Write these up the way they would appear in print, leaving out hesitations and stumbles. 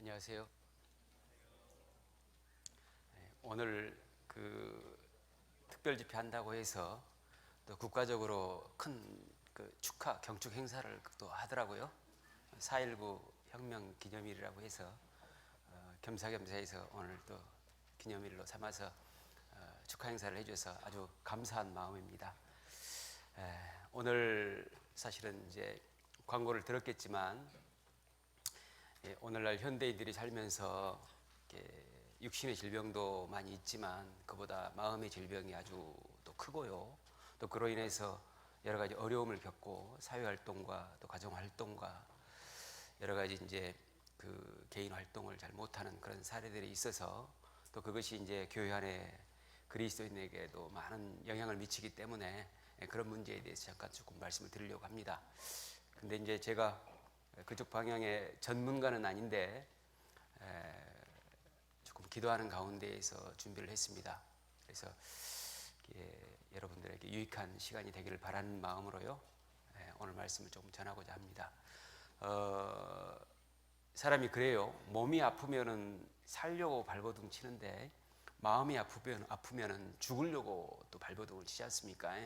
안녕하세요. 오늘 특별 집회 한다고 해서 또 국가적으로 큰 축하 경축 행사를 또 하더라고요. 4.19 혁명 기념일이라고 해서 겸사겸사해서 오늘 또 기념일로 삼아서 축하 행사를 해줘서 아주 감사한 마음입니다. 오늘 사실은 이제 광고를 들었겠지만 오늘날 현대인들이 살면서 육신의 질병도 많이 있지만 그보다 마음의 질병이 아주 또 크고요. 또 그로 인해서 여러 가지 어려움을 겪고 사회 활동과 또 가정 활동과 여러 가지 이제 개인 활동을 잘 못하는 그런 사례들이 있어서 또 그것이 이제 교회 안에 그리스도인에게도 많은 영향을 미치기 때문에 그런 문제에 대해서 잠깐 조금 말씀을 드리려고 합니다. 근데 이제 제가 그쪽 방향의 전문가는 아닌데 조금 기도하는 가운데에서 준비를 했습니다. 그래서 여러분들에게 유익한 시간이 되기를 바라는 마음으로요, 오늘 말씀을 조금 전하고자 합니다. 사람이 그래요. 몸이 아프면은 살려고 발버둥 치는데 마음이 아프면은 죽으려고 또 발버둥을 치지 않습니까?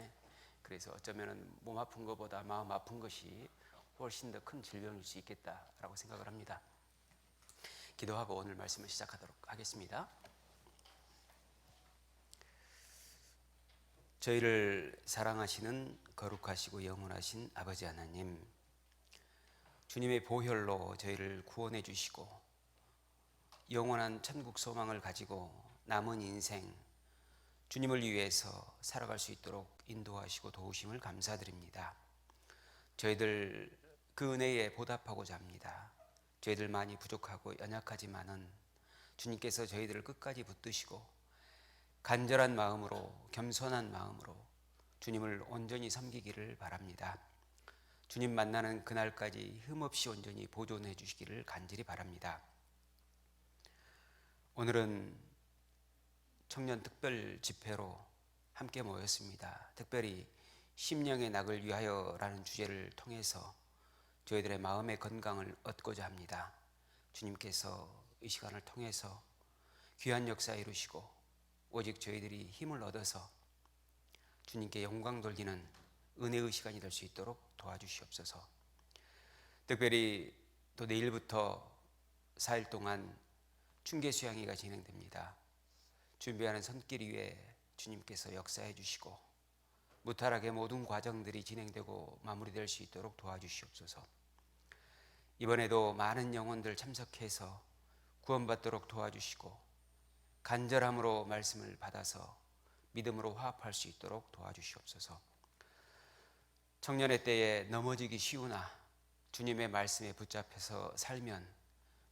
그래서 어쩌면은 몸 아픈 것보다 마음 아픈 것이 훨씬 더 큰 질병일 수 있겠다라고 생각을 합니다. 기도하고 오늘 말씀을 시작하도록 하겠습니다. 저희를 사랑하시는 거룩하시고 영원하신 아버지 하나님, 주님의 보혈로 저희를 구원해 주시고 영원한 천국 소망을 가지고 남은 인생 주님을 위해서 살아갈 수 있도록 인도하시고 도우심을 감사드립니다. 저희들 그 은혜에 보답하고자 합니다. 저희들 많이 부족하고 연약하지만은 주님께서 저희들을 끝까지 붙드시고 간절한 마음으로 겸손한 마음으로 주님을 온전히 섬기기를 바랍니다. 주님 만나는 그날까지 흠없이 온전히 보존해 주시기를 간절히 바랍니다. 오늘은 청년 특별 집회로 함께 모였습니다. 특별히 심령의 낙을 위하여라는 주제를 통해서 저희들의 마음의 건강을 얻고자 합니다. 주님께서 이 시간을 통해서 귀한 역사 이루시고 오직 저희들이 힘을 얻어서 주님께 영광 돌리는 은혜의 시간이 될 수 있도록 도와주시옵소서. 특별히 또 내일부터 4일 동안 중계 수양회가 진행됩니다. 준비하는 손길 위에 주님께서 역사해 주시고 무탈하게 모든 과정들이 진행되고 마무리될 수 있도록 도와주시옵소서. 이번에도 많은 영혼들 참석해서 구원받도록 도와주시고 간절함으로 말씀을 받아서 믿음으로 화합할 수 있도록 도와주시옵소서. 청년의 때에 넘어지기 쉬우나 주님의 말씀에 붙잡혀서 살면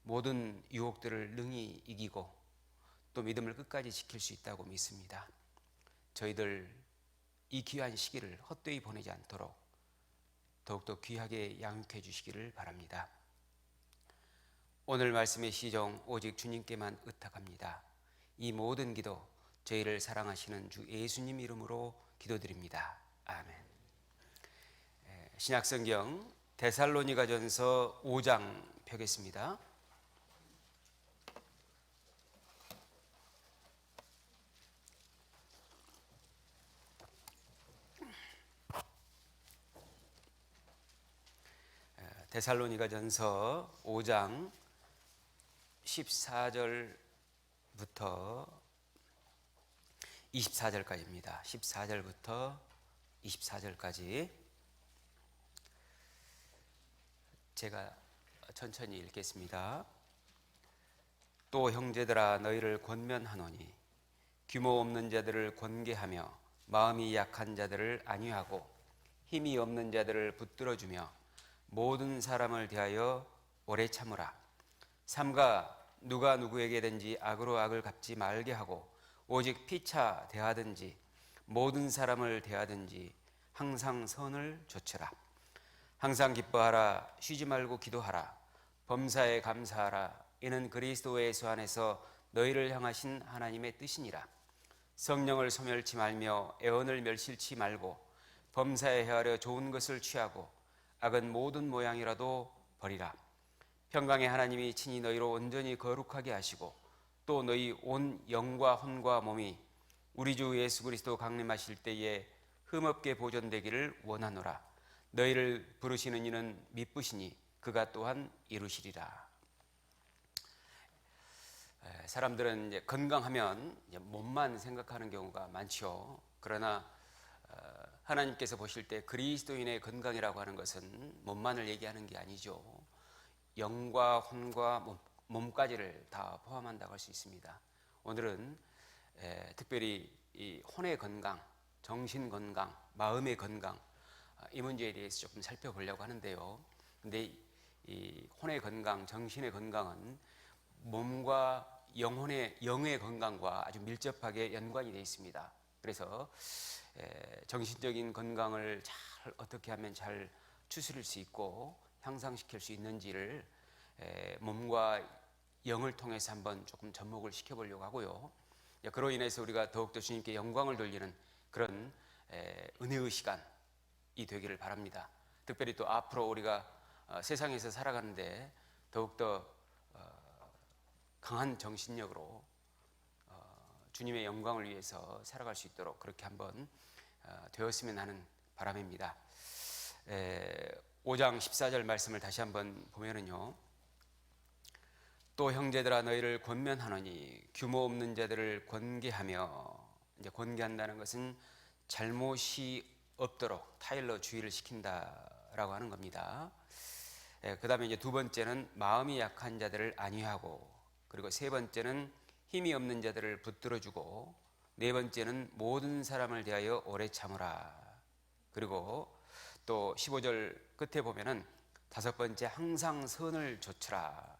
모든 유혹들을 능히 이기고 또 믿음을 끝까지 지킬 수 있다고 믿습니다. 저희들 이 귀한 시기를 헛되이 보내지 않도록 더욱더 귀하게 양육해 주시기를 바랍니다. 오늘 말씀의 시종 오직 주님께만 의탁합니다. 이 모든 기도 저희를 사랑하시는 주 예수님 이름으로 기도드립니다. 아멘. 신약성경 데살로니가전서 5장 펴겠습니다. 데살로니가전서 5장 14절부터 24절까지입니다. 14절부터 24절까지 제가 천천히 읽겠습니다. 또 형제들아 너희를 권면하노니 규모 없는 자들을 권계하며 마음이 약한 자들을 안위하고 힘이 없는 자들을 붙들어주며 모든 사람을 대하여 오래 참으라. 삼가 누가 누구에게든지 악으로 악을 갚지 말게 하고 오직 피차 대하든지 모든 사람을 대하든지 항상 선을 조치라. 항상 기뻐하라. 쉬지 말고 기도하라. 범사에 감사하라. 이는 그리스도 예수 안에서 너희를 향하신 하나님의 뜻이니라. 성령을 소멸치 말며 애언을 멸실치 말고 범사에 헤아려 좋은 것을 취하고 악은 모든 모양이라도 버리라. 평강의 하나님이 친히 너희로 온전히 거룩하게 하시고 또 너희 온 영과 혼과 몸이 우리 주 예수 그리스도 강림하실 때에 흠없게 보존되기를 원하노라. 너희를 부르시는 이는 미쁘시니 그가 또한 이루시리라. 사람들은 이제 건강하면 이제 몸만 생각하는 경우가 많죠. 그러나 하나님께서 보실 때 그리스도인의 건강이라고 하는 것은 몸만을 얘기하는 게 아니죠. 영과 혼과 몸까지를 다 포함한다고 할 수 있습니다. 오늘은 특별히 이 혼의 건강, 정신 건강, 마음의 건강, 이 문제에 대해서 조금 살펴보려고 하는데요. 근데 이 혼의 건강, 정신의 건강은 몸과 영의 건강과 아주 밀접하게 연관이 되어 있습니다. 그래서 정신적인 건강을 잘 어떻게 하면 잘 추스릴 수 있고 향상시킬 수 있는지를 몸과 영을 통해서 한번 조금 접목을 시켜보려고 하고요. 그로 인해서 우리가 더욱더 주님께 영광을 돌리는 그런 은혜의 시간이 되기를 바랍니다. 특별히 또 앞으로 우리가 세상에서 살아가는데 더욱더 강한 정신력으로 주님의 영광을 위해서 살아갈 수 있도록 그렇게 한번 되었으면 하는 바람입니다. 5장 14절 말씀을 다시 한번 보면은요. 또 형제들아 너희를 권면하노니 규모 없는 자들을 권계하며, 이제 권계한다는 것은 잘못이 없도록 타일러 주의를 시킨다라고 하는 겁니다. 그 다음에 이제 두 번째는 마음이 약한 자들을 안위하고, 그리고 세 번째는 힘이 없는 자들을 붙들어주고, 네 번째는 모든 사람을 대하여 오래 참으라. 그리고 또 15절 끝에 보면은 다섯 번째 항상 선을 조추라.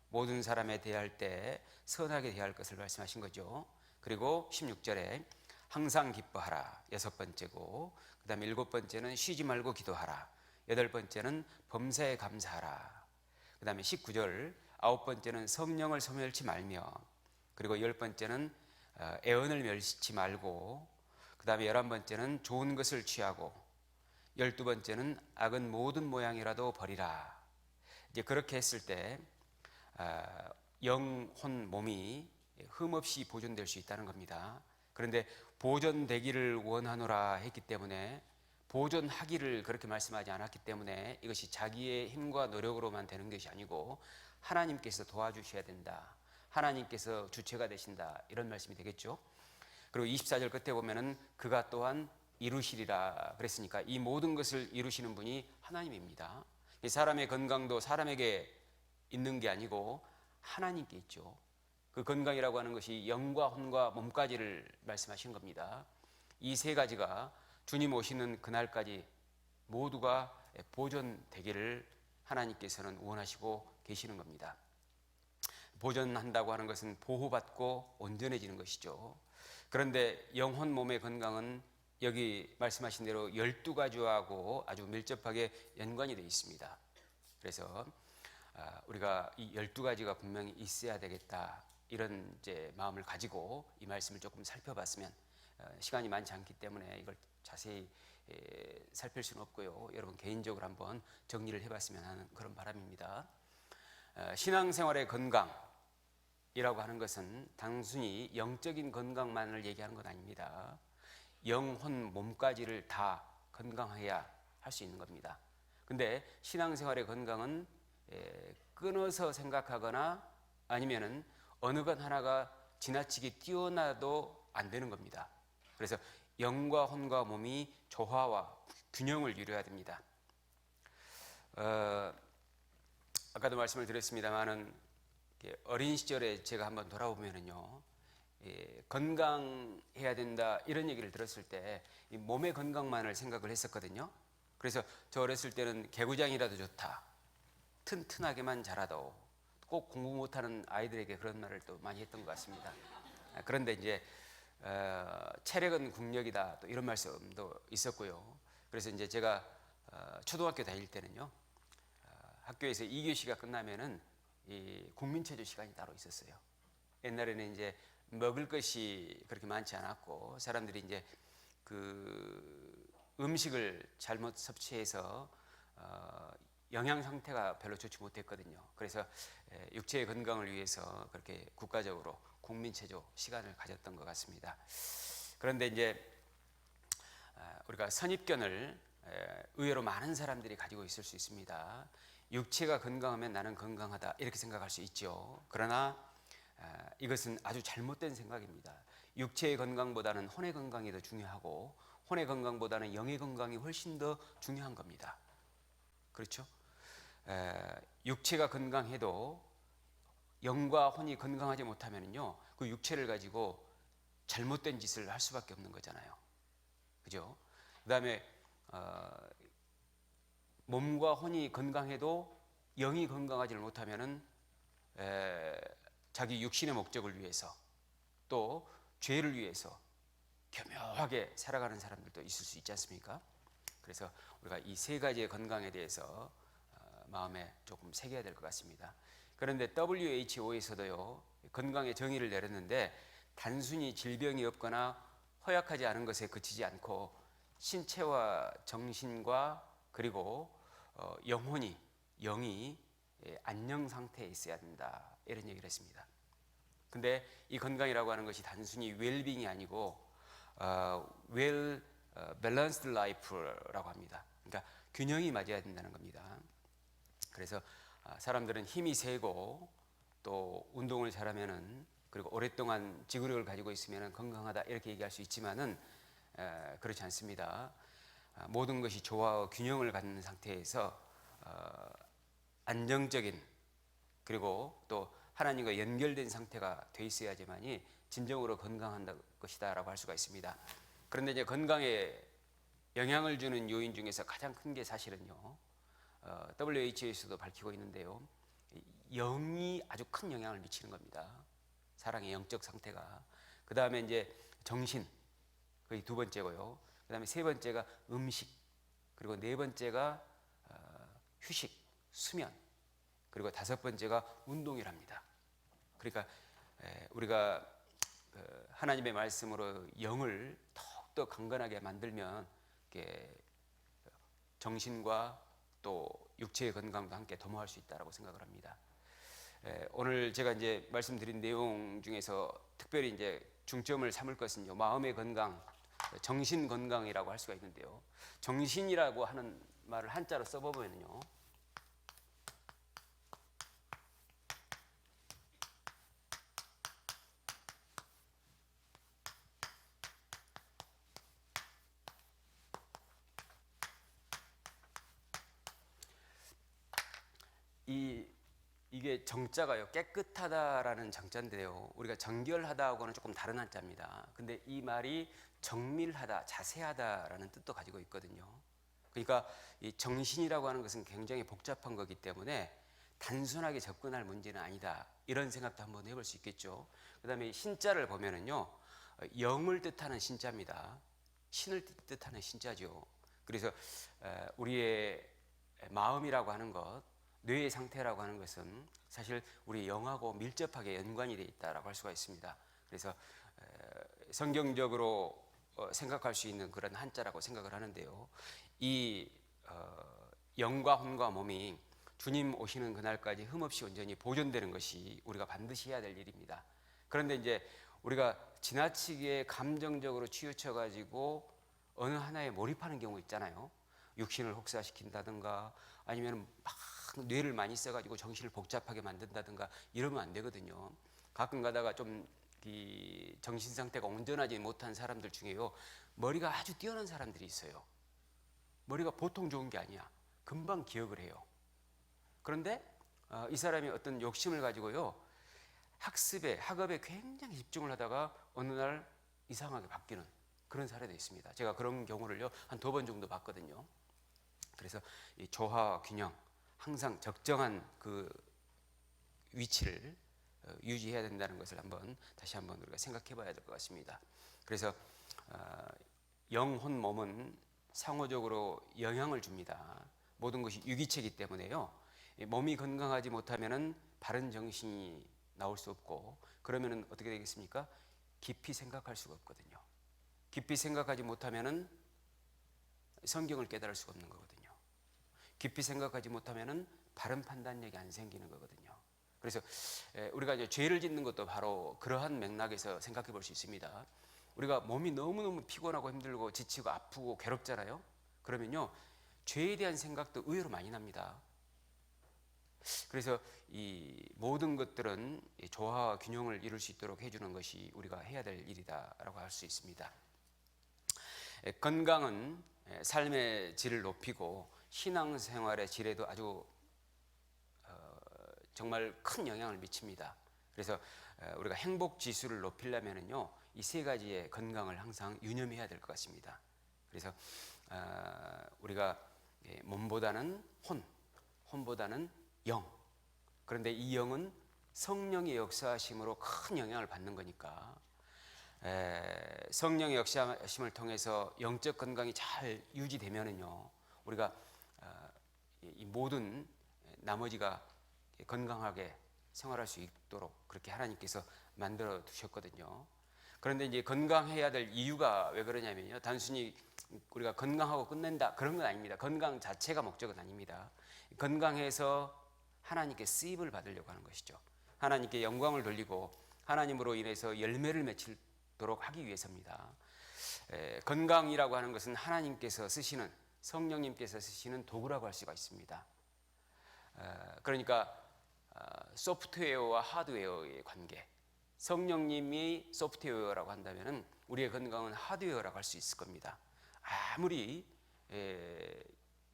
모든 사람에 대할 때 선하게 대할 것을 말씀하신 거죠. 그리고 16절에 항상 기뻐하라. 여섯 번째고, 그 다음에 일곱 번째는 쉬지 말고 기도하라. 여덟 번째는 범사에 감사하라. 그 다음에 19절 아홉 번째는 성령을 소멸치 말며, 그리고 열 번째는 애언을 멸시치 말고, 그 다음에 11번째는 좋은 것을 취하고, 12번째는 악은 모든 모양이라도 버리라. 이제 그렇게 했을 때 영, 혼, 몸이 흠없이 보존될 수 있다는 겁니다. 그런데 보존되기를 원하노라 했기 때문에, 보존하기를 그렇게 말씀하지 않았기 때문에 이것이 자기의 힘과 노력으로만 되는 것이 아니고 하나님께서 도와주셔야 된다, 하나님께서 주체가 되신다, 이런 말씀이 되겠죠. 그리고 24절 끝에 보면은 그가 또한 이루시리라 그랬으니까 이 모든 것을 이루시는 분이 하나님입니다. 사람의 건강도 사람에게 있는 게 아니고 하나님께 있죠. 그 건강이라고 하는 것이 영과 혼과 몸까지를 말씀하신 겁니다. 이 세 가지가 주님 오시는 그날까지 모두가 보존되기를 하나님께서는 원하시고 계시는 겁니다. 보존한다고 하는 것은 보호받고 온전해지는 것이죠. 그런데 영혼 몸의 건강은 여기 말씀하신 대로 12가지하고 아주 밀접하게 연관이 되어 있습니다. 그래서 우리가 이 12가지가 분명히 있어야 되겠다, 이런 이제 마음을 가지고 이 말씀을 조금 살펴봤으면, 시간이 많지 않기 때문에 이걸 자세히 살필 수는 없고요. 여러분 개인적으로 한번 정리를 해봤으면 하는 그런 바람입니다. 신앙생활의 건강이라고 하는 것은 단순히 영적인 건강만을 얘기하는 건 아닙니다. 영혼 몸까지를 다 건강해야 할 수 있는 겁니다. 근데 신앙생활의 건강은 끊어서 생각하거나 아니면은 어느 것 하나가 지나치게 뛰어나도 안 되는 겁니다. 그래서 영과 혼과 몸이 조화와 균형을 이루어야 됩니다. 아까도 말씀을 드렸습니다만은 어린 시절에 제가 한번 돌아보면은요, 건강해야 된다 이런 얘기를 들었을 때 이 몸의 건강만을 생각을 했었거든요. 그래서 저 어렸을 때는 개구장이라도 좋다, 튼튼하게만 자라도, 꼭 공부 못하는 아이들에게 그런 말을 또 많이 했던 것 같습니다. 그런데 이제 체력은 국력이다, 또 이런 말씀도 있었고요. 그래서 이제 제가 초등학교 다닐 때는요, 학교에서 2교시가 끝나면은 이 국민체조 시간이 따로 있었어요. 옛날에는 이제 먹을 것이 그렇게 많지 않았고 사람들이 이제 그 음식을 잘못 섭취해서 영양 상태가 별로 좋지 못했거든요. 그래서 육체의 건강을 위해서 그렇게 국가적으로 국민체조 시간을 가졌던 것 같습니다. 그런데 이제 우리가 선입견을 의외로 많은 사람들이 가지고 있을 수 있습니다. 육체가 건강하면 나는 건강하다 이렇게 생각할 수 있죠. 그러나 이것은 아주 잘못된 생각입니다. 육체의 건강보다는 혼의 건강이 더 중요하고 혼의 건강보다는 영의 건강이 훨씬 더 중요한 겁니다. 그렇죠? 육체가 건강해도 영과 혼이 건강하지 못하면요, 그 육체를 가지고 잘못된 짓을 할 수밖에 없는 거잖아요. 그죠? 그다음에 몸과 혼이 건강해도 영이 건강하지 못하면은 자기 육신의 목적을 위해서 또 죄를 위해서 교묘하게 살아가는 사람들도 있을 수 있지 않습니까? 그래서 우리가 이 세 가지의 건강에 대해서 마음에 조금 새겨야 될 것 같습니다. 그런데 WHO에서도요, 건강의 정의를 내렸는데 단순히 질병이 없거나 허약하지 않은 것에 그치지 않고 신체와 정신과 그리고 영이 안녕 상태에 있어야 된다, 이런 얘기를 했습니다. 근데 이 건강이라고 하는 것이 단순히 웰빙이 아니고 well balanced life라고 합니다. 그러니까 균형이 맞아야 된다는 겁니다. 그래서 사람들은 힘이 세고 또 운동을 잘하면은 그리고 오랫동안 지구력을 가지고 있으면 건강하다 이렇게 얘기할 수 있지만은 그렇지 않습니다. 모든 것이 조화와 균형을 갖는 상태에서 안정적인 그리고 또 하나님과 연결된 상태가 돼 있어야지만이 진정으로 건강한 것이다라고 할 수가 있습니다. 그런데 이제 건강에 영향을 주는 요인 중에서 가장 큰 게 사실은요, WHO에서도 밝히고 있는데요, 영이 아주 큰 영향을 미치는 겁니다. 사랑의 영적 상태가. 그 다음에 이제 정신, 그게 두 번째고요. 그 다음에 세 번째가 음식, 그리고 네 번째가 휴식, 수면, 그리고 다섯 번째가 운동이랍니다. 그러니까 우리가 하나님의 말씀으로 영을 더욱더 강건하게 만들면 정신과 또 육체의 건강도 함께 도모할 수 있다라고 생각을 합니다. 오늘 제가 이제 말씀드린 내용 중에서 특별히 이제 중점을 삼을 것은요, 마음의 건강, 정신 건강이라고 할 수가 있는데요. 정신이라고 하는 말을 한자로 써보면요, 이게 정자가요, 깨끗하다라는 정자인데요, 우리가 정결하다하고는 조금 다른 한자입니다. 근데 이 말이 정밀하다, 자세하다라는 뜻도 가지고 있거든요. 그러니까 이 정신이라고 하는 것은 굉장히 복잡한 거기 때문에 단순하게 접근할 문제는 아니다, 이런 생각도 한번 해볼 수 있겠죠. 그 다음에 신자를 보면은요, 영을 뜻하는 신자입니다. 신을 뜻하는 신자죠. 그래서 우리의 마음이라고 하는 것, 뇌의 상태라고 하는 것은 사실 우리 영하고 밀접하게 연관이 되어 있다라고 할 수가 있습니다. 그래서 성경적으로 생각할 수 있는 그런 한자라고 생각을 하는데요, 이 영과 혼과 몸이 주님 오시는 그날까지 흠없이 온전히 보존되는 것이 우리가 반드시 해야 될 일입니다. 그런데 이제 우리가 지나치게 감정적으로 치우쳐 가지고 어느 하나에 몰입하는 경우 있잖아요. 육신을 혹사시킨다든가 아니면 막 뇌를 많이 써가지고 정신을 복잡하게 만든다든가 이러면 안 되거든요. 가끔 가다가 좀 이 정신 상태가 온전하지 못한 사람들 중에요, 머리가 아주 뛰어난 사람들이 있어요. 머리가 보통 좋은 게 아니야. 금방 기억을 해요. 그런데 이 사람이 어떤 욕심을 가지고요, 학업에 굉장히 집중을 하다가 어느 날 이상하게 바뀌는 그런 사례도 있습니다. 제가 그런 경우를요 한 2번 정도 봤거든요. 그래서 이 조화 균형, 항상 적정한 그 위치를 유지해야 된다는 것을 다시 한번 우리가 생각해 봐야 될 것 같습니다. 그래서 영혼 몸은 상호적으로 영향을 줍니다. 모든 것이 유기체이기 때문에요, 몸이 건강하지 못하면은 바른 정신이 나올 수 없고, 그러면은 어떻게 되겠습니까? 깊이 생각할 수가 없거든요. 깊이 생각하지 못하면은 성경을 깨달을 수가 없는 거거든요. 깊이 생각하지 못하면은 바른 판단력이 안 생기는 거거든요. 그래서 우리가 이제 죄를 짓는 것도 바로 그러한 맥락에서 생각해 볼 수 있습니다. 우리가 몸이 너무너무 피곤하고 힘들고 지치고 아프고 괴롭잖아요. 그러면요, 죄에 대한 생각도 의외로 많이 납니다. 그래서 이 모든 것들은 조화와 균형을 이룰 수 있도록 해주는 것이 우리가 해야 될 일이다라고 할 수 있습니다. 건강은 삶의 질을 높이고 신앙생활의 질에도 아주 정말 큰 영향을 미칩니다. 그래서 우리가 행복 지수를 높이려면은요, 이 세 가지의 건강을 항상 유념해야 될 것 같습니다. 그래서 우리가 몸보다는 혼보다는 영. 그런데 이 영은 성령의 역사하심으로 큰 영향을 받는 거니까 성령의 역사하심을 통해서 영적 건강이 잘 유지되면은요, 우리가 이 모든 나머지가 건강하게 생활할 수 있도록 그렇게 하나님께서 만들어 두셨거든요. 그런데 이제 건강해야 될 이유가 왜 그러냐면요, 단순히 우리가 건강하고 끝낸다 그런 건 아닙니다. 건강 자체가 목적은 아닙니다. 건강해서 하나님께 쓰임을 받으려고 하는 것이죠. 하나님께 영광을 돌리고 하나님으로 인해서 열매를 맺도록 하기 위해서입니다. 건강이라고 하는 것은 하나님께서 쓰시는, 성령님께서 쓰시는 도구라고 할 수가 있습니다. 그러니까 소프트웨어와 하드웨어의 관계, 성령님이 소프트웨어라고 한다면 우리의 건강은 하드웨어라고 할 수 있을 겁니다. 아무리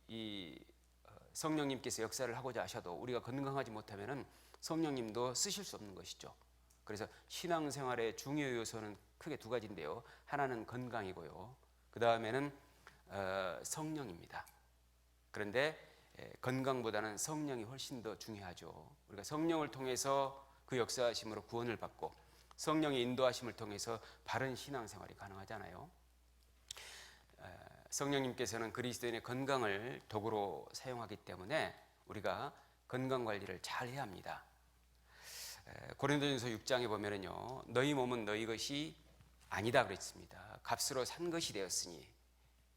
이 성령님께서 역사를 하고자 하셔도 우리가 건강하지 못하면 성령님도 쓰실 수 없는 것이죠. 그래서 신앙생활의 중요 요소는 크게 두 가지인데요, 하나는 건강이고요, 그 다음에는 성령입니다. 그런데 건강보다는 성령이 훨씬 더 중요하죠. 우리가 성령을 통해서 그 역사하심으로 구원을 받고 성령의 인도하심을 통해서 바른 신앙생활이 가능하잖아요. 성령님께서는 그리스도인의 건강을 도구로 사용하기 때문에 우리가 건강 관리를 잘 해야 합니다. 고린도전서 6장에 보면은요, 너희 몸은 너희 것이 아니다 그랬습니다. 값으로 산 것이 되었으니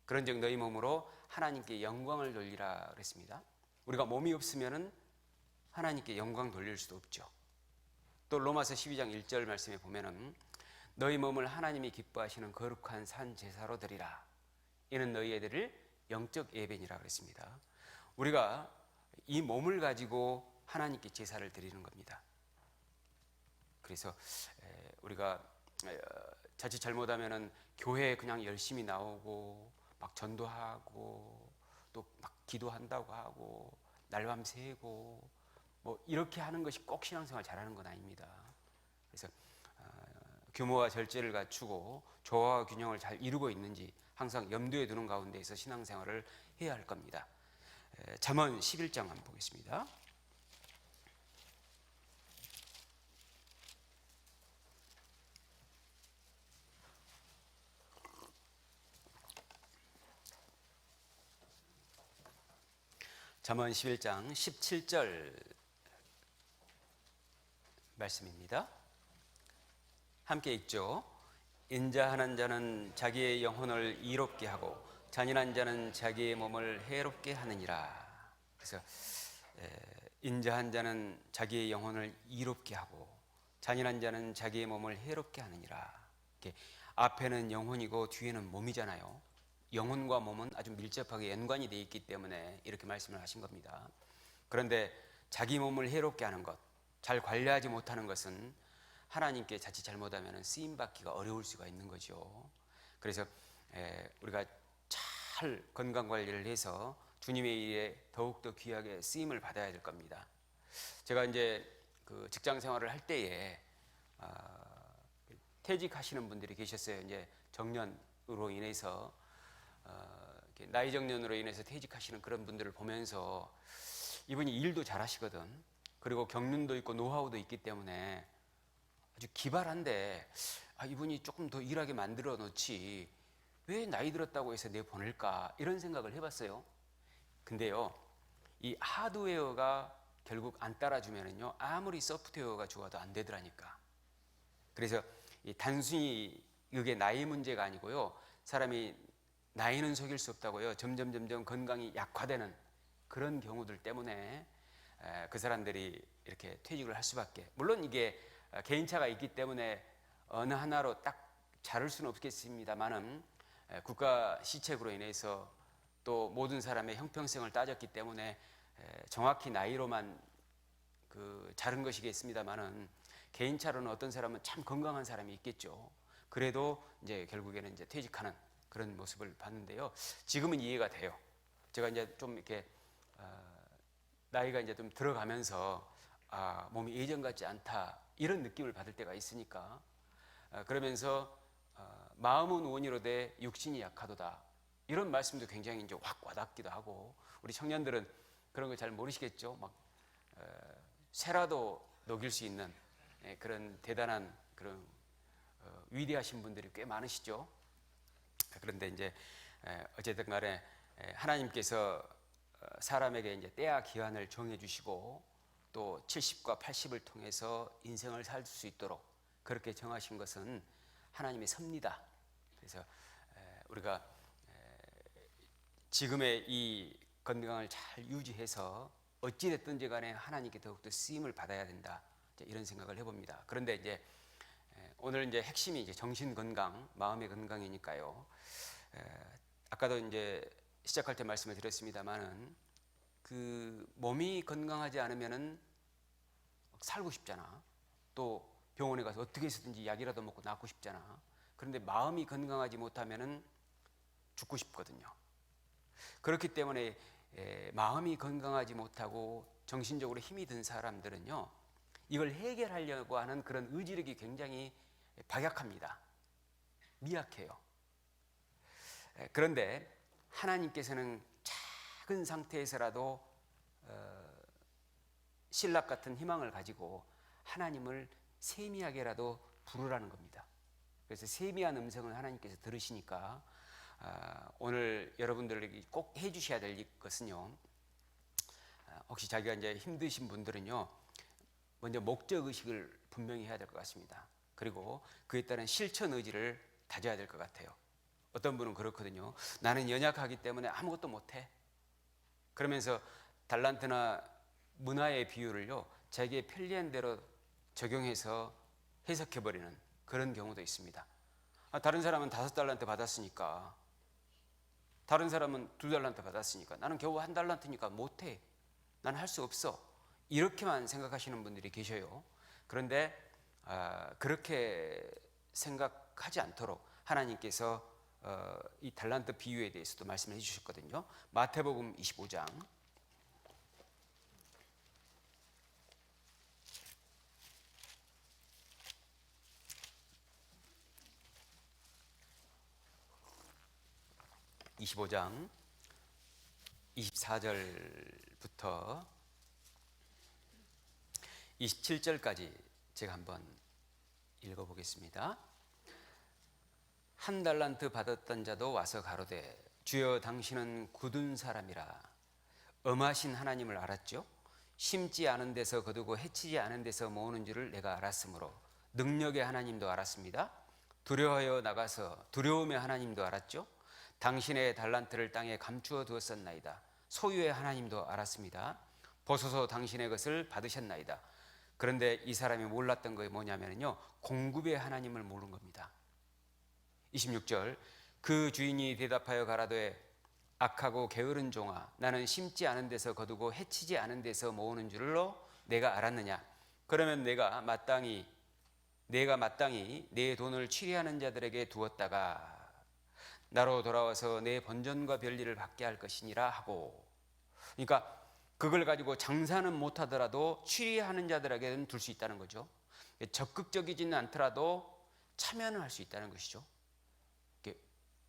그런즉 너희 몸으로 하나님께 영광을 돌리라 그랬습니다. 우리가 몸이 없으면은 하나님께 영광 돌릴 수도 없죠. 또 로마서 12장 1절 말씀에 보면은 너희 몸을 하나님이 기뻐하시는 거룩한 산 제사로 드리라. 이는 너희들을 영적 예배니라 그랬습니다. 우리가 이 몸을 가지고 하나님께 제사를 드리는 겁니다. 그래서 우리가 자칫 잘못하면은 교회에 그냥 열심히 나오고 막 전도하고 또 막 기도한다고 하고 날밤 새고 뭐 이렇게 하는 것이 꼭 신앙생활 잘하는 건 아닙니다. 그래서 규모와 절제를 갖추고 조화와 균형을 잘 이루고 있는지 항상 염두에 두는 가운데에서 신앙생활을 해야 할 겁니다. 잠언 11장 한번 보겠습니다. 잠언 11장 17절 말씀입니다. 함께 읽죠. 인자하는 자는 자기의 영혼을 이롭게 하고 잔인한 자는 자기의 몸을 해롭게 하느니라. 그래서 인자한 자는 자기의 영혼을 이롭게 하고 잔인한 자는 자기의 몸을 해롭게 하느니라. 앞에는 영혼이고 뒤에는 몸이잖아요. 영혼과 몸은 아주 밀접하게 연관이 되어 있기 때문에 이렇게 말씀을 하신 겁니다. 그런데 자기 몸을 해롭게 하는 것, 잘 관리하지 못하는 것은 하나님께 자칫 잘못하면 쓰임받기가 어려울 수가 있는 거죠. 그래서 우리가 잘 건강관리를 해서 주님의 일에 더욱더 귀하게 쓰임을 받아야 될 겁니다. 제가 이제 그 직장 생활을 할 때에 퇴직하시는 분들이 계셨어요. 이제 정년으로 인해서 나이 정년으로 인해서 퇴직하시는 그런 분들을 보면서 이분이 일도 잘하시거든. 그리고 경륜도 있고 노하우도 있기 때문에 아주 기발한데 이분이 조금 더 일하게 만들어 놓지 왜 나이 들었다고 해서 내 보낼까 이런 생각을 해봤어요. 근데요, 이 하드웨어가 결국 안 따라주면은요 아무리 소프트웨어가 좋아도 안 되더라니까. 그래서 단순히 이게 나이 문제가 아니고요, 사람이 나이는 속일 수 없다고요. 점점 건강이 약화되는 그런 경우들 때문에 그 사람들이 이렇게 퇴직을 할 수밖에. 물론 이게 개인차가 있기 때문에 어느 하나로 딱 자를 수는 없겠습니다만은 국가 시책으로 인해서 또 모든 사람의 형평성을 따졌기 때문에 정확히 나이로만 자른 것이겠습니다만은 개인차로는 어떤 사람은 참 건강한 사람이 있겠죠. 그래도 이제 결국에는 이제 퇴직하는 그런 모습을 봤는데요. 지금은 이해가 돼요. 제가 이제 좀 이렇게 나이가 이제 좀 들어가면서 몸이 예전 같지 않다 이런 느낌을 받을 때가 있으니까 그러면서 마음은 원이로되 육신이 약하도다 이런 말씀도 굉장히 이제 확 와닿기도 하고 우리 청년들은 그런 걸 잘 모르시겠죠. 막 새라도 녹일 수 있는 그런 대단한 그런 위대하신 분들이 꽤 많으시죠. 그런데 이제 어쨌든 간에 하나님께서 사람에게 이제 때와 기한을 정해 주시고 또 70과 80을 통해서 인생을 살 수 있도록 그렇게 정하신 것은 하나님의 섭니다. 그래서 우리가 지금의 이 건강을 잘 유지해서 어찌됐든지 간에 하나님께 더욱더 쓰임을 받아야 된다 이런 생각을 해봅니다. 그런데 이제 오늘 이제 핵심이 이제 정신 건강, 마음의 건강이니까요. 아까도 이제 시작할 때 말씀을 드렸습니다만은 몸이 건강하지 않으면은 살고 싶잖아. 또 병원에 가서 어떻게 해서든지 약이라도 먹고 낫고 싶잖아. 그런데 마음이 건강하지 못하면은 죽고 싶거든요. 그렇기 때문에 마음이 건강하지 못하고 정신적으로 힘이 든 사람들은요, 이걸 해결하려고 하는 그런 의지력이 굉장히 박약합니다. 미약해요. 그런데 하나님께서는 작은 상태에서라도 신락 같은 희망을 가지고 하나님을 세미하게라도 부르라는 겁니다. 그래서 세미한 음성을 하나님께서 들으시니까 오늘 여러분들에게 꼭 해주셔야 될 것은요, 혹시 자기가 이제 힘드신 분들은요, 먼저 목적 의식을 분명히 해야 될 것 같습니다. 그리고 그에 따른 실천 의지를 다져야 될 것 같아요. 어떤 분은 그렇거든요. 나는 연약하기 때문에 아무것도 못해. 그러면서 달란트나 문화의 비유를요, 자기의 편리한 대로 적용해서 해석해버리는 그런 경우도 있습니다. 다른 사람은 5달란트 받았으니까, 다른 사람은 2달란트 받았으니까, 나는 겨우 1달란트니까 못해. 난 할 수 없어. 이렇게만 생각하시는 분들이 계셔요. 그런데 그렇게 생각하지 않도록 하나님께서 이 달란트 비유에 대해서도 말씀해 주셨거든요. 마태복음 25장 25장 24절부터 27절까지 제가 한번 읽어보겠습니다. 1달란트 받았던 자도 와서 가로되 주여 당신은 굳은 사람이라 엄하신 하나님을 알았죠. 심지 않은 데서 거두고 해치지 않은 데서 모으는 줄을 내가 알았으므로 능력의 하나님도 알았습니다. 두려워하여 나가서 두려움의 하나님도 알았죠. 당신의 달란트를 땅에 감추어 두었었나이다. 소유의 하나님도 알았습니다. 보소서 당신의 것을 받으셨나이다. 그런데 이 사람이 몰랐던 것이 뭐냐면요, 공급의 하나님을 모르는 겁니다. 26절 그 주인이 대답하여 가라되 악하고 게으른 종아, 나는 심지 않은 데서 거두고 해치지 않은 데서 모으는 줄로 내가 알았느냐. 그러면 내가 마땅히 내 돈을 취리하는 자들에게 두었다가 나로 돌아와서 내 번전과 별리를 받게 할 것이니라 하고. 그러니까 그걸 가지고 장사는 못하더라도 취리하는 자들에게는 둘 수 있다는 거죠. 적극적이지는 않더라도 참여는 할 수 있다는 것이죠.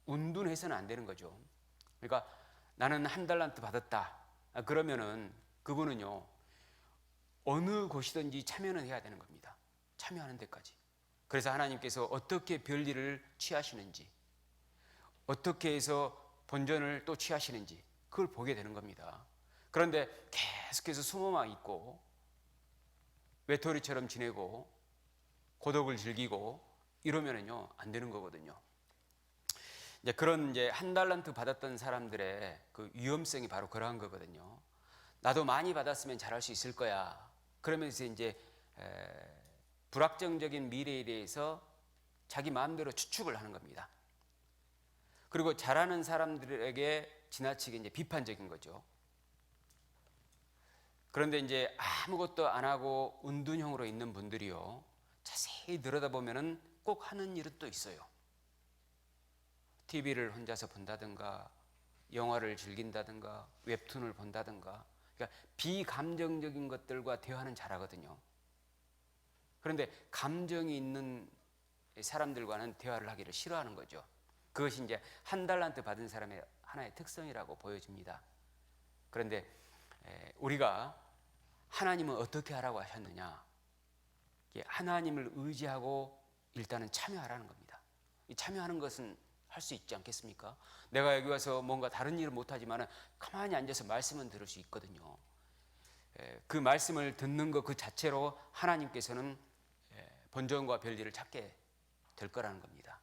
운둔해서는 안 되는 거죠. 그러니까 나는 1달란트 받았다. 그러면은 그분은요, 어느 곳이든지 참여는 해야 되는 겁니다. 참여하는 데까지. 그래서 하나님께서 어떻게 별일을 취하시는지, 어떻게 해서 본전을 또 취하시는지 그걸 보게 되는 겁니다. 그런데 계속해서 숨어만 있고 외톨이처럼 지내고 고독을 즐기고 이러면은요 안 되는 거거든요. 이제 그런 1달란트 받았던 사람들의 그 위험성이 바로 그러한 거거든요. 나도 많이 받았으면 잘할 수 있을 거야. 그러면서 이제 불확정적인 미래에 대해서 자기 마음대로 추측을 하는 겁니다. 그리고 잘하는 사람들에게 지나치게 이제 비판적인 거죠. 그런데 이제 아무것도 안 하고 은둔형으로 있는 분들이요, 자세히 들여다보면은 꼭 하는 일은 또 있어요. TV를 혼자서 본다든가, 영화를 즐긴다든가, 웹툰을 본다든가, 그러니까 비감정적인 것들과 대화는 잘하거든요. 그런데 감정이 있는 사람들과는 대화를 하기를 싫어하는 거죠. 그것이 이제 한 달란트 받은 사람의 하나의 특성이라고 보여집니다. 그런데 우리가 하나님은 어떻게 하라고 하셨느냐? 하나님을 의지하고 일단은 참여하라는 겁니다. 참여하는 것은 할 수 있지 않겠습니까? 내가 여기 와서 뭔가 다른 일을 못하지만 가만히 앉아서 말씀은 들을 수 있거든요. 그 말씀을 듣는 것 그 자체로 하나님께서는 본전과 별일을 찾게 될 거라는 겁니다.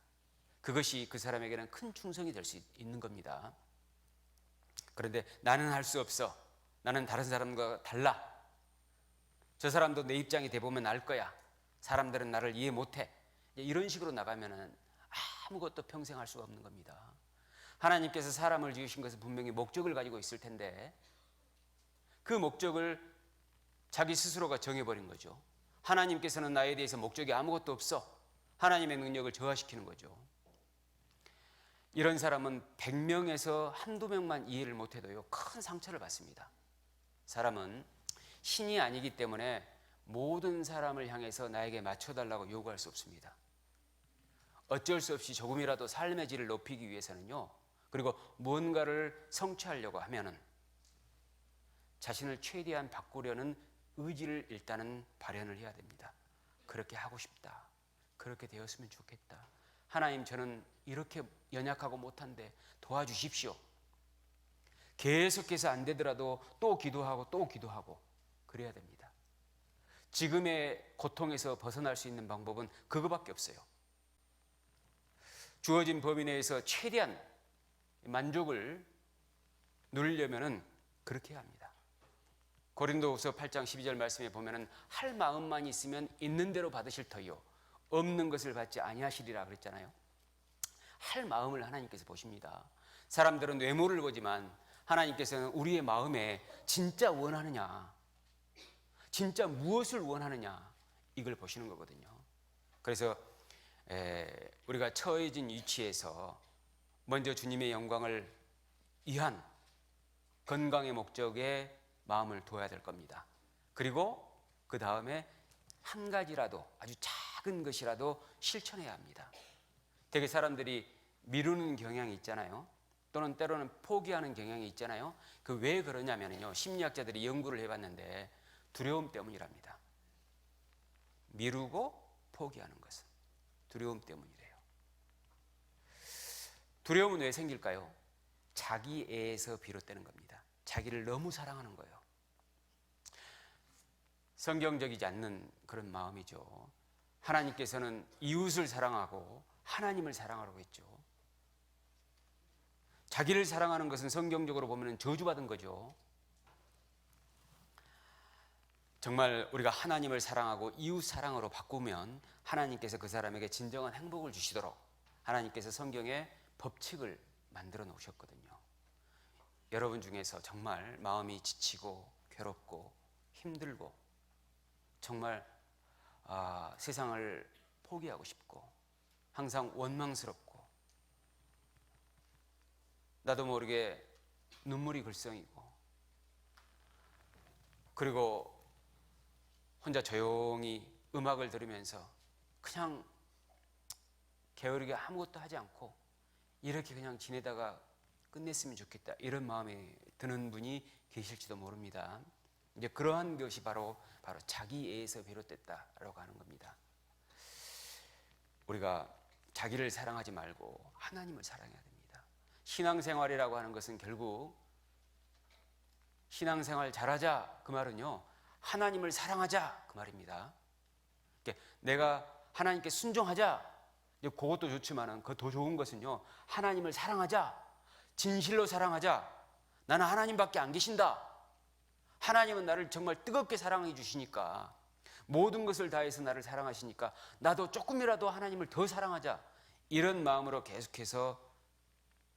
그것이 그 사람에게는 큰 충성이 될 수 있는 겁니다. 그런데 나는 할 수 없어. 나는 다른 사람과 달라. 저 사람도 내 입장이 돼보면 알 거야. 사람들은 나를 이해 못해. 이런 식으로 나가면은 아무것도 평생 할 수가 없는 겁니다. 하나님께서 사람을 지으신 것은 분명히 목적을 가지고 있을 텐데 그 목적을 자기 스스로가 정해버린 거죠. 하나님께서는 나에 대해서 목적이 아무것도 없어. 하나님의 능력을 저하시키는 거죠. 이런 사람은 100명에서 한두 명만 이해를 못해도요, 큰 상처를 받습니다. 사람은 신이 아니기 때문에 모든 사람을 향해서 나에게 맞춰달라고 요구할 수 없습니다. 어쩔 수 없이 조금이라도 삶의 질을 높이기 위해서는요, 그리고 뭔가를 성취하려고 하면은 자신을 최대한 바꾸려는 의지를 일단은 발현을 해야 됩니다. 그렇게 하고 싶다. 그렇게 되었으면 좋겠다. 하나님, 저는 이렇게 연약하고 못한데 도와주십시오. 계속해서 안 되더라도 또 기도하고 또 기도하고 그래야 됩니다. 지금의 고통에서 벗어날 수 있는 방법은 그거밖에 없어요. 주어진 범위 내에서 최대한 만족을 누리려면은 그렇게 해야 합니다. 고린도후서 8장 12절 말씀에 보면은 할 마음만 있으면 있는 대로 받으실 터이요 없는 것을 받지 아니하시리라 그랬잖아요. 할 마음을 하나님께서 보십니다. 사람들은 외모를 보지만 하나님께서는 우리의 마음에 진짜 원하느냐, 진짜 무엇을 원하느냐, 이걸 보시는 거거든요. 그래서 우리가 처해진 위치에서 먼저 주님의 영광을 위한 건강의 목적에 마음을 둬야 될 겁니다. 그리고 그 다음에 한 가지라도, 아주 작은 것이라도 실천해야 합니다. 되게 사람들이 미루는 경향이 있잖아요. 또는 때로는 포기하는 경향이 있잖아요. 그 왜 그러냐면요, 심리학자들이 연구를 해봤는데 두려움 때문이랍니다. 미루고 포기하는 것은 두려움 때문이래요. 두려움은 왜 생길까요? 자기애에서 비롯되는 겁니다. 자기를 너무 사랑하는 거예요. 성경적이지 않는 그런 마음이죠. 하나님께서는 이웃을 사랑하고 하나님을 사랑하라고 했죠. 자기를 사랑하는 것은 성경적으로 보면 저주받은 거죠. 정말 우리가 하나님을 사랑하고 이웃 사랑으로 바꾸면 하나님께서 그 사람에게 진정한 행복을 주시도록 하나님께서 성경에 법칙을 만들어 놓으셨거든요. 여러분 중에서 정말 마음이 지치고 괴롭고 힘들고 정말 세상을 포기하고 싶고 항상 원망스럽고 나도 모르게 눈물이 글썽이고 그리고 혼자 조용히 음악을 들으면서 그냥 게으르게 아무것도 하지 않고 이렇게 그냥 지내다가 끝냈으면 좋겠다, 이런 마음이 드는 분이 계실지도 모릅니다. 이제 그러한 것이 바로 자기애에서 비롯됐다라고 하는 겁니다. 우리가 자기를 사랑하지 말고 하나님을 사랑해야 됩니다. 신앙생활이라고 하는 것은 결국 신앙생활 잘하자 그 말은요, 하나님을 사랑하자 그 말입니다. 내가 하나님께 순종하자, 그것도 좋지만은 그 더 좋은 것은요, 하나님을 사랑하자, 진실로 사랑하자. 나는 하나님밖에 안 계신다. 하나님은 나를 정말 뜨겁게 사랑해 주시니까, 모든 것을 다해서 나를 사랑하시니까 나도 조금이라도 하나님을 더 사랑하자, 이런 마음으로 계속해서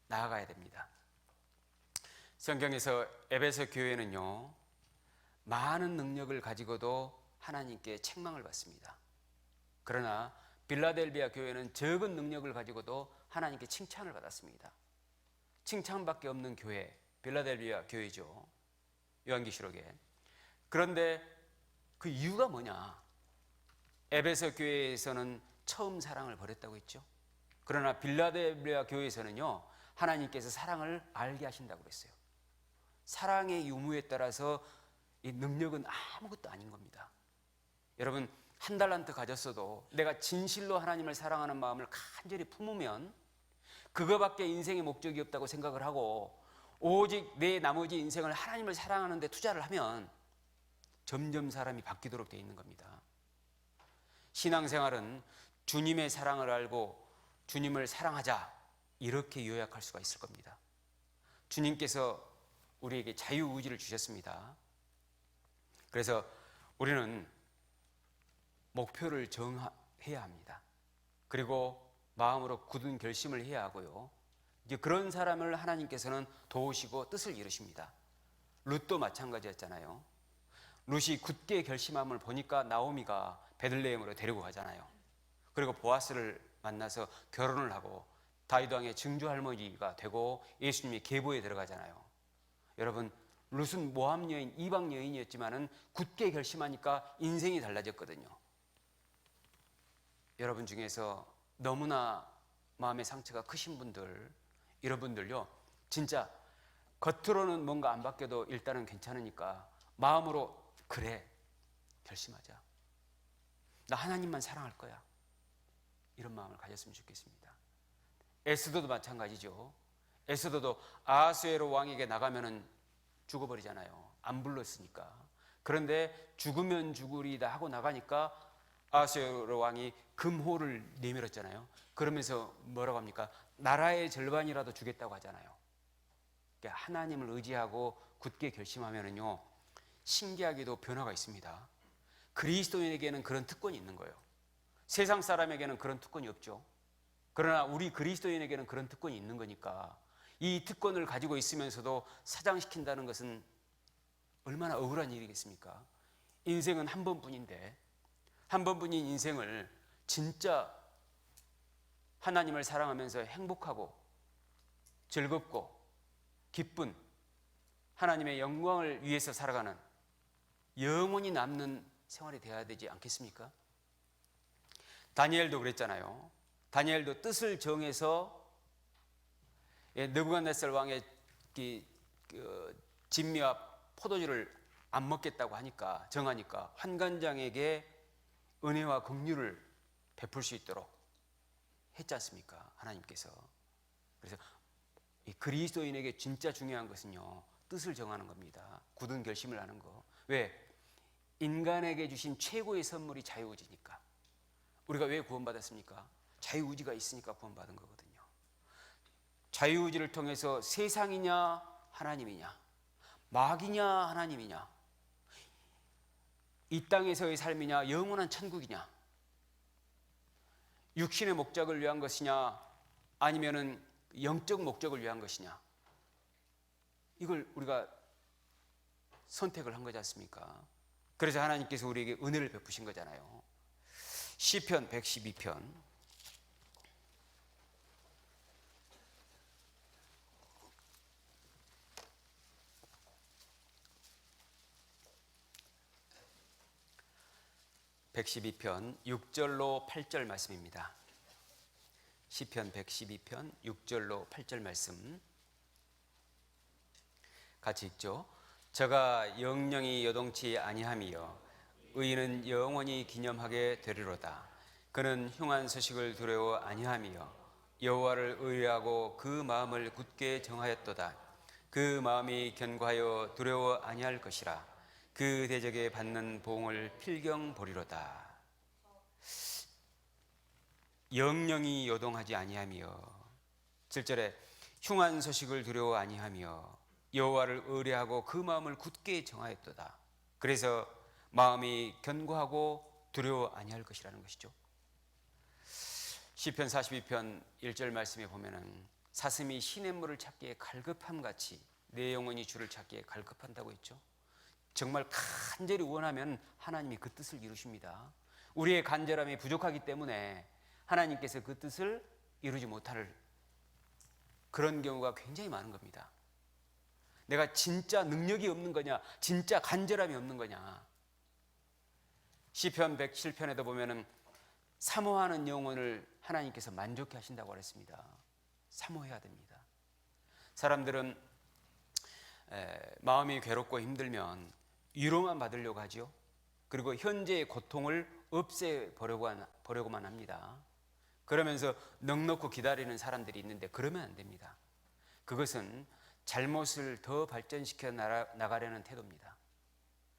나아가야 됩니다. 성경에서 에베소 교회는요, 많은 능력을 가지고도 하나님께 책망을 받습니다. 그러나 빌라델비아 교회는 적은 능력을 가지고도 하나님께 칭찬을 받았습니다. 칭찬밖에 없는 교회, 빌라델비아 교회죠, 요한계시록에. 그런데 그 이유가 뭐냐? 에베소 교회에서는 처음 사랑을 버렸다고 했죠. 그러나 빌라델비아 교회에서는요, 하나님께서 사랑을 알게 하신다고 그랬어요. 사랑의 유무에 따라서 이 능력은 아무것도 아닌 겁니다. 여러분, 한 달란트 가졌어도 내가 진실로 하나님을 사랑하는 마음을 간절히 품으면 그거밖에 인생의 목적이 없다고 생각을 하고 오직 내 나머지 인생을 하나님을 사랑하는 데 투자를 하면 점점 사람이 바뀌도록 되어 있는 겁니다. 신앙생활은 주님의 사랑을 알고 주님을 사랑하자, 이렇게 요약할 수가 있을 겁니다. 주님께서 우리에게 자유의지를 주셨습니다. 그래서 우리는 목표를 정해야 합니다. 그리고 마음으로 굳은 결심을 해야 하고요. 이제 그런 사람을 하나님께서는 도우시고 뜻을 이루십니다. 룻도 마찬가지였잖아요. 룻이 굳게 결심함을 보니까 나오미가 베들레헴으로 데리고 가잖아요. 그리고 보아스를 만나서 결혼을 하고 다윗 왕의 증조 할머니가 되고 예수님이 계보에 들어가잖아요. 여러분, 룻은 모함 여인, 이방 여인이었지만은 굳게 결심하니까 인생이 달라졌거든요. 여러분 중에서 너무나 마음의 상처가 크신 분들, 이런 분들요, 진짜 겉으로는 뭔가 안 바뀌어도 일단은 괜찮으니까 마음으로 그래, 결심하자. 나 하나님만 사랑할 거야. 이런 마음을 가졌으면 좋겠습니다. 에스더도 마찬가지죠. 에스더도 아하수에로 왕에게 나가면은 죽어버리잖아요. 안 불렀으니까. 그런데 죽으면 죽으리다 하고 나가니까 아하수에로 왕이 금호를 내밀었잖아요. 그러면서 뭐라고 합니까? 나라의 절반이라도 주겠다고 하잖아요. 그러니까 하나님을 의지하고 굳게 결심하면은요, 신기하게도 변화가 있습니다. 그리스도인에게는 그런 특권이 있는 거예요. 세상 사람에게는 그런 특권이 없죠. 그러나 우리 그리스도인에게는 그런 특권이 있는 거니까 이 특권을 가지고 있으면서도 사장시킨다는 것은 얼마나 억울한 일이겠습니까? 인생은 한 번뿐인데, 한 번뿐인 인생을 진짜 하나님을 사랑하면서 행복하고 즐겁고 기쁜 하나님의 영광을 위해서 살아가는 영원히 남는 생활이 되어야 되지 않겠습니까? 다니엘도 그랬잖아요. 다니엘도 뜻을 정해서 느부갓네살 왕의 진미와 포도주를 안 먹겠다고 하니까, 정하니까 환관장에게 은혜와 긍휼을 베풀 수 있도록 했지 않습니까? 하나님께서. 그래서 이 그리스도인에게 진짜 중요한 것은요, 뜻을 정하는 겁니다. 굳은 결심을 하는 거. 왜? 인간에게 주신 최고의 선물이 자유의지니까. 우리가 왜 구원받았습니까? 자유의지가 있으니까 구원받은 거거든요. 자유의지를 통해서 세상이냐 하나님이냐, 마귀냐 하나님이냐, 이 땅에서의 삶이냐 영원한 천국이냐, 육신의 목적을 위한 것이냐 아니면은 영적 목적을 위한 것이냐, 이걸 우리가 선택을 한 거지 않습니까? 그래서 하나님께서 우리에게 은혜를 베푸신 거잖아요. 시편 112편 112편 6절로 8절 말씀입니다. 시편 112편 6절로 8절 말씀 같이 읽죠. 저가 영영이 요동치 아니하며 의인은 영원히 기념하게 되리로다. 그는 흉한 소식을 두려워 아니하며 여호와를 의뢰하고 그 마음을 굳게 정하였도다. 그 마음이 견고하여 두려워 아니할 것이라. 그 대적에 받는 보응을 필경 보리로다. 영영이 요동하지 아니하며, 7절에 흉한 소식을 두려워 아니하며, 여호와를 의뢰하고 그 마음을 굳게 정하였도다. 그래서 마음이 견고하고 두려워 아니할 것이라는 것이죠. 시편 42편 1절 말씀에 보면은 사슴이 시냇물을 찾기에 갈급함 같이 내 영혼이 주를 찾기에 갈급한다고 했죠. 정말 간절히 원하면 하나님이 그 뜻을 이루십니다. 우리의 간절함이 부족하기 때문에 하나님께서 그 뜻을 이루지 못할 그런 경우가 굉장히 많은 겁니다. 내가 진짜 능력이 없는 거냐, 진짜 간절함이 없는 거냐. 시편 107편에도 보면은 사모하는 영혼을 하나님께서 만족해 하신다고 그랬습니다. 사모해야 됩니다. 사람들은 마음이 괴롭고 힘들면 위로만 받으려고 하죠. 그리고 현재의 고통을 없애보려고만 합니다. 그러면서 넉넉히 기다리는 사람들이 있는데 그러면 안 됩니다. 그것은 잘못을 더 발전시켜 나가려는 태도입니다.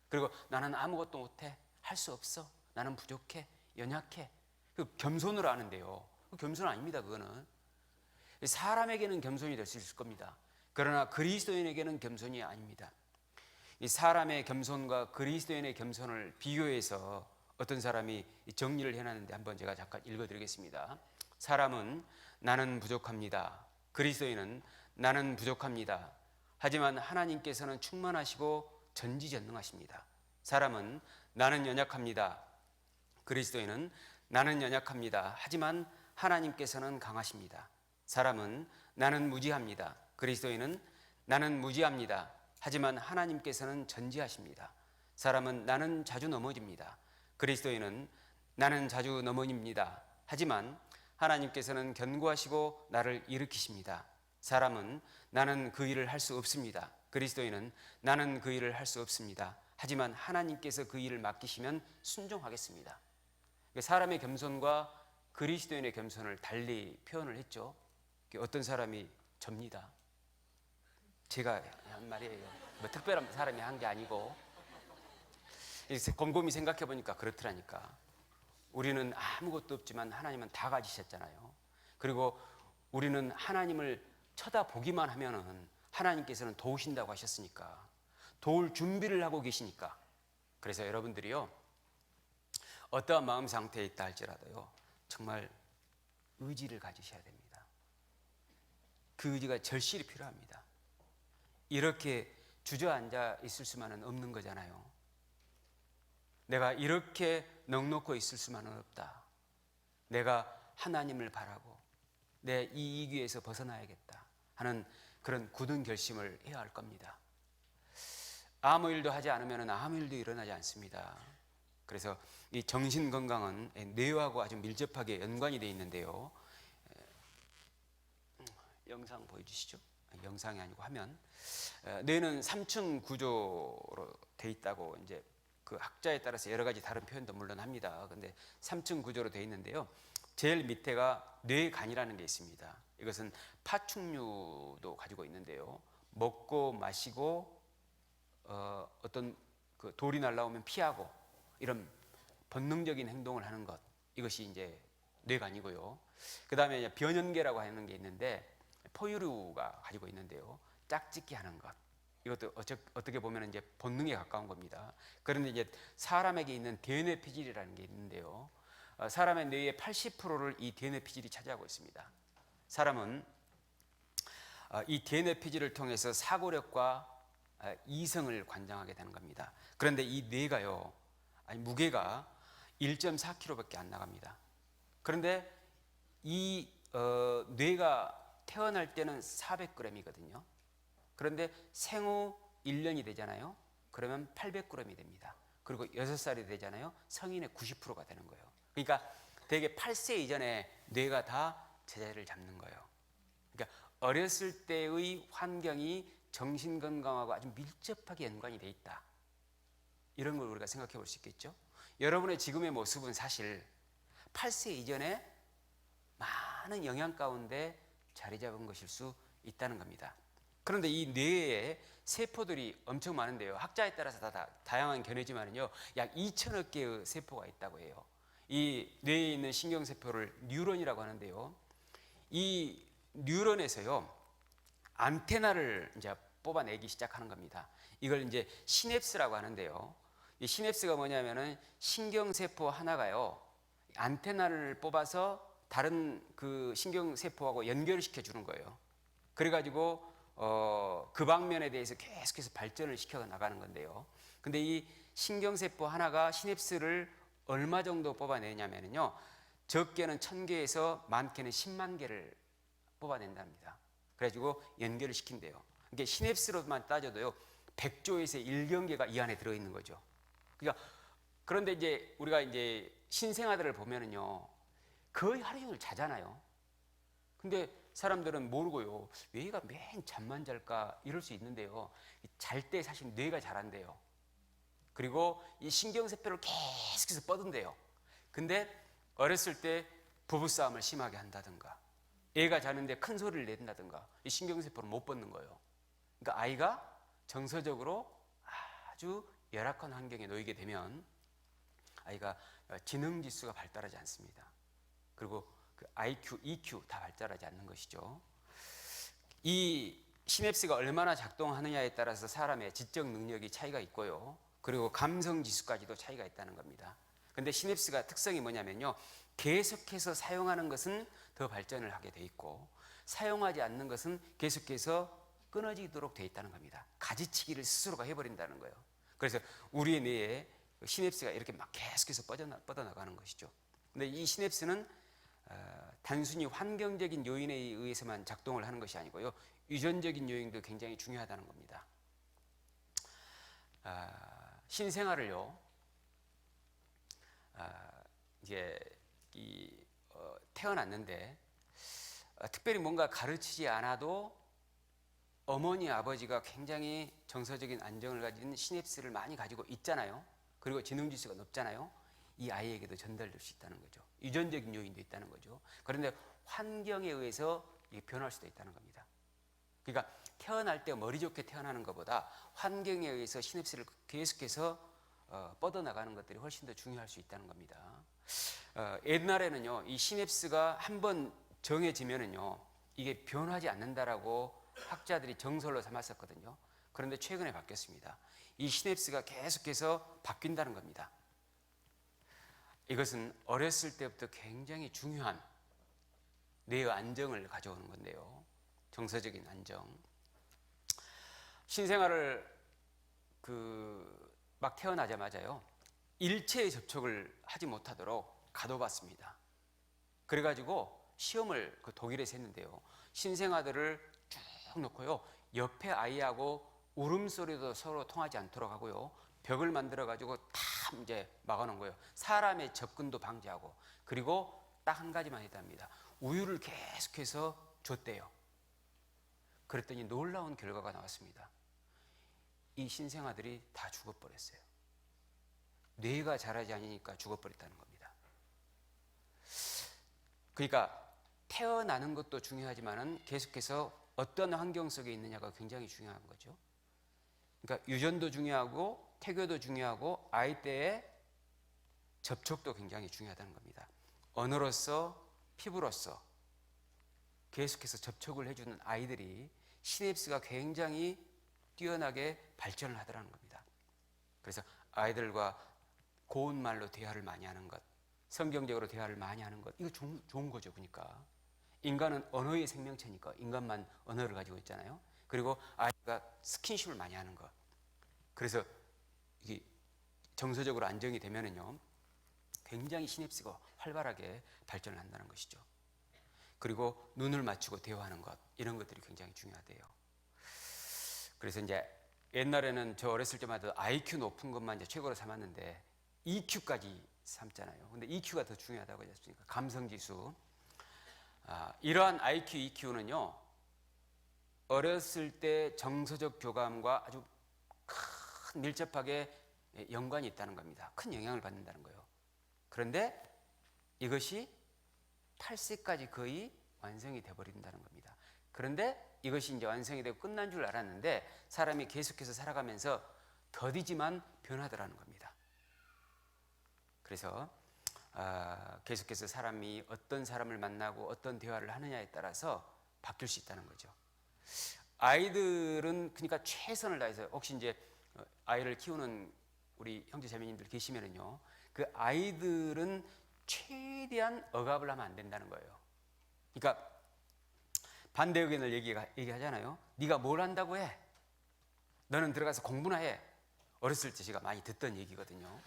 그리고 나는 아무것도 못해, 할 수 없어, 나는 부족해, 연약해, 겸손으로 하는데요. 겸손 아닙니다. 그거는 사람에게는 겸손이 될 수 있을 겁니다. 그러나 그리스도인에게는 겸손이 아닙니다. 이 사람의 겸손과 그리스도인의 겸손을 비교해서 어떤 사람이 정리를 해놨는데 한번 제가 잠깐 읽어드리겠습니다. 사람은 나는 부족합니다. 그리스도인은 나는 부족합니다. 하지만 하나님께서는 충만하시고 전지전능하십니다. 사람은 나는 연약합니다. 그리스도인은 나는 연약합니다. 하지만 하나님께서는 강하십니다. 사람은 나는 무지합니다. 그리스도인은 나는 무지합니다. 하지만 하나님께서는 전지하십니다. 사람은 나는 자주 넘어집니다. 그리스도인은 나는 자주 넘어집니다. 하지만 하나님께서는 견고하시고 나를 일으키십니다. 사람은 나는 그 일을 할 수 없습니다. 그리스도인은 나는 그 일을 할 수 없습니다. 하지만 하나님께서 그 일을 맡기시면 순종하겠습니다. 사람의 겸손과 그리스도인의 겸손을 달리 표현을 했죠. 어떤 사람이 접니다. 제가 한 말이에요. 뭐 특별한 사람이 한 게 아니고 곰곰이 생각해 보니까 그렇더라니까. 우리는 아무것도 없지만 하나님은 다 가지셨잖아요. 그리고 우리는 하나님을 쳐다보기만 하면은 하나님께서는 도우신다고 하셨으니까, 도울 준비를 하고 계시니까. 그래서 여러분들이요, 어떠한 마음 상태에 있다 할지라도요, 정말 의지를 가지셔야 됩니다. 그 의지가 절실히 필요합니다. 이렇게 주저앉아 있을 수만은 없는 거잖아요. 내가 이렇게 넉넉히 있을 수만은 없다. 내가 하나님을 바라고 내 이 이기에서 벗어나야겠다 하는 그런 굳은 결심을 해야 할 겁니다. 아무 일도 하지 않으면 아무 일도 일어나지 않습니다. 그래서 이 정신 건강은 뇌하고 아주 밀접하게 연관이 되어 있는데요. 영상 보여주시죠. 영상이 아니고 화면. 뇌는 3층 구조로 되어 있다고 이제 그 학자에 따라서 여러 가지 다른 표현도 물론 합니다. 근데 3층 구조로 되어 있는데요. 제일 밑에가 뇌간이라는 게 있습니다. 이것은 파충류도 가지고 있는데요. 먹고 마시고 어떤 그 돌이 날라오면 피하고 이런 본능적인 행동을 하는 것, 이것이 이제 뇌간이고요. 그 다음에 변연계라고 하는 게 있는데 포유류가 가지고 있는데요. 짝짓기 하는 것, 이것도 어떻게 보면 이제 본능에 가까운 겁니다. 그런데 이제 사람에게 있는 DNA 피질이라는 게 있는데요. 사람의 뇌의 80%를 이 DNA 피질이 차지하고 있습니다. 사람은 이 DNA 피질을 통해서 사고력과 이성을 관장하게 되는 겁니다. 그런데 이 뇌가요, 무게가 1.4kg밖에 안 나갑니다. 그런데 이 뇌가 태어날 때는 400g이거든요. 그런데 생후 1년이 되잖아요. 그러면 800g이 됩니다. 그리고 6살이 되잖아요. 성인의 90%가 되는 거예요. 그러니까 대개 8세 이전에 뇌가 다 제자리를 잡는 거예요. 그러니까 어렸을 때의 환경이 정신 건강하고 아주 밀접하게 연관이 돼 있다. 이런 걸 우리가 생각해 볼 수 있겠죠. 여러분의 지금의 모습은 사실 8세 이전에 많은 영향 가운데 자리 잡은 것일 수 있다는 겁니다. 그런데 이 뇌에 세포들이 엄청 많은데요. 학자에 따라서 다 다양한 견해지만요, 약 2천억 개의 세포가 있다고 해요. 이 뇌에 있는 신경세포를 뉴런이라고 하는데요. 이 뉴런에서요, 안테나를 이제 뽑아내기 시작하는 겁니다. 이걸 이제 시냅스라고 하는데요. 이 시냅스가 뭐냐면은 신경세포 하나가요, 안테나를 뽑아서 다른 그 신경세포하고 연결시켜 주는 거예요. 그래가지고 그 방면에 대해서 계속해서 발전을 시켜 나가는 건데요. 근데 이 신경세포 하나가 시냅스를 얼마 정도 뽑아내냐면요, 적게는 1000개에서 많게는 10만 개를 뽑아낸답니다. 그래가지고 연결을 시킨대요. 이게 시냅스로만 따져도요 100조에서 1경계가 이 안에 들어있는 거죠. 그러니까 그런데 이제 우리가 이제 신생아들을 보면은요 거의 하루 종일 자잖아요. 근데 사람들은 모르고요, 왜 얘가 맨 잠만 잘까 이럴 수 있는데요, 잘 때 사실 뇌가 자란대요. 그리고 이 신경세포를 계속해서 뻗은대요. 근데 어렸을 때 부부싸움을 심하게 한다든가, 애가 자는데 큰 소리를 낸다든가, 이 신경세포를 못 뻗는 거예요. 그러니까 아이가 정서적으로 아주 열악한 환경에 놓이게 되면 아이가 지능지수가 발달하지 않습니다. 그리고 그 IQ, EQ 다 발달하지 않는 것이죠. 이 시냅스가 얼마나 작동하느냐에 따라서 사람의 지적 능력이 차이가 있고요, 그리고 감성 지수까지도 차이가 있다는 겁니다. 근데 시냅스가 특성이 뭐냐면요, 계속해서 사용하는 것은 더 발전을 하게 돼 있고 사용하지 않는 것은 계속해서 끊어지도록 돼 있다는 겁니다. 가지치기를 스스로가 해버린다는 거예요. 그래서 우리의 뇌에 시냅스가 이렇게 막 계속해서 뻗어나가는 것이죠. 근데 이 시냅스는 단순히 환경적인 요인에 의해서만 작동을 하는 것이 아니고요, 유전적인 요인도 굉장히 중요하다는 겁니다. 신생아를요, 이제 태어났는데 특별히 뭔가 가르치지 않아도 어머니 아버지가 굉장히 정서적인 안정을 가진 시냅스를 많이 가지고 있잖아요. 그리고 지능지수가 높잖아요. 이 아이에게도 전달될 수 있다는 거죠. 유전적인 요인도 있다는 거죠. 그런데 환경에 의해서 이게 변할 수도 있다는 겁니다. 그러니까 태어날 때 머리 좋게 태어나는 것보다 환경에 의해서 시냅스를 계속해서 뻗어나가는 것들이 훨씬 더 중요할 수 있다는 겁니다. 옛날에는요, 이 시냅스가 한번 정해지면은요 이게 변하지 않는다라고 학자들이 정설로 삼았었거든요. 그런데 최근에 바뀌었습니다. 이 시냅스가 계속해서 바뀐다는 겁니다. 이것은 어렸을 때부터 굉장히 중요한 뇌의 안정을 가져오는 건데요, 정서적인 안정. 신생아를 막 태어나자마자요 일체의 접촉을 하지 못하도록 가둬봤습니다. 그래가지고 시험을 독일에서 했는데요, 신생아들을 쭉 놓고요 옆에 아이하고 울음소리도 서로 통하지 않도록 하고요, 벽을 만들어 가지고 다 이제 막아놓은 거예요. 사람의 접근도 방지하고. 그리고 딱 한 가지만 했답니다. 우유를 계속해서 줬대요. 그랬더니 놀라운 결과가 나왔습니다. 이 신생아들이 다 죽어버렸어요. 뇌가 자라지 않으니까 죽어버렸다는 겁니다. 그러니까 태어나는 것도 중요하지만은 계속해서 어떤 환경 속에 있느냐가 굉장히 중요한 거죠. 그러니까 유전도 중요하고 태교도 중요하고 아이 때의 접촉도 굉장히 중요하다는 겁니다. 언어로서, 피부로서 계속해서 접촉을 해주는 아이들이 시냅스가 굉장히 뛰어나게 발전을 하더라는 겁니다. 그래서 아이들과 고운 말로 대화를 많이 하는 것, 성경적으로 대화를 많이 하는 것, 이거 좋은 거죠. 그러니까 인간은 언어의 생명체니까 인간만 언어를 가지고 있잖아요. 그리고 아이가 스킨십을 많이 하는 것, 그래서 이게 정서적으로 안정이 되면은요 굉장히 시냅스가 활발하게 발전을 한다는 것이죠. 그리고 눈을 맞추고 대화하는 것, 이런 것들이 굉장히 중요하대요. 그래서 이제 옛날에는 저 어렸을 때마다 IQ 높은 것만 이제 최고로 삼았는데 EQ까지 삼잖아요. 근데 EQ가 더 중요하다고 했으니까 감성지수. 이러한 IQ, EQ는요 어렸을 때 정서적 교감과 아주 큰 밀접하게 연관이 있다는 겁니다. 큰 영향을 받는다는 거예요. 그런데 이것이 8세까지 거의 완성이 되어버린다는 겁니다. 그런데 이것이 이제 완성이 되고 끝난 줄 알았는데 사람이 계속해서 살아가면서 더디지만 변하더라는 겁니다. 그래서 계속해서 사람이 어떤 사람을 만나고 어떤 대화를 하느냐에 따라서 바뀔 수 있다는 거죠. 아이들은 그러니까 최선을 다해서, 혹시 이제 아이를 키우는 우리 형제 자매님들 계시면은요, 그 아이들은 최대한 억압을 하면 안 된다는 거예요. 그러니까 반대 의견을 얘기하잖아요. 네가 뭘 한다고 해? 너는 들어가서 공부나 해. 어렸을 때 제가 많이 듣던 얘기거든요.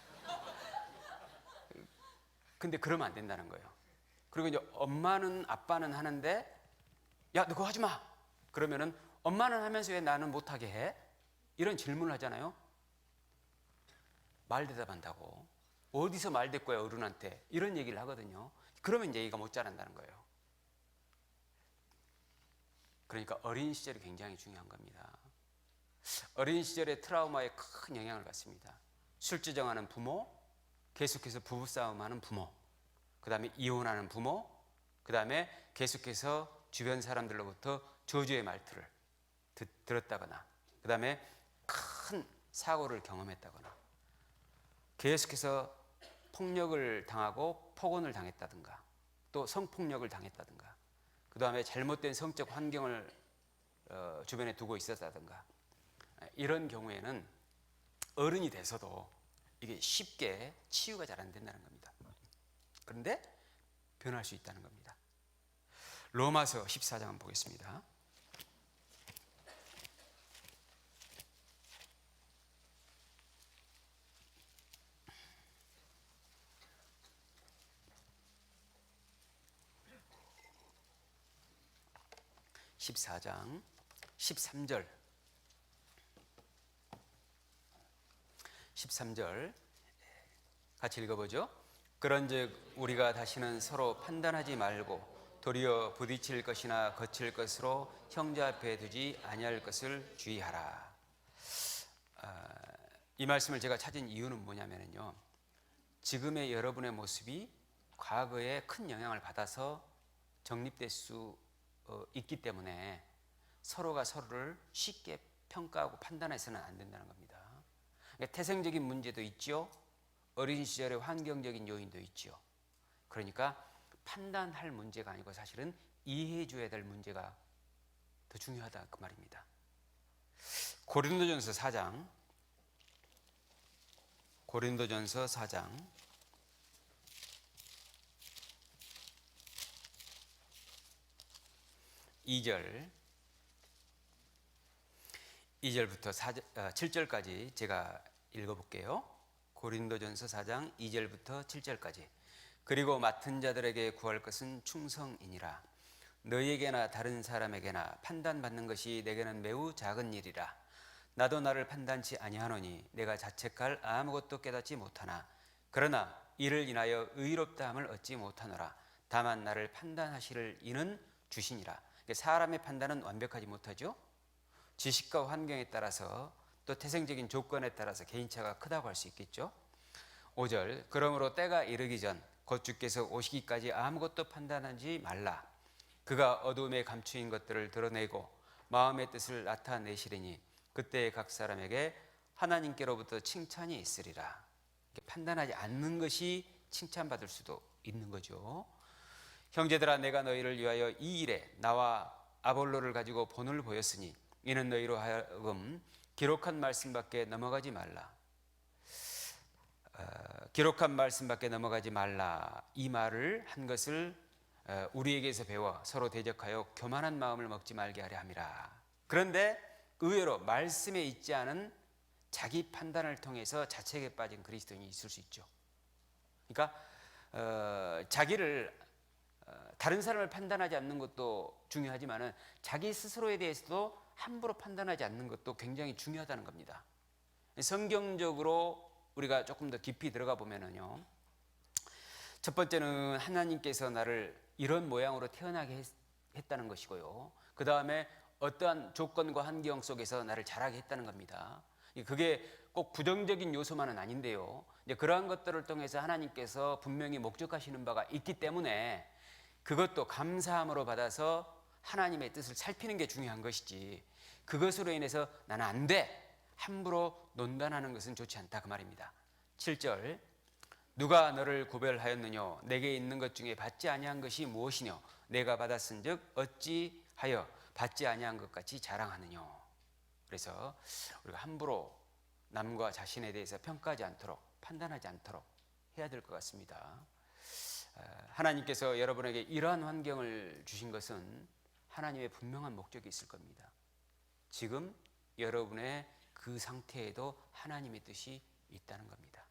근데 그러면 안 된다는 거예요. 그리고 이제 엄마는, 아빠는 하는데 야, 너 그거 하지 마. 그러면은 엄마는 하면서 왜 나는 못하게 해? 이런 질문을 하잖아요. 말 대답한다고. 어디서 말 대꾸야 어른한테. 이런 얘기를 하거든요. 그러면 이제 얘가 못 자란다는 거예요. 그러니까 어린 시절이 굉장히 중요한 겁니다. 어린 시절의 트라우마에 큰 영향을 받습니다. 술주정하는 부모, 계속해서 부부싸움하는 부모, 그 다음에 이혼하는 부모, 그 다음에 계속해서 주변 사람들로부터 저주의 말투를 들었다거나, 그 다음에 큰 사고를 경험했다거나, 계속해서 폭력을 당하고 폭언을 당했다든가, 또 성폭력을 당했다든가, 그 다음에 잘못된 성적 환경을 주변에 두고 있었다든가, 이런 경우에는 어른이 돼서도 이게 쉽게 치유가 잘 안 된다는 겁니다. 그런데 변할 수 있다는 겁니다. 로마서 14장 한번 보겠습니다. (14장) 13절 13절 같이 읽어보죠. 그런즉 우리가 다시는 서로 판단하지 말고 도리어 부딪힐 것이나 거칠 것으로 형제 앞에 두지 아니할 것을 주의하라. 이 말씀을 제가 찾은 이유는 뭐냐면요, 지금의 여러분의 모습이 과거에 큰 영향을 받아서 정립될 수 있기 때문에 서로가 서로를 쉽게 평가하고 판단해서는 안 된다는 겁니다. 태생적인 문제도 있죠. 어린 시절의 환경적인 요인도 있죠. 그러니까 판단할 문제가 아니고 사실은 이해해 줘야 될 문제가 더 중요하다 그 말입니다. 고린도전서 4장 2절부터 7절까지 제가 읽어볼게요. 고린도전서 4장 2절부터 7절까지. 그리고 맡은 자들에게 구할 것은 충성이니라. 너희에게나 다른 사람에게나 판단받는 것이 내게는 매우 작은 일이라. 나도 나를 판단치 아니하노니 내가 자책할 아무것도 깨닫지 못하나 그러나 이를 인하여 의롭다함을 얻지 못하노라. 다만 나를 판단하시를 이는 주시니라. 사람의 판단은 완벽하지 못하죠. 지식과 환경에 따라서 또 태생적인 조건에 따라서 개인차가 크다고 할 수 있겠죠. 5절 그러므로 때가 이르기 전 곧 주께서 오시기까지 아무것도 판단하지 말라. 그가 어두움에 감추인 것들을 드러내고 마음의 뜻을 나타내시리니 그때 각 사람에게 하나님께로부터 칭찬이 있으리라. 판단하지 않는 것이 칭찬받을 수도 있는 거죠. 형제들아 내가 너희를 위하여 이 일에 나와 아볼로를 가지고 본을 보였으니 이는 너희로 하여금 기록한 말씀밖에 넘어가지 말라. 기록한 말씀밖에 넘어가지 말라. 이 말을 한 것을 우리에게서 배워 서로 대적하여 교만한 마음을 먹지 말게 하려 함이라. 그런데 의외로 말씀에 있지 않은 자기 판단을 통해서 자책에 빠진 그리스도인이 있을 수 있죠. 그러니까 자기를 다른 사람을 판단하지 않는 것도 중요하지만은 자기 스스로에 대해서도 함부로 판단하지 않는 것도 굉장히 중요하다는 겁니다. 성경적으로 우리가 조금 더 깊이 들어가 보면은요, 첫 번째는 하나님께서 나를 이런 모양으로 태어나게 했다는 것이고요. 그 다음에 어떠한 조건과 환경 속에서 나를 자라게 했다는 겁니다. 그게 꼭 부정적인 요소만은 아닌데요. 이제 그러한 것들을 통해서 하나님께서 분명히 목적하시는 바가 있기 때문에 그것도 감사함으로 받아서 하나님의 뜻을 살피는 게 중요한 것이지, 그것으로 인해서 나는 안 돼, 함부로 논단하는 것은 좋지 않다 그 말입니다. 7절 누가 너를 구별하였느뇨? 내게 있는 것 중에 받지 아니한 것이 무엇이뇨? 내가 받았은즉 어찌하여 받지 아니한 것 같이 자랑하느뇨. 그래서 우리가 함부로 남과 자신에 대해서 평가하지 않도록, 판단하지 않도록 해야 될 것 같습니다. 하나님께서 여러분에게 이러한 환경을 주신 것은 하나님의 분명한 목적이 있을 겁니다. 지금 여러분의 그 상태에도 하나님의 뜻이 있다는 겁니다.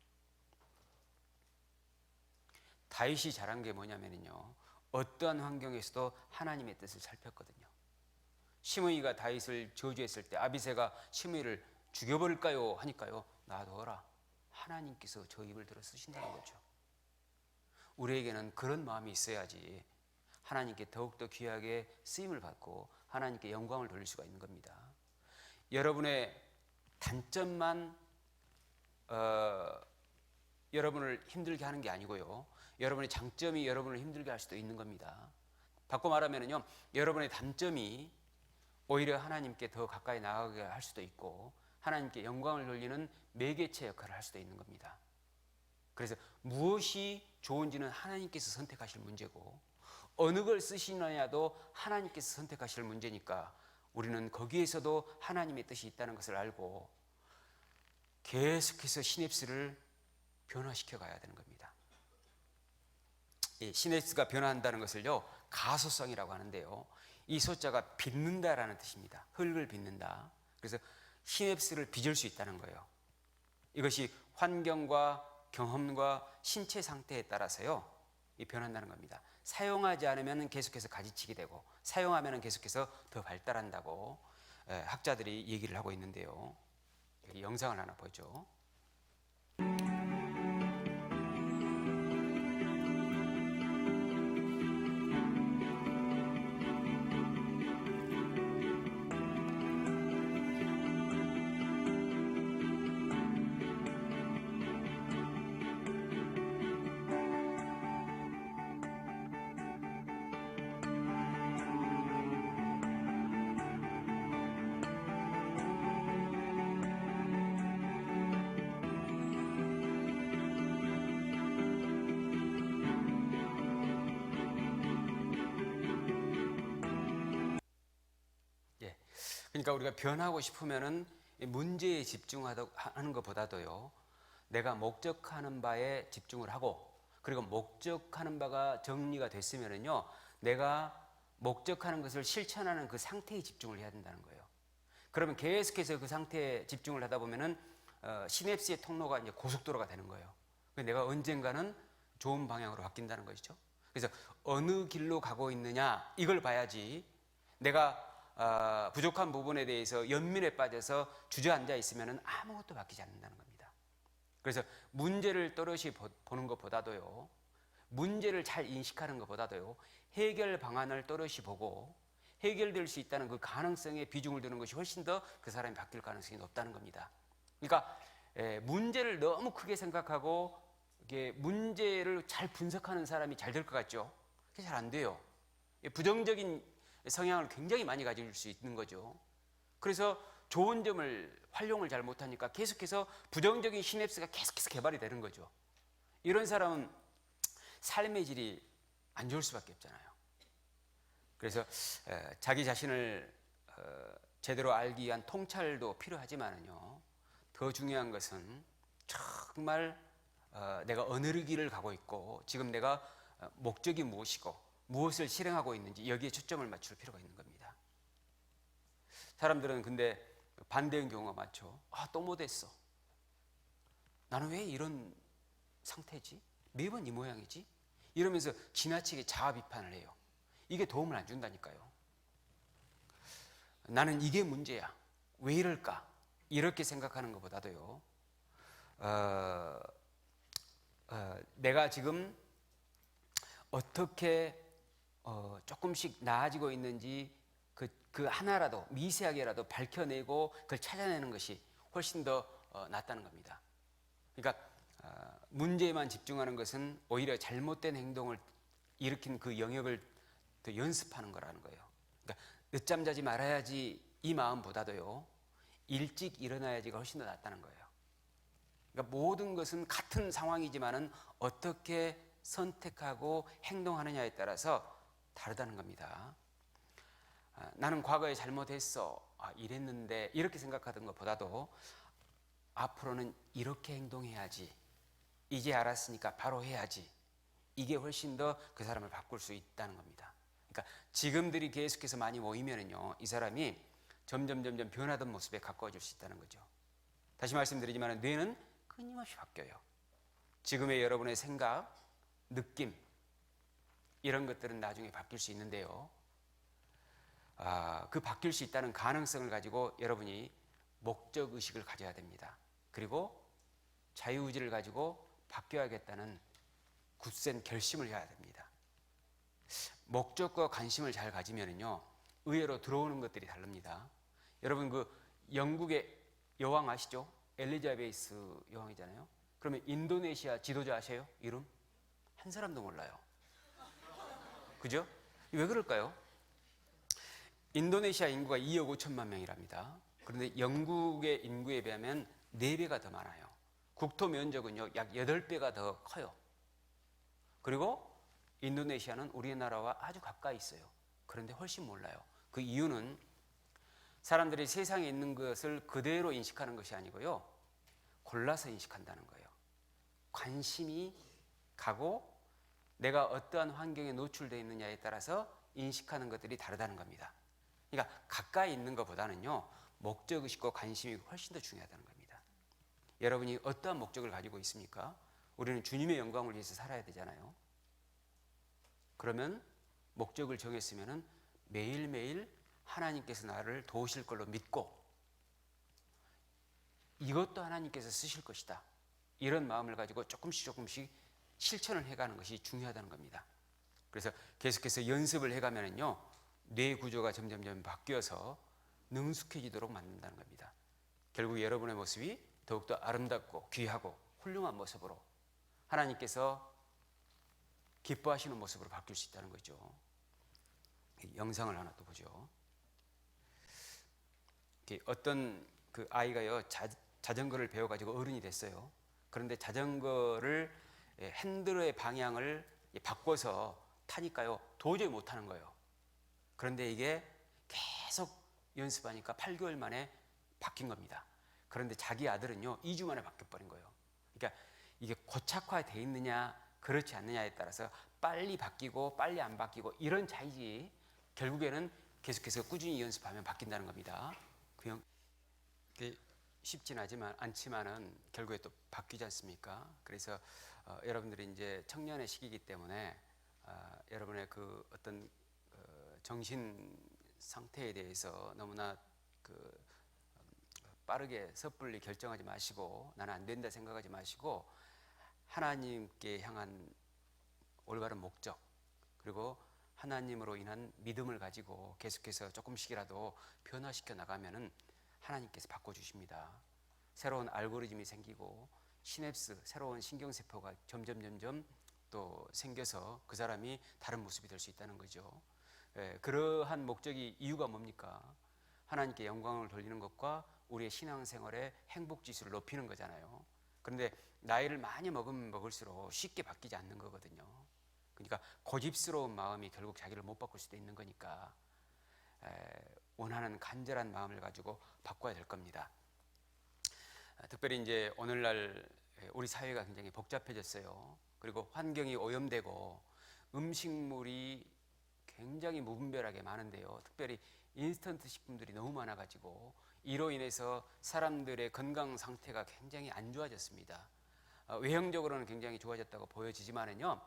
다윗이 잘한 게 뭐냐면요, 어떠한 환경에서도 하나님의 뜻을 살폈거든요. 시므이가 다윗을 저주했을 때 아비새가 시므이를 죽여버릴까요 하니까요, 놔둬라, 하나님께서 저 입을 들어 쓰신다는 거죠. 우리에게는 그런 마음이 있어야지 하나님께 더욱더 귀하게 쓰임을 받고 하나님께 영광을 돌릴 수가 있는 겁니다. 여러분의 단점만 여러분을 힘들게 하는 게 아니고요, 여러분의 장점이 여러분을 힘들게 할 수도 있는 겁니다. 바꿔 말하면요, 여러분의 단점이 오히려 하나님께 더 가까이 나아가게 할 수도 있고 하나님께 영광을 돌리는 매개체 역할을 할 수도 있는 겁니다. 그래서 무엇이 좋은지는 하나님께서 선택하실 문제고 어느 걸 쓰시느냐도 하나님께서 선택하실 문제니까 우리는 거기에서도 하나님의 뜻이 있다는 것을 알고 계속해서 시냅스를 변화시켜 가야 되는 겁니다. 이 시냅스가 변화한다는 것을요, 가소성이라고 하는데요, 이 소자가 빚는다라는 뜻입니다. 흙을 빚는다. 그래서 시냅스를 빚을 수 있다는 거예요. 이것이 환경과 경험과 신체 상태에 따라서요, 이 변한다는 겁니다. 사용하지 않으면 계속해서 가지치게 되고 사용하면 계속해서 더 발달한다고 학자들이 얘기를 하고 있는데요. 여기 영상을 하나 보죠. 그러니까 우리가 변하고 싶으면은 문제에 집중하는 것보다도요, 내가 목적하는 바에 집중을 하고, 그리고 목적하는 바가 정리가 됐으면은요, 내가 목적하는 것을 실천하는 그 상태에 집중을 해야 된다는 거예요. 그러면 계속해서 그 상태에 집중을 하다 보면은 시냅스의 통로가 이제 고속도로가 되는 거예요. 내가 언젠가는 좋은 방향으로 바뀐다는 것이죠. 그래서 어느 길로 가고 있느냐 이걸 봐야지, 내가 부족한 부분에 대해서 연민에 빠져서 주저앉아 있으면 아무것도 바뀌지 않는다는 겁니다. 그래서 문제를 또렷이 보는 것보다도요, 문제를 잘 인식하는 것보다도요, 해결 방안을 또렷이 보고 해결될 수 있다는 그 가능성에 비중을 두는 것이 훨씬 더 그 사람이 바뀔 가능성이 높다는 겁니다. 그러니까 문제를 너무 크게 생각하고 이게 문제를 잘 분석하는 사람이 잘 될 것 같죠? 그게 잘 안 돼요. 부정적인 성향을 굉장히 많이 가질 수 있는 거죠. 그래서 좋은 점을 활용을 잘 못하니까 계속해서 부정적인 시냅스가 계속해서 개발이 되는 거죠. 이런 사람은 삶의 질이 안 좋을 수밖에 없잖아요. 그래서 자기 자신을 제대로 알기 위한 통찰도 필요하지만요, 더 중요한 것은 정말 내가 어느 길을 가고 있고 지금 내가 목적이 무엇이고 무엇을 실행하고 있는지 여기에 초점을 맞출 필요가 있는 겁니다. 사람들은 근데 반대인 경우가 많죠. 또 못했어. 나는 왜 이런 상태지? 매번 이 모양이지? 이러면서 지나치게 자아 비판을 해요. 이게 도움을 안 준다니까요. 나는 이게 문제야. 왜 이럴까? 이렇게 생각하는 것보다도요, 내가 지금 어떻게 조금씩 나아지고 있는지 그 하나라도 미세하게라도 밝혀내고 그걸 찾아내는 것이 훨씬 더 낫다는 겁니다. 그러니까 문제에만 집중하는 것은 오히려 잘못된 행동을 일으킨 그 영역을 더 연습하는 거라는 거예요. 그러니까 늦잠 자지 말아야지 이 마음보다도요, 일찍 일어나야지가 훨씬 더 낫다는 거예요. 그러니까 모든 것은 같은 상황이지만은 어떻게 선택하고 행동하느냐에 따라서 다르다는 겁니다. 나는 과거에 잘못했어, 이랬는데, 이렇게 생각하던 것보다도 앞으로는 이렇게 행동해야지, 이제 알았으니까 바로 해야지, 이게 훨씬 더 그 사람을 바꿀 수 있다는 겁니다. 그러니까 지금들이 계속해서 많이 모이면은요, 이 사람이 점점 변하던 모습에 가까워질 수 있다는 거죠. 다시 말씀드리지만 뇌는 끊임없이 바뀌어요. 지금의 여러분의 생각, 느낌, 이런 것들은 나중에 바뀔 수 있는데요, 그 바뀔 수 있다는 가능성을 가지고 여러분이 목적 의식을 가져야 됩니다. 그리고 자유의지를 가지고 바뀌어야겠다는 굳센 결심을 해야 됩니다. 목적과 관심을 잘 가지면은요, 의외로 들어오는 것들이 다릅니다. 여러분, 그 영국의 여왕 아시죠? 엘리자베스 여왕이잖아요. 그러면 인도네시아 지도자 아세요? 이름? 한 사람도 몰라요. 그죠? 왜 그럴까요? 인도네시아 인구가 2억 5천만 명이랍니다. 그런데 영국의 인구에 비하면 4배가 더 많아요. 국토 면적은요, 약 8배가 더 커요. 그리고 인도네시아는 우리나라와 아주 가까이 있어요. 그런데 훨씬 몰라요. 그 이유는 사람들이 세상에 있는 것을 그대로 인식하는 것이 아니고요, 골라서 인식한다는 거예요. 관심이 가고 내가 어떠한 환경에 노출되어 있느냐에 따라서 인식하는 것들이 다르다는 겁니다. 그러니까 가까이 있는 것보다는요, 목적의식과 관심이 훨씬 더 중요하다는 겁니다. 여러분이 어떠한 목적을 가지고 있습니까? 우리는 주님의 영광을 위해서 살아야 되잖아요. 그러면 목적을 정했으면 매일매일 하나님께서 나를 도우실 걸로 믿고 이것도 하나님께서 쓰실 것이다, 이런 마음을 가지고 조금씩 실천을 해가는 것이 중요하다는 겁니다. 그래서 계속해서 연습을 해가면요, 뇌 구조가 점점 바뀌어서 능숙해지도록 만든다는 겁니다. 결국 여러분의 모습이 더욱더 아름답고 귀하고 훌륭한 모습으로, 하나님께서 기뻐하시는 모습으로 바뀔 수 있다는 거죠. 영상을 하나 또 보죠. 어떤 그 아이가요, 자전거를 배워가지고 어른이 됐어요. 그런데 자전거를 핸들의 방향을 바꿔서 타니까요, 도저히 못하는 거예요. 그런데 이게 계속 연습하니까 8개월 만에 바뀐 겁니다. 그런데 자기 아들은요, 2주 만에 바뀌어버린 거예요. 그러니까 이게 고착화되어 있느냐 그렇지 않느냐에 따라서 빨리 바뀌고 빨리 안 바뀌고 이런 차이지, 결국에는 계속해서 꾸준히 연습하면 바뀐다는 겁니다. 그냥 쉽진 않지만은 결국에 또 바뀌지 않습니까? 그래서 여러분들이 이제 청년의 시기이기 때문에 여러분의 그 어떤 정신 상태에 대해서 너무나 빠르게 섣불리 결정하지 마시고, 나는 안 된다 생각하지 마시고, 하나님께 향한 올바른 목적, 그리고 하나님으로 인한 믿음을 가지고 계속해서 조금씩이라도 변화시켜 나가면은 하나님께서 바꿔주십니다. 새로운 알고리즘이 생기고 시냅스, 새로운 신경세포가 점점 또 생겨서 그 사람이 다른 모습이 될 수 있다는 거죠. 그러한 목적이, 이유가 뭡니까? 하나님께 영광을 돌리는 것과 우리의 신앙생활의 행복지수를 높이는 거잖아요. 그런데 나이를 많이 먹으면 먹을수록 쉽게 바뀌지 않는 거거든요. 그러니까 고집스러운 마음이 결국 자기를 못 바꿀 수도 있는 거니까 원하는 간절한 마음을 가지고 바꿔야 될 겁니다. 특별히 이제 오늘날 우리 사회가 굉장히 복잡해졌어요. 그리고 환경이 오염되고 음식물이 굉장히 무분별하게 많은데요, 특별히 인스턴트 식품들이 너무 많아가지고 이로 인해서 사람들의 건강 상태가 굉장히 안 좋아졌습니다. 외형적으로는 굉장히 좋아졌다고 보여지지만은요,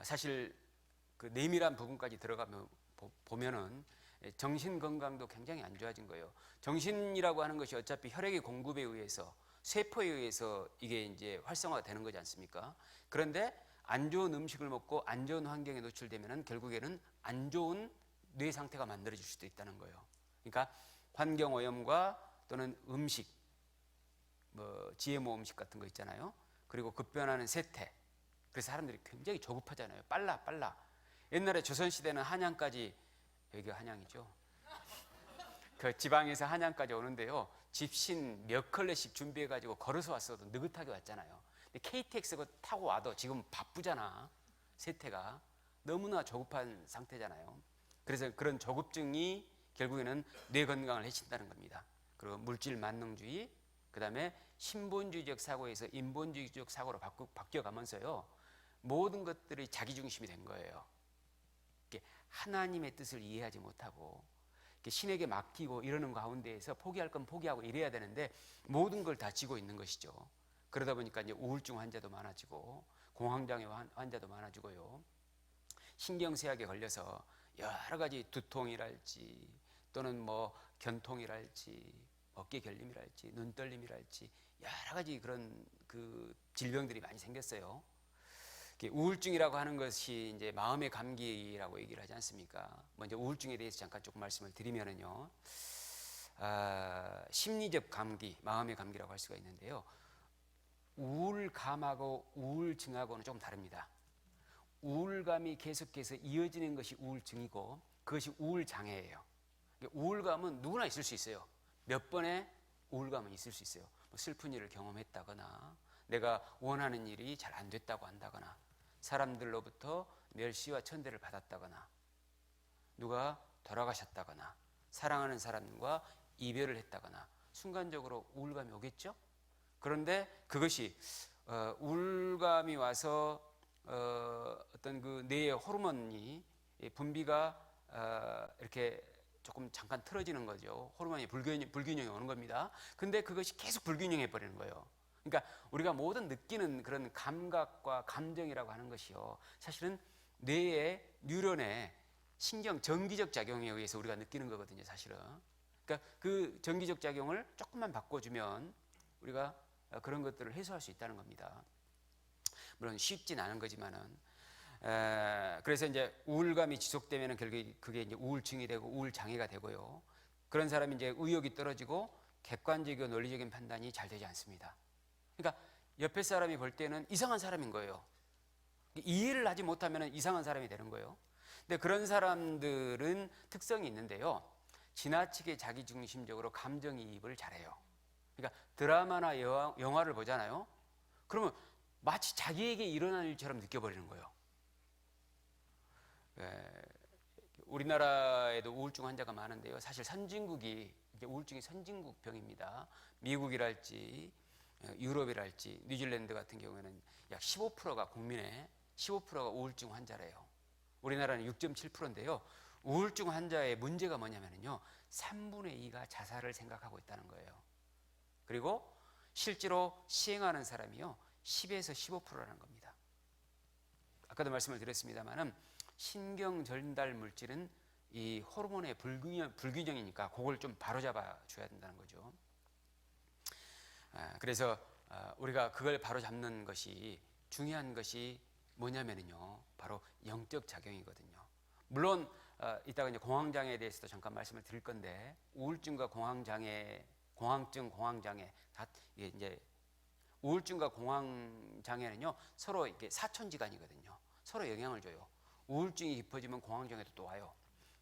사실 그 내밀한 부분까지 들어가면 보면은 정신 건강도 굉장히 안 좋아진 거예요. 정신이라고 하는 것이 어차피 혈액의 공급에 의해서, 세포에 의해서 이게 이제 활성화가 되는 거지 않습니까? 그런데 안 좋은 음식을 먹고 안 좋은 환경에 노출되면은 결국에는 안 좋은 뇌 상태가 만들어질 수도 있다는 거예요. 그러니까 환경 오염과 또는 음식, GMO 음식 같은 거 있잖아요. 그리고 급변하는 세태. 그래서 사람들이 굉장히 조급하잖아요. 빨라. 옛날에 조선시대는 한양까지, 여기가 한양이죠. 그 지방에서 한양까지 오는데요, 집신 몇 컬레씩 준비해가지고 걸어서 왔어도 느긋하게 왔잖아요. 근데 KTX 타고 와도 지금 바쁘잖아. 세태가 너무나 조급한 상태잖아요. 그래서 그런 조급증이 결국에는 뇌 건강을 해친다는 겁니다. 그리고 물질 만능주의, 그다음에 신본주의적 사고에서 인본주의적 사고로 바뀌어가면서요, 모든 것들이 자기중심이 된 거예요. 하나님의 뜻을 이해하지 못하고 신에게 맡기고 이러는 가운데에서 포기할 건 포기하고 이래야 되는데 모든 걸 다 지고 있는 것이죠. 그러다 보니까 이제 우울증 환자도 많아지고 공황장애 환자도 많아지고요, 신경쇠약에 걸려서 여러 가지 두통이랄지 또는 뭐 견통이랄지 어깨 결림이랄지 눈떨림이랄지 여러 가지 그런 그 질병들이 많이 생겼어요. 우울증이라고 하는 것이 이제 마음의 감기라고 얘기를 하지 않습니까? 먼저 우울증에 대해서 잠깐 조금 말씀을 드리면은요, 심리적 감기, 마음의 감기라고 할 수가 있는데요, 우울감하고 우울증하고는 조금 다릅니다. 우울감이 계속해서 이어지는 것이 우울증이고 그것이 우울장애예요. 우울감은 누구나 있을 수 있어요. 몇 번의 우울감은 있을 수 있어요. 뭐 슬픈 일을 경험했다거나 내가 원하는 일이 잘 안 됐다고 한다거나 사람들로부터 멸시와 천대를 받았다거나 누가 돌아가셨다거나 사랑하는 사람과 이별을 했다거나 순간적으로 우울감이 오겠죠. 그런데 그것이 우울감이 와서 어떤 그 뇌의 호르몬이 분비가 이렇게 조금 잠깐 틀어지는 거죠. 호르몬이 불균형이 오는 겁니다. 근데 그것이 계속 불균형해 버리는 거예요. 그러니까 우리가 모든 느끼는 그런 감각과 감정이라고 하는 것이요, 사실은 뇌의 뉴런의 신경 전기적 작용에 의해서 우리가 느끼는 거거든요, 사실은. 그러니까 그 전기적 작용을 조금만 바꿔주면 우리가 그런 것들을 해소할 수 있다는 겁니다. 물론 쉽진 않은 거지만은, 그래서 이제 우울감이 지속되면은 결국에 그게 이제 우울증이 되고 우울장애가 되고요. 그런 사람이 이제 의욕이 떨어지고 객관적이고 논리적인 판단이 잘 되지 않습니다. 그러니까 옆에 사람이 볼 때는 이상한 사람인 거예요. 이해를 하지 못하면 이상한 사람이 되는 거예요. 근데 그런 사람들은 특성이 있는데요, 지나치게 자기중심적으로 감정이입을 잘해요. 그러니까 드라마나 영화를 보잖아요. 그러면 마치 자기에게 일어난 일처럼 느껴버리는 거예요. 우리나라에도 우울증 환자가 많은데요, 사실 선진국이 이제 우울증이 선진국 병입니다. 미국이랄지 유럽이랄지 뉴질랜드 같은 경우에는 약 15%가 국민의 15%가 우울증 환자래요. 우리나라는 6.7%인데요. 우울증 환자의 문제가 뭐냐면요, 3분의 2가 자살을 생각하고 있다는 거예요. 그리고 실제로 시행하는 사람이요 10에서 15%라는 겁니다. 아까도 말씀을 드렸습니다만은 신경 전달 물질은 이 호르몬의 불균형이니까 그걸 좀 바로잡아 줘야 된다는 거죠. 그래서 우리가 그걸 바로잡는 것이 중요한 것이 뭐냐면요, 바로 영적 작용이거든요. 물론 이따가 이제 공황장애에 대해서도 잠깐 말씀을 드릴 건데, 우울증과 공황장애, 공황증, 공황장애 다 이제 우울증과 공황장애는요 서로 이렇게 사촌지간이거든요. 서로 영향을 줘요. 우울증이 깊어지면 공황장애도 또 와요.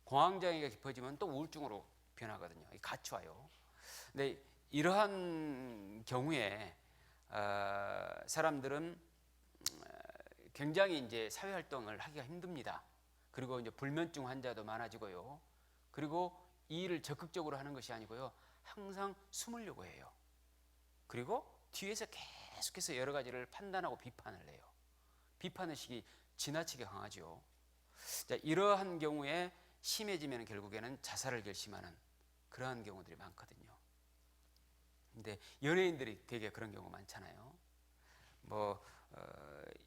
공황장애가 깊어지면 또 우울증으로 변하거든요. 같이 와요. 근데 이러한 경우에 사람들은 굉장히 이제 사회 활동을 하기가 힘듭니다. 그리고 이제 불면증 환자도 많아지고요. 그리고 이 일을 적극적으로 하는 것이 아니고요, 항상 숨으려고 해요. 그리고 뒤에서 계속해서 여러 가지를 판단하고 비판을 해요. 비판의식이 지나치게 강하죠. 자, 이러한 경우에 심해지면 결국에는 자살을 결심하는 그러한 경우들이 많거든요. 근데 연예인들이 되게 그런 경우 많잖아요.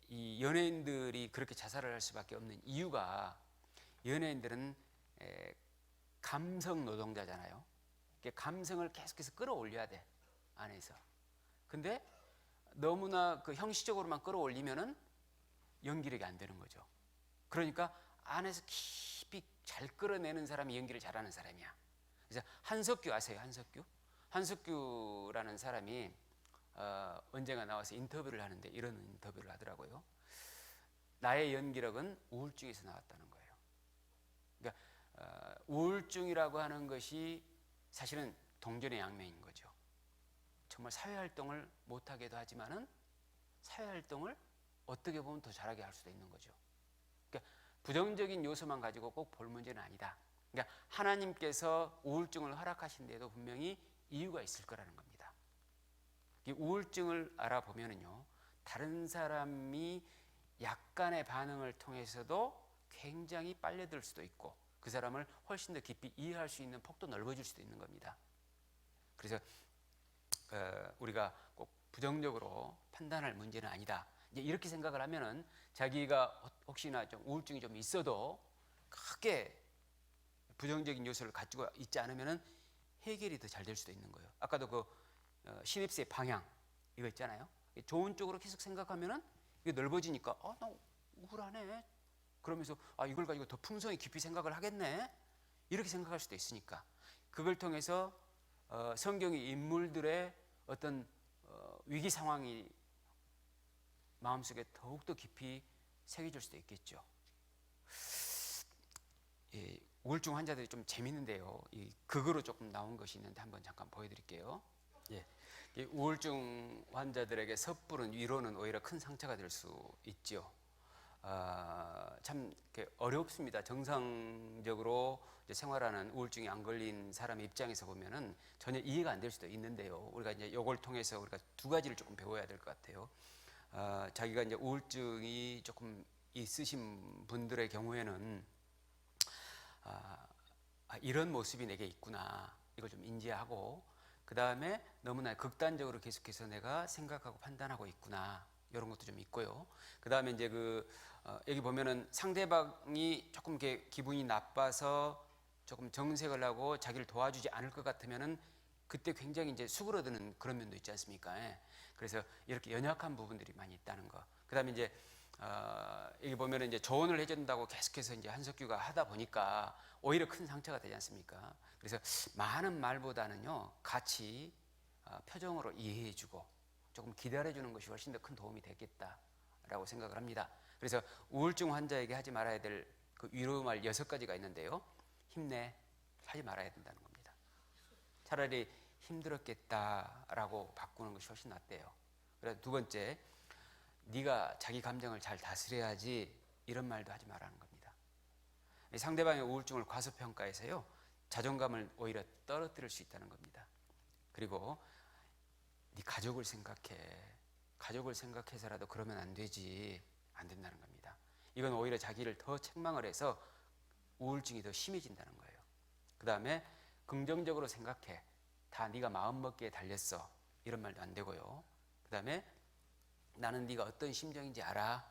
이 연예인들이 그렇게 자살을 할 수밖에 없는 이유가, 연예인들은 감성 노동자잖아요. 감성을 계속해서 끌어올려야 돼, 안에서. 근데 너무나 그 형식적으로만 끌어올리면은 연기력이 안 되는 거죠. 그러니까 안에서 깊이 잘 끌어내는 사람이 연기를 잘하는 사람이야. 그래서 한석규 아세요? 한석규라는 사람이 언젠가 나와서 인터뷰를 하는데 이런 인터뷰를 하더라고요. 나의 연기력은 우울증에서 나왔다는 거예요. 그러니까 우울증이라고 하는 것이 사실은 동전의 양면인 거죠. 정말 사회활동을 못하게도 하지만은 사회활동을 어떻게 보면 더 잘하게 할 수도 있는 거죠. 그러니까 부정적인 요소만 가지고 꼭 볼 문제는 아니다. 그러니까 하나님께서 우울증을 허락하신 데에도 분명히 이유가 있을 거라는 겁니다. 이 우울증을 알아보면은요, 다른 사람이 약간의 반응을 통해서도 굉장히 빨려들 수도 있고 그 사람을 훨씬 더 깊이 이해할 수 있는 폭도 넓어질 수도 있는 겁니다. 그래서 우리가 꼭 부정적으로 판단할 문제는 아니다. 이제 이렇게 생각을 하면은 자기가 혹시나 좀 우울증이 좀 있어도 크게 부정적인 요소를 가지고 있지 않으면은 해결이 더 잘 될 수도 있는 거예요. 아까도 그 시냅스의 방향 이거 있잖아요. 좋은 쪽으로 계속 생각하면은 이게 넓어지니까 나 우울하네. 그러면서 이걸 가지고 더 풍성히 깊이 생각을 하겠네. 이렇게 생각할 수도 있으니까 그걸 통해서 성경의 인물들의 어떤 위기 상황이 마음속에 더욱더 깊이 새겨질 수도 있겠죠. 예, 우울증 환자들이 좀 재밌는데요. 이 극으로 조금 나온 것이 있는데 한번 잠깐 보여드릴게요. 예, 이 우울증 환자들에게 섣부른 위로는 오히려 큰 상처가 될 수 있죠. 참 어렵습니다. 정상적으로 이제 생활하는 우울증이 안 걸린 사람의 입장에서 보면은 전혀 이해가 안 될 수도 있는데요. 우리가 이제 이걸 통해서 우리가 두 가지를 조금 배워야 될 것 같아요. 자기가 이제 우울증이 조금 있으신 분들의 경우에는 이런 모습이 내게 있구나. 이걸 좀 인지하고 그 다음에 너무나 극단적으로 계속해서 내가 생각하고 판단하고 있구나. 이런 것도 좀 있고요. 그 다음에 이제 여기 보면은 상대방이 조금 이렇게 기분이 나빠서 조금 정색을 하고 자기를 도와주지 않을 것 같으면은 그때 굉장히 이제 수그러드는 그런 면도 있지 않습니까? 예. 그래서 이렇게 연약한 부분들이 많이 있다는 거. 그 다음에 이제 여기 보면은 이제 조언을 해준다고 계속해서 이제 한석규가 하다 보니까 오히려 큰 상처가 되지 않습니까? 그래서 많은 말보다는요, 같이 표정으로 이해해주고 조금 기다려주는 것이 훨씬 더 큰 도움이 되겠다라고 생각을 합니다. 그래서 우울증 환자에게 하지 말아야 될 그 위로 말 6가지가 있는데요. 힘내, 하지 말아야 된다는 겁니다. 차라리 힘들었겠다라고 바꾸는 것이 훨씬 낫대요. 그래서 두 번째, 네가 자기 감정을 잘 다스려야지 이런 말도 하지 말라는 겁니다. 상대방의 우울증을 과소평가해서요, 자존감을 오히려 떨어뜨릴 수 있다는 겁니다. 그리고 네 가족을 생각해. 가족을 생각해서라도 그러면 안 되지. 안 된다는 겁니다. 이건 오히려 자기를 더 책망을 해서 우울증이 더 심해진다는 거예요. 그 다음에 긍정적으로 생각해. 다 네가 마음먹기에 달렸어. 이런 말도 안 되고요. 그 다음에 나는 네가 어떤 심정인지 알아.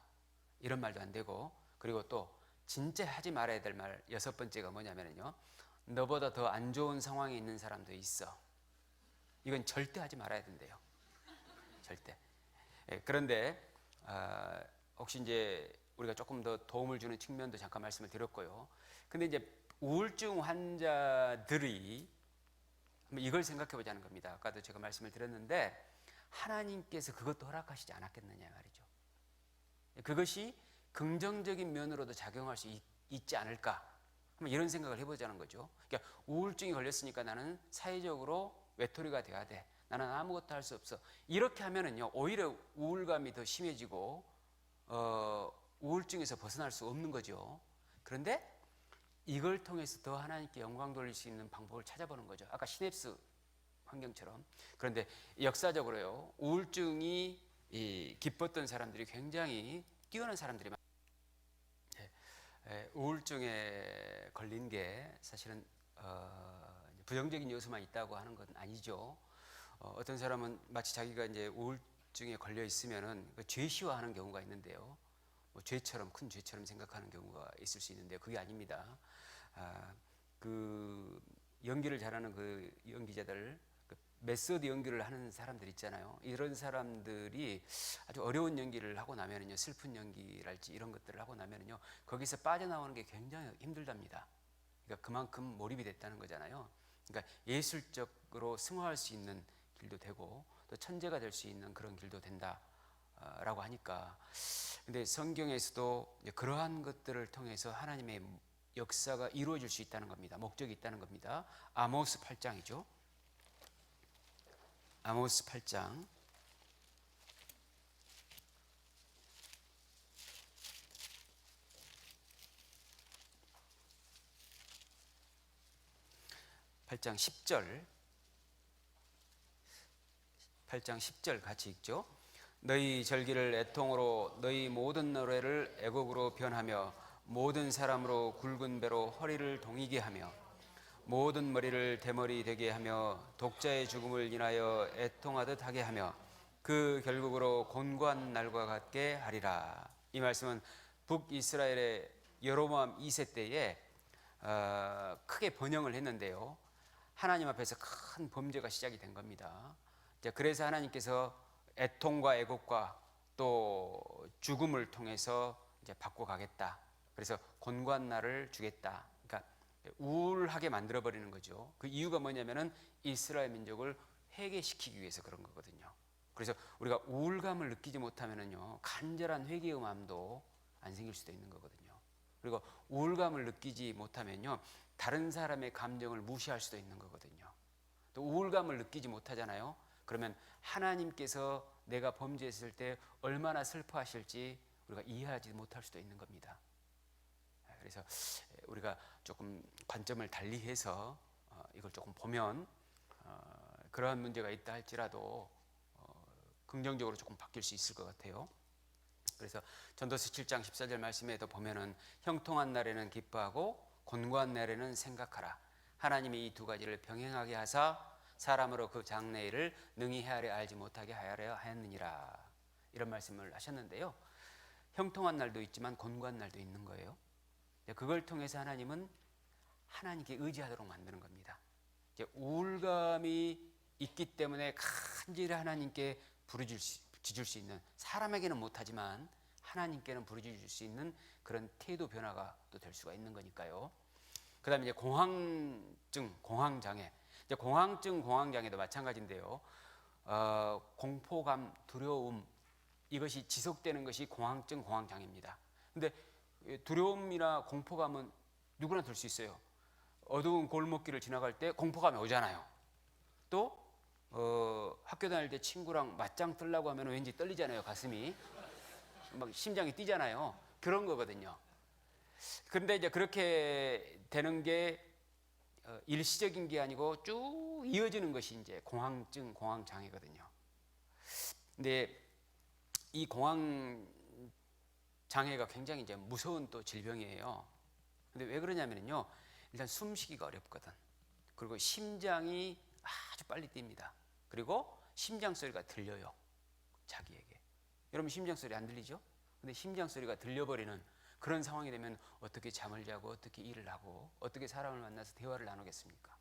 이런 말도 안 되고, 그리고 또 진짜 하지 말아야 될 말 6번째가 뭐냐면요, 너보다 더 안 좋은 상황에 있는 사람도 있어. 이건 절대 하지 말아야 된대요. 절대. 그런데 혹시 이제 우리가 조금 더 도움을 주는 측면도 잠깐 말씀을 드렸고요. 근데 이제 우울증 환자들이 한번 이걸 생각해 보자는 겁니다. 아까도 제가 말씀을 드렸는데 하나님께서 그것도 허락하시지 않았겠느냐 말이죠. 그것이 긍정적인 면으로도 작용할 수 있지 않을까? 한번 이런 생각을 해보자는 거죠. 그러니까 우울증이 걸렸으니까 나는 사회적으로 외톨이가 돼야 돼. 나는 아무것도 할 수 없어. 이렇게 하면은요, 오히려 우울감이 더 심해지고 우울증에서 벗어날 수 없는 거죠. 그런데 이걸 통해서 더 하나님께 영광 돌릴 수 있는 방법을 찾아보는 거죠. 아까 시냅스 환경처럼. 그런데 역사적으로요, 우울증이 기뻤던 사람들이 굉장히 뛰어난 사람들이 많아요. 우울증에 걸린 게 사실은 부정적인 요소만 있다고 하는 건 아니죠. 어떤 사람은 마치 자기가 이제 우울증에 걸려 있으면은 죄시화하는 경우가 있는데요. 뭐 죄처럼, 큰 죄처럼 생각하는 경우가 있을 수 있는데요. 그게 아닙니다. 그 연기를 잘하는 그 연기자들, 그 메소드 연기를 하는 사람들 있잖아요. 이런 사람들이 아주 어려운 연기를 하고 나면은요, 슬픈 연기랄지 이런 것들을 하고 나면은요, 거기서 빠져나오는 게 굉장히 힘들답니다. 그러니까 그만큼 몰입이 됐다는 거잖아요. 그러니까 예술적으로 승화할 수 있는 길도 되고 또 천재가 될 수 있는 그런 길도 된다라고 하니까, 근데 성경에서도 그러한 것들을 통해서 하나님의 역사가 이루어질 수 있다는 겁니다. 목적이 있다는 겁니다. 아모스 8장이죠. 아모스 8장 8장 10절 8장 10절 같이 읽죠. 너희 절기를 애통으로 너희 모든 노래를 애곡으로 변하며 모든 사람으로 굵은 배로 허리를 동이게 하며 모든 머리를 대머리 되게 하며 독자의 죽음을 인하여 애통하듯 하게 하며 그 결국으로 곤고한 날과 같게 하리라. 이 말씀은 북이스라엘의 여로보암 2세 때에 크게 번영을 했는데요. 하나님 앞에서 큰 범죄가 시작이 된 겁니다. 그래서 하나님께서 애통과 애곡과 또 죽음을 통해서 이제 바꿔가겠다. 그래서 곤고한 날을 주겠다. 그러니까 우울하게 만들어 버리는 거죠. 그 이유가 뭐냐면은 이스라엘 민족을 회개시키기 위해서 그런 거거든요. 그래서 우리가 우울감을 느끼지 못하면은요, 간절한 회개의 마음도 안 생길 수도 있는 거거든요. 그리고 우울감을 느끼지 못하면요, 다른 사람의 감정을 무시할 수도 있는 거거든요. 또 우울감을 느끼지 못하잖아요. 그러면 하나님께서 내가 범죄했을 때 얼마나 슬퍼하실지 우리가 이해하지 못할 수도 있는 겁니다. 그래서 우리가 조금 관점을 달리해서 이걸 조금 보면 그러한 문제가 있다 할지라도 긍정적으로 조금 바뀔 수 있을 것 같아요. 그래서 전도서 7장 14절 말씀에도 보면은 형통한 날에는 기뻐하고 곤고한 날에는 생각하라. 하나님이 이 두 가지를 병행하게 하사 사람으로 그 장래일을 능히 헤아려 알지 못하게 하려 하였느니라. 이런 말씀을 하셨는데요. 형통한 날도 있지만 곤고한 날도 있는 거예요. 그걸 통해서 하나님은 하나님께 의지하도록 만드는 겁니다. 우울감이 있기 때문에 간절히 하나님께 부르짖을 수 있는, 사람에게는 못하지만 하나님께는 부르짖을 수 있는 그런 태도 변화가 또 될 수가 있는 거니까요. 그 다음에 이제 공황증, 공황장애. 이제 공황증, 공황장애도 마찬가지인데요. 공포감, 두려움, 이것이 지속되는 것이 공황증, 공황장애입니다. 근데 두려움이나 공포감은 누구나 들 수 있어요. 어두운 골목길을 지나갈 때 공포감이 오잖아요. 또 학교 다닐 때 친구랑 맞짱 뜨려고 하면 왠지 떨리잖아요. 가슴이 막 심장이 뛰잖아요. 그런 거거든요. 그런데 이제 그렇게 되는 게 일시적인 게 아니고 쭉 이어지는 것이 이제 공황증, 공황장애거든요. 근데 이 공황 장애가 굉장히 이제 무서운 또 질병이에요. 근데 왜 그러냐면요, 일단 숨쉬기가 어렵거든. 그리고 심장이 아주 빨리 뜁니다. 그리고 심장 소리가 들려요, 자기에게. 여러분 심장 소리 안 들리죠? 근데 심장 소리가 들려버리는 그런 상황이 되면 어떻게 잠을 자고 어떻게 일을 하고 어떻게 사람을 만나서 대화를 나누겠습니까?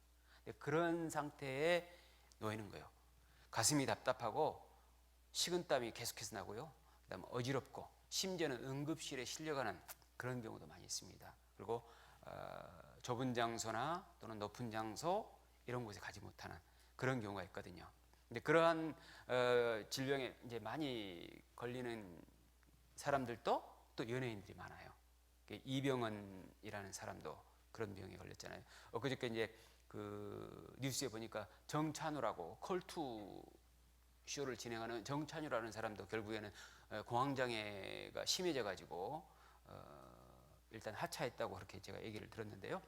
그런 상태에 놓이는 거예요. 가슴이 답답하고 식은땀이 계속해서 나고요. 그다음 어지럽고 심지어는 응급실에 실려가는 그런 경우도 많이 있습니다. 그리고 좁은 장소나 또는 높은 장소 이런 곳에 가지 못하는 그런 경우가 있거든요. 근데 그러한 질병에 이제 많이 걸리는 사람들도 또 연예인들이 많아요. 이병헌이라는 사람도 그런 병에 걸렸잖아요. 그저께 이제 그 뉴스에 보니까 정찬우라고 컬투 쇼를 진행하는 정찬우라는 사람도 결국에는 공황장애가 심해져 가지고 일단 하차했다고 그렇게 제가 얘기를 들었는데요.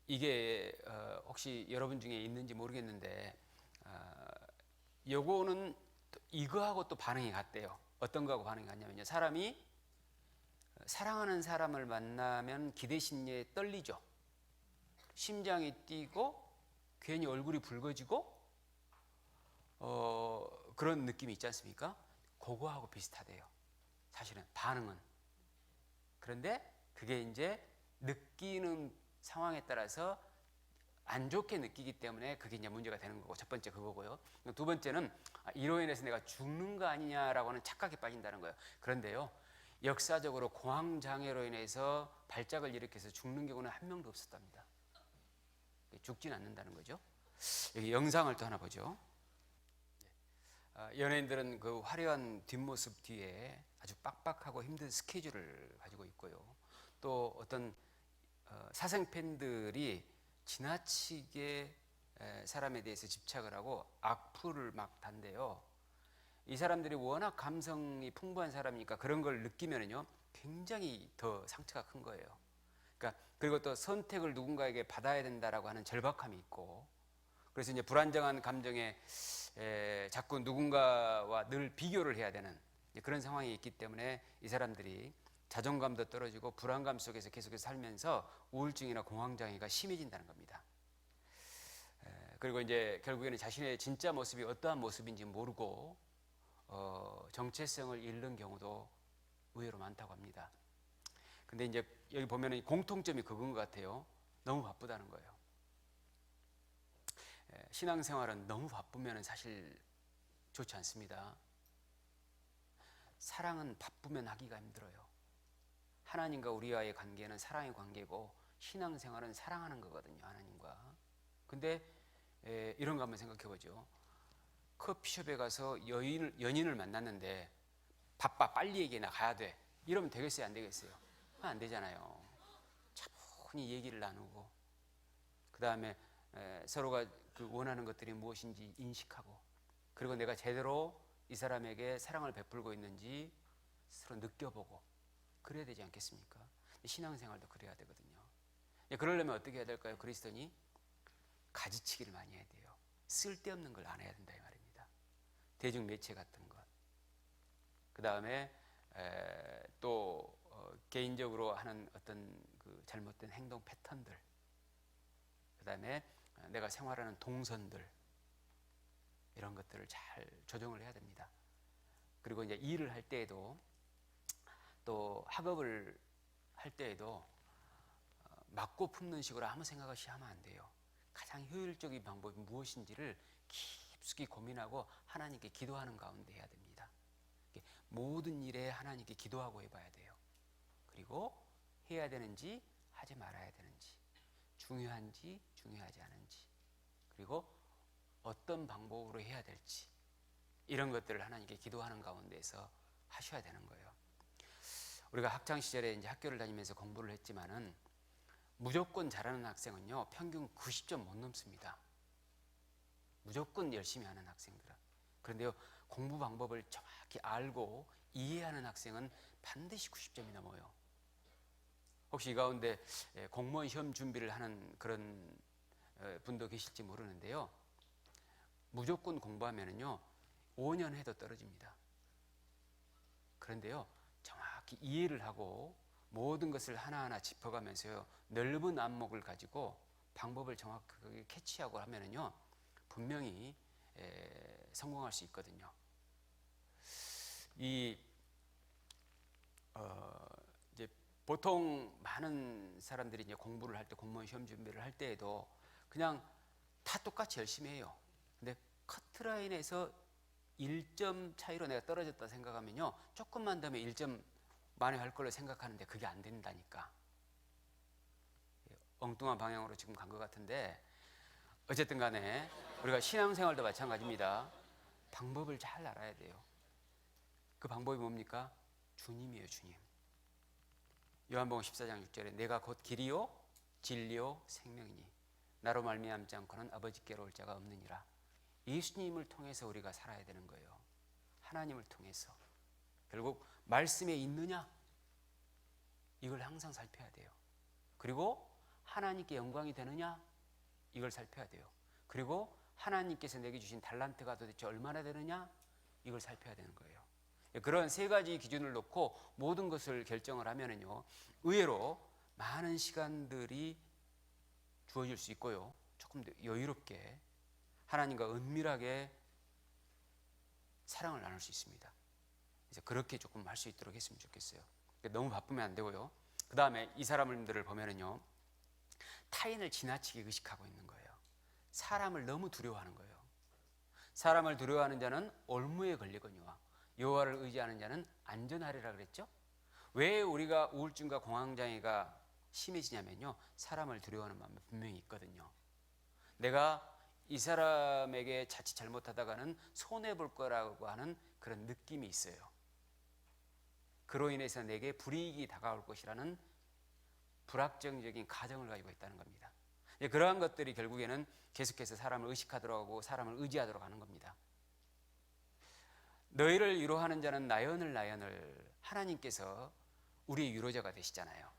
이게 혹시 여러분 중에 있는지 모르겠는데 요거는 이거하고 또 반응이 같대요. 어떤 거하고 반응이 같냐면요, 사람이 사랑하는 사람을 만나면 기대 심리에 떨리죠. 심장이 뛰고 괜히 얼굴이 붉어지고 그런 느낌이 있지 않습니까? 그거하고 비슷하대요, 사실은 반응은. 그런데 그게 이제 느끼는 상황에 따라서 안 좋게 느끼기 때문에 그게 이제 문제가 되는 거고, 첫 번째 그거고요. 두 번째는 이로 인해서 내가 죽는 거 아니냐라고는 착각에 빠진다는 거예요. 그런데요, 역사적으로 공황장애로 인해서 발작을 일으켜서 죽는 경우는 한 명도 없었답니다. 죽진 않는다는 거죠. 여기 영상을 또 하나 보죠. 연예인들은 그 화려한 뒷모습 뒤에 아주 빡빡하고 힘든 스케줄을 가지고 있고요. 또 어떤 사생 팬들이 지나치게 사람에 대해서 집착을 하고 악플을 막 단대요. 이 사람들이 워낙 감성이 풍부한 사람이니까 그런 걸 느끼면요 굉장히 더 상처가 큰 거예요. 그러니까 그리고 또 선택을 누군가에게 받아야 된다라고 하는 절박함이 있고, 그래서 이제 불안정한 감정에 자꾸 누군가와 늘 비교를 해야 되는 그런 상황이 있기 때문에 이 사람들이 자존감도 떨어지고 불안감 속에서 계속해서 살면서 우울증이나 공황장애가 심해진다는 겁니다. 그리고 이제 결국에는 자신의 진짜 모습이 어떠한 모습인지 모르고 정체성을 잃는 경우도 의외로 많다고 합니다. 근데 이제 여기 보면은 공통점이 그건 것 같아요. 너무 바쁘다는 거예요. 신앙생활은 너무 바쁘면 사실 좋지 않습니다. 사랑은 바쁘면 하기가 힘들어요. 하나님과 우리와의 관계는 사랑의 관계고 신앙생활은 사랑하는 거거든요, 하나님과. 근데 이런 거 한번 생각해 보죠. 커피숍에 가서 연인을 만났는데 바빠, 빨리 얘기해, 나 가야 돼. 이러면 되겠어요, 안 되겠어요? 안 되잖아요. 차분히 얘기를 나누고, 그 다음에 서로가 그 원하는 것들이 무엇인지 인식하고, 그리고 내가 제대로 이 사람에게 사랑을 베풀고 있는지 서로 느껴보고 그래야 되지 않겠습니까? 신앙생활도 그래야 되거든요. 그러려면 어떻게 해야 될까요? 그리스도인이 가지치기를 많이 해야 돼요. 쓸데없는 걸 안 해야 된다 이 말입니다. 대중매체 같은 것, 그 다음에 또 개인적으로 하는 어떤 그 잘못된 행동 패턴들, 그 다음에 내가 생활하는 동선들, 이런 것들을 잘 조정을 해야 됩니다. 그리고 이제 일을 할 때에도 또 학업을 할 때에도 맞고 품는 식으로 아무 생각 없이 하면 안 돼요. 가장 효율적인 방법이 무엇인지를 깊숙이 고민하고 하나님께 기도하는 가운데 해야 됩니다. 모든 일에 하나님께 기도하고 해봐야 돼요. 그리고 해야 되는지 하지 말아야 되는지, 중요한지 중요하지 않은지, 그리고 어떤 방법으로 해야 될지, 이런 것들을 하나님께 기도하는 가운데서 하셔야 되는 거예요. 우리가 학창 시절에 이제 학교를 다니면서 공부를 했지만은 무조건 잘하는 학생은요 평균 90점 못 넘습니다. 무조건 열심히 하는 학생들은. 그런데요, 공부 방법을 정확히 알고 이해하는 학생은 반드시 90점이 넘어요. 혹시 이 가운데 공무원 시험 준비를 하는 그런 분도 계실지 모르는데요, 무조건 공부하면은요 5년 해도 떨어집니다. 그런데요, 정확히 이해를 하고 모든 것을 하나하나 짚어가면서요 넓은 안목을 가지고 방법을 정확하게 캐치하고 하면은요 분명히 성공할 수 있거든요. 이제 보통 많은 사람들이 이제 공부를 할 때, 공무원 시험 준비를 할 때에도 그냥 다 똑같이 열심히 해요. 근데 커트라인에서 1점 차이로 내가 떨어졌다 생각하면요 조금만 더 하면 1점 만회할 걸로 생각하는데 그게 안 된다니까. 엉뚱한 방향으로 지금 간 것 같은데, 어쨌든 간에 우리가 신앙생활도 마찬가지입니다. 방법을 잘 알아야 돼요. 그 방법이 뭡니까? 주님이에요, 주님. 요한복음 14장 6절에 내가 곧 길이요 진리요 생명이니 나로 말미암지 않고는 아버지께로 올 자가 없느니라. 예수님을 통해서 우리가 살아야 되는 거예요. 하나님을 통해서. 결국 말씀에 있느냐, 이걸 항상 살펴야 돼요. 그리고 하나님께 영광이 되느냐, 이걸 살펴야 돼요. 그리고 하나님께서 내게 주신 달란트가 도대체 얼마나 되느냐, 이걸 살펴야 되는 거예요. 그런 세 가지 기준을 놓고 모든 것을 결정을 하면은요 의외로 많은 시간들이 주어질 수 있고요, 조금 더 여유롭게 하나님과 은밀하게 사랑을 나눌 수 있습니다. 그래서 그렇게 조금 할 수 있도록 했으면 좋겠어요. 너무 바쁘면 안 되고요. 그 다음에 이 사람들을 보면은요 타인을 지나치게 의식하고 있는 거예요. 사람을 너무 두려워하는 거예요. 사람을 두려워하는 자는 올무에 걸리거니와 여호와를 의지하는 자는 안전하리라 그랬죠. 왜 우리가 우울증과 공황장애가 심해지냐면요 사람을 두려워하는 마음이 분명히 있거든요. 내가 이 사람에게 자칫 잘못하다가는 손해볼 거라고 하는 그런 느낌이 있어요. 그로 인해서 내게 불이익이 다가올 것이라는 불확정적인 가정을 가지고 있다는 겁니다. 그러한 것들이 결국에는 계속해서 사람을 의식하도록 하고 사람을 의지하도록 하는 겁니다. 너희를 위로하는 자는 나연을 하나님께서 우리의 위로자가 되시잖아요.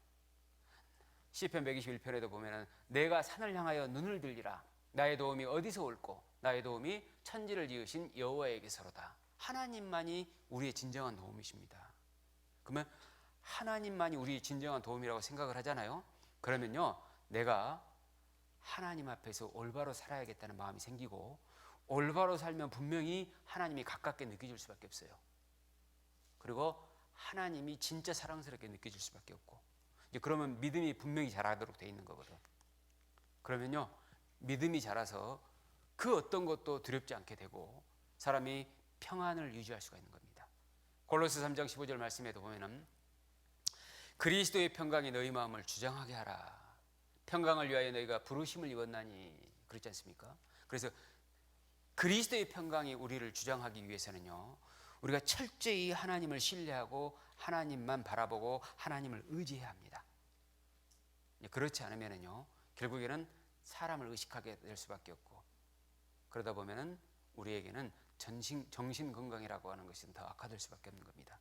시편 121편에도 보면은 내가 산을 향하여 눈을 들리라. 나의 도움이 어디서 올꼬? 나의 도움이 천지를 지으신 여호와에게서로다. 하나님만이 우리의 진정한 도움이십니다. 그러면 하나님만이 우리의 진정한 도움이라고 생각을 하잖아요. 그러면요, 내가 하나님 앞에서 올바로 살아야겠다는 마음이 생기고, 올바로 살면 분명히 하나님이 가깝게 느껴질 수밖에 없어요. 그리고 하나님이 진짜 사랑스럽게 느껴질 수밖에 없고, 이제 그러면 믿음이 분명히 자라도록 돼 있는 거거든. 그러면요, 믿음이 자라서 그 어떤 것도 두렵지 않게 되고 사람이 평안을 유지할 수가 있는 겁니다. 골로새 3장 15절 말씀에도 보면은 그리스도의 평강이 너희 마음을 주장하게 하라. 평강을 위하여 너희가 부르심을 입었나니, 그렇지 않습니까? 그래서 그리스도의 평강이 우리를 주장하기 위해서는요, 우리가 철저히 하나님을 신뢰하고 하나님만 바라보고 하나님을 의지해야 합니다. 그렇지 않으면요, 결국에는 사람을 의식하게 될 수밖에 없고, 그러다 보면은 우리에게는 정신 건강이라고 하는 것이 더 악화될 수밖에 없는 겁니다.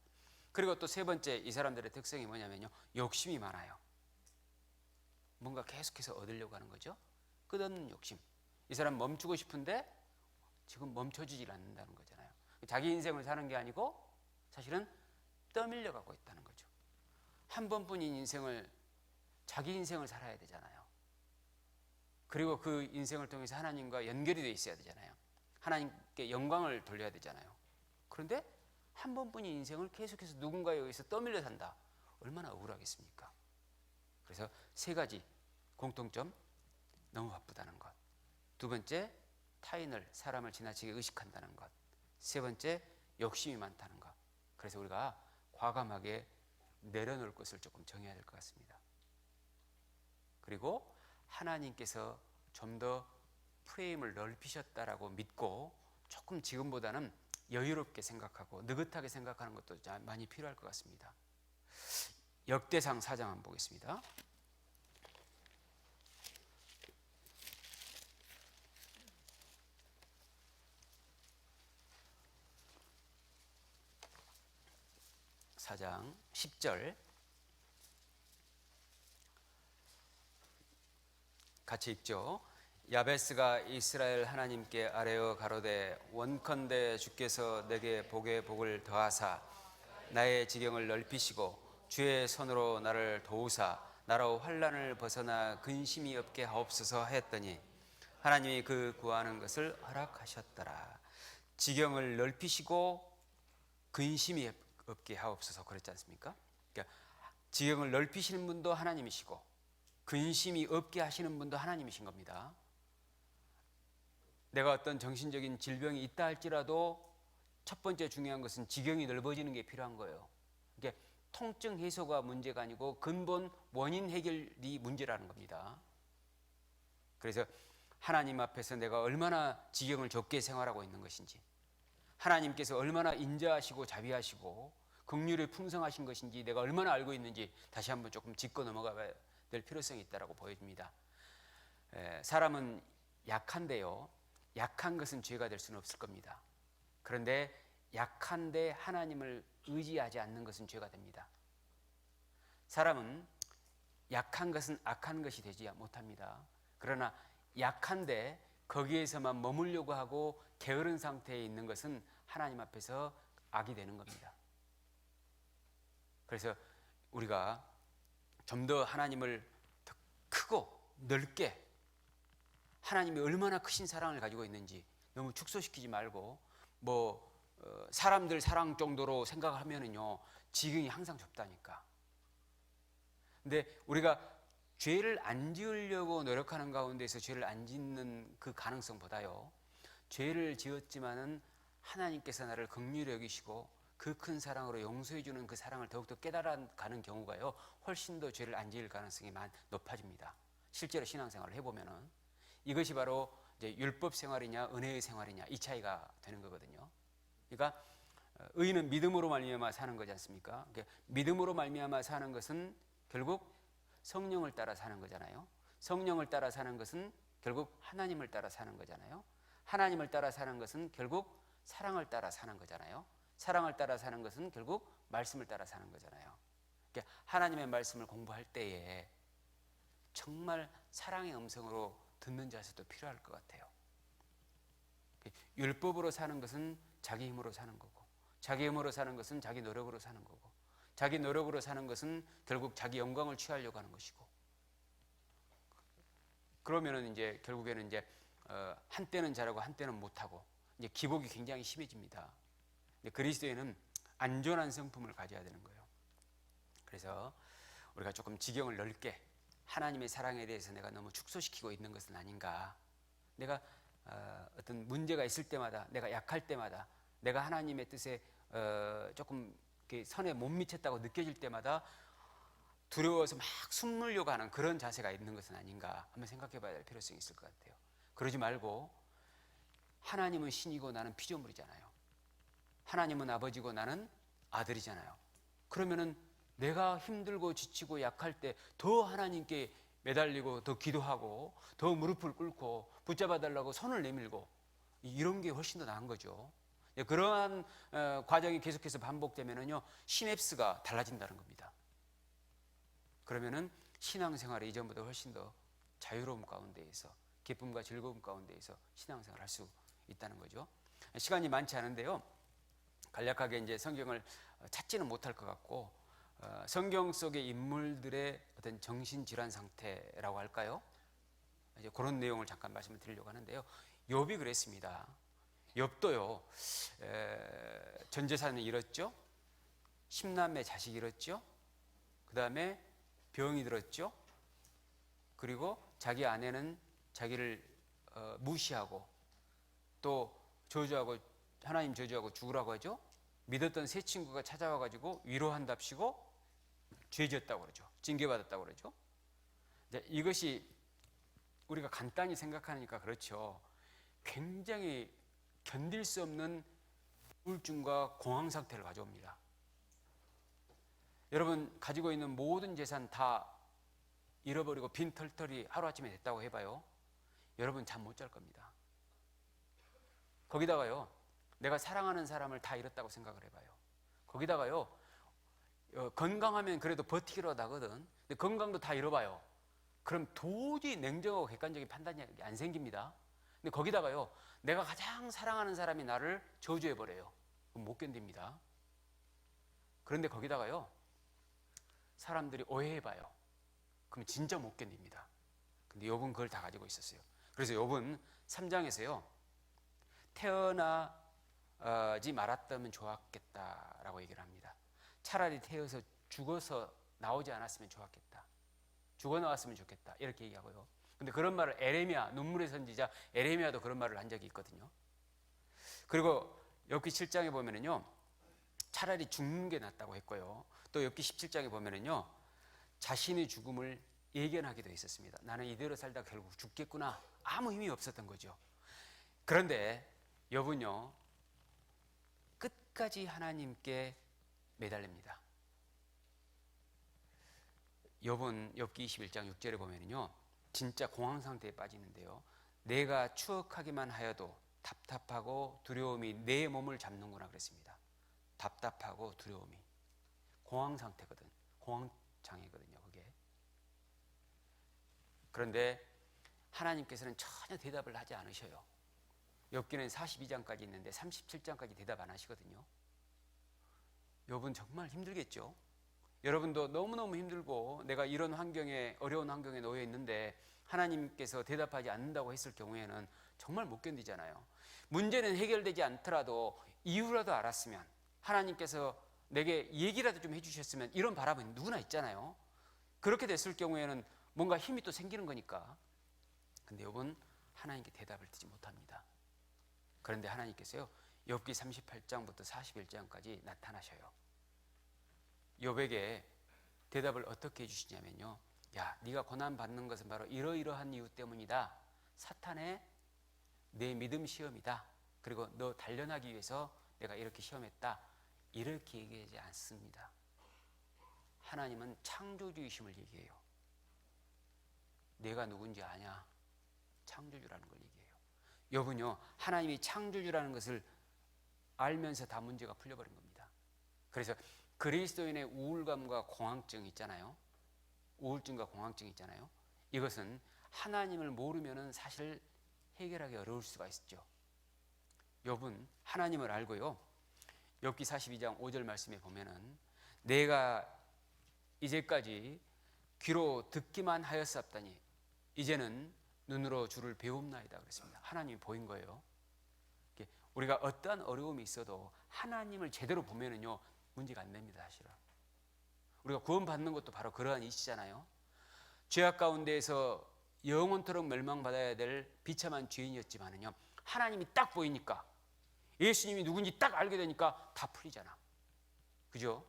그리고 또 세 번째, 이 사람들의 특성이 뭐냐면요, 욕심이 많아요. 뭔가 계속해서 얻으려고 하는 거죠. 끝없는 욕심. 이 사람 멈추고 싶은데 지금 멈춰지질 않는다는 거잖아요. 자기 인생을 사는 게 아니고 사실은 떠밀려 가고 있다는 거죠. 한 번뿐인 인생을, 자기 인생을 살아야 되잖아요. 그리고 그 인생을 통해서 하나님과 연결이 돼 있어야 되잖아요. 하나님께 영광을 돌려야 되잖아요. 그런데 한 번뿐인 인생을 계속해서 누군가에 의해서 떠밀려 산다. 얼마나 억울하겠습니까? 그래서 세 가지 공통점, 너무 바쁘다는 것. 두 번째, 타인을, 사람을 지나치게 의식한다는 것. 세 번째, 욕심이 많다는 것. 그래서 우리가 과감하게 내려놓을 것을 조금 정해야 될 것 같습니다. 그리고 하나님께서 좀 더 프레임을 넓히셨다라고 믿고 조금 지금보다는 여유롭게 생각하고 느긋하게 생각하는 것도 많이 필요할 것 같습니다. 역대상 4장 한번 보겠습니다. (4장) 10절 같이 읽죠. 야베스가 이스라엘 하나님께 아뢰어 가로되 원컨대 주께서 내게 복에 복을 더하사 나의 지경을 넓히시고 주의 손으로 나를 도우사 나로 환난을 벗어나 근심이 없게 하옵소서 하였더니 하나님이 그 구하는 것을 허락하셨더라. 지경을 넓히시고 근심이 없게 하옵소서, 그랬지 않습니까? 그러니까 지경을 넓히시는 분도 하나님이시고 근심이 없게 하시는 분도 하나님이신 겁니다. 내가 어떤 정신적인 질병이 있다 할지라도 첫 번째 중요한 것은 지경이 넓어지는 게 필요한 거예요. 이게 통증 해소가 문제가 아니고 근본 원인 해결이 문제라는 겁니다. 그래서 하나님 앞에서 내가 얼마나 지경을 좁게 생활하고 있는 것인지, 하나님께서 얼마나 인자하시고 자비하시고 긍휼이 풍성하신 것인지 내가 얼마나 알고 있는지 다시 한번 조금 짚고 넘어가야 될 필요성이 있다고 보여집니다. 사람은 약한데요, 약한 것은 죄가 될 수는 없을 겁니다. 그런데 약한데 하나님을 의지하지 않는 것은 죄가 됩니다. 사람은 약한 것은 악한 것이 되지 못합니다. 그러나 약한데 거기에서만 머물려고 하고 게으른 상태에 있는 것은 하나님 앞에서 악이 되는 겁니다. 그래서 우리가 좀 더 하나님을 더 크고 넓게, 하나님이 얼마나 크신 사랑을 가지고 있는지 너무 축소시키지 말고 사람들 사랑 정도로 생각하면은요 지경이 항상 좁다니까. 근데 우리가 죄를 안 지으려고 노력하는 가운데서 죄를 안 짓는 그 가능성보다요, 죄를 지었지만은 하나님께서 나를 긍휼히 여기시고 그 큰 사랑으로 용서해 주는 그 사랑을 더욱더 깨달아가는 경우가요 훨씬 더 죄를 안 지을 가능성이 높아집니다. 실제로 신앙생활을 해보면은 이것이 바로 이제 율법 생활이냐 은혜의 생활이냐 이 차이가 되는 거거든요. 그러니까 의인은 믿음으로 말미암아 사는 거지 않습니까? 그러니까 믿음으로 말미암아 사는 것은 결국 성령을 따라 사는 거잖아요. 성령을 따라 사는 것은 결국 하나님을 따라 사는 거잖아요. 하나님을 따라 사는 것은 결국 사랑을 따라 사는 거잖아요. 사랑을 따라 사는 것은 결국 말씀을 따라 사는 거잖아요. 그러니까 하나님의 말씀을 공부할 때에 정말 사랑의 음성으로 듣는 자세도 필요할 것 같아요. 율법으로 사는 것은 자기 힘으로 사는 거고, 자기 힘으로 사는 것은 자기 노력으로 사는 거고, 자기 노력으로 사는 것은 결국 자기 영광을 취하려고 하는 것이고, 그러면은 이제 결국에는 이제 한때는 잘하고 한때는 못하고 이제 기복이 굉장히 심해집니다. 그리스도인은 안전한 성품을 가져야 되는 거예요. 그래서 우리가 조금 지경을 넓게 하나님의 사랑에 대해서 내가 너무 축소시키고 있는 것은 아닌가. 내가 어떤 문제가 있을 때마다, 내가 약할 때마다, 내가 하나님의 뜻에 조금 선에 못 미쳤다고 느껴질 때마다 두려워서 막 숨으려고 하는 그런 자세가 있는 것은 아닌가 한번 생각해 봐야 될 필요성이 있을 것 같아요. 그러지 말고 하나님은 신이고 나는 피조물이잖아요. 하나님은 아버지고 나는 아들이잖아요. 그러면은 내가 힘들고 지치고 약할 때 더 하나님께 매달리고 더 기도하고 더 무릎을 꿇고 붙잡아 달라고 손을 내밀고 이런 게 훨씬 더 나은 거죠. 그러한 과정이 계속해서 반복되면은요, 시냅스가 달라진다는 겁니다. 그러면은 신앙생활이 이전보다 훨씬 더 자유로움 가운데에서 기쁨과 즐거움 가운데에서 신앙생활을 할 수 있다는 거죠. 시간이 많지 않은데요, 간략하게 이제 성경을 찾지는 못할 것 같고 성경 속의 인물들의 어떤 정신질환 상태라고 할까요? 이제 그런 내용을 잠깐 말씀을 드리려고 하는데요. 욥이 그랬습니다. 욥도요, 전 재산을 잃었죠. 10남매 자식 잃었죠. 그 다음에 병이 들었죠. 그리고 자기 아내는 자기를 무시하고 또 저주하고 하나님 저주하고 죽으라고 하죠. 믿었던 세 친구가 찾아와가지고 위로한답시고 죄지었다고 그러죠. 징계받았다고 그러죠. 이것이 우리가 간단히 생각하니까 그렇죠. 굉장히 견딜 수 없는 우울증과 공황 상태를 가져옵니다. 여러분 가지고 있는 모든 재산 다 잃어버리고 빈털털이 하루아침에 됐다고 해봐요. 여러분 잠 못 잘 겁니다. 거기다가요, 내가 사랑하는 사람을 다 잃었다고 생각을 해봐요. 거기다가요, 건강하면 그래도 버티기라도 하거든. 근데 건강도 다 잃어봐요. 그럼 도저히 냉정하고 객관적인 판단이 안 생깁니다. 근데 거기다가요, 내가 가장 사랑하는 사람이 나를 저주해버려요. 그럼 못 견딥니다. 그런데 거기다가요, 사람들이 오해해봐요. 그럼 진짜 못 견딥니다. 근데 욥은 그걸 다 가지고 있었어요. 그래서 욥은 3장에서요, 태어나지 말았다면 좋았겠다라고 얘기를 합니다. 차라리 태어서 죽어서 나오지 않았으면 좋았겠다. 죽어 나왔으면 좋겠다. 이렇게 얘기하고요. 근데 그런 말을 에레미야, 눈물의 선지자 에레미야도 그런 말을 한 적이 있거든요. 그리고 욥기 7장에 보면은요, 차라리 죽는 게 낫다고 했고요. 또 욥기 17장에 보면은요, 자신의 죽음을 예견하기도 했었습니다. 나는 이대로 살다 결국 죽겠구나. 아무 힘이 없었던 거죠. 그런데 욥은요, 끝까지 하나님께 매달립니다. 욥은 욥기 21장 6절에 보면은요, 진짜 공황 상태에 빠지는데요, 내가 추억하기만 하여도 답답하고 두려움이 내 몸을 잡는구나 그랬습니다. 답답하고 두려움이 공황 상태거든. 공황 장애거든요, 그게. 그런데 하나님께서는 전혀 대답을 하지 않으셔요. 욥기는 42장까지 있는데 37장까지 대답 안 하시거든요. 욥은 정말 힘들겠죠. 여러분도 너무너무 힘들고 내가 이런 환경에, 어려운 환경에 놓여 있는데 하나님께서 대답하지 않는다고 했을 경우에는 정말 못 견디잖아요. 문제는 해결되지 않더라도 이유라도 알았으면, 하나님께서 내게 얘기라도 좀 해주셨으면, 이런 바람은 누구나 있잖아요. 그렇게 됐을 경우에는 뭔가 힘이 또 생기는 거니까. 근데 욥은 하나님께 대답을 듣지 못합니다. 그런데 하나님께서요, 욥기 38장부터 41장까지 나타나셔요. 욥에게 대답을 어떻게 해주시냐면요, 야, 네가 고난 받는 것은 바로 이러이러한 이유 때문이다. 사탄의 내 믿음 시험이다. 그리고 너 단련하기 위해서 내가 이렇게 시험했다. 이렇게 얘기하지 않습니다. 하나님은 창조주이심을 얘기해요. 내가 누군지 아냐? 창조주라는 걸 얘기해요. 욥은요, 하나님이 창조주라는 것을 알면서 다 문제가 풀려버린 겁니다. 그래서 그리스도인의 우울감과 공황증 있잖아요. 우울증과 공황증 있잖아요. 이것은 하나님을 모르면은 사실 해결하기 어려울 수가 있죠. 욥은 하나님을 알고요. 욥기 42장 5절 말씀에 보면은 내가 이제까지 귀로 듣기만 하였사옵다니 이제는 눈으로 주를 배움나이다 그랬습니다. 하나님이 보인 거예요. 우리가 어떠한 어려움이 있어도 하나님을 제대로 보면은요 문제가 안 됩니다. 사실은 우리가 구원받는 것도 바로 그러한 이치잖아요. 죄악 가운데에서 영원토록 멸망받아야 될 비참한 죄인이었지만은요 하나님이 딱 보이니까, 예수님이 누군지 딱 알게 되니까 다 풀리잖아. 그죠?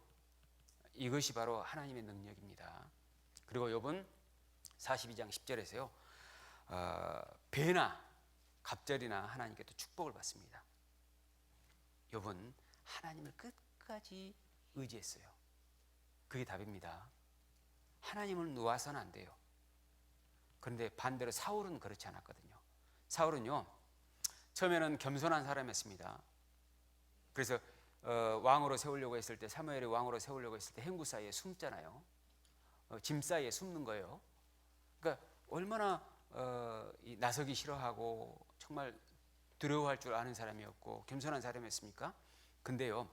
이것이 바로 하나님의 능력입니다. 그리고 욥은 42장 10절에서요 배나 갑절이나 하나님께 또 축복을 받습니다. 욥은 하나님을 끝까지 의지했어요. 그게 답입니다. 하나님을 놓아서는 안 돼요. 그런데 반대로 사울은 그렇지 않았거든요. 사울은요 처음에는 겸손한 사람이었습니다. 그래서 왕으로 세우려고 했을 때, 사무엘이 왕으로 세우려고 했을 때 행구 사이에 숨잖아요. 짐 사이에 숨는 거예요. 그러니까 얼마나 나서기 싫어하고 정말 두려워할 줄 아는 사람이었고 겸손한 사람이었습니까? 근데요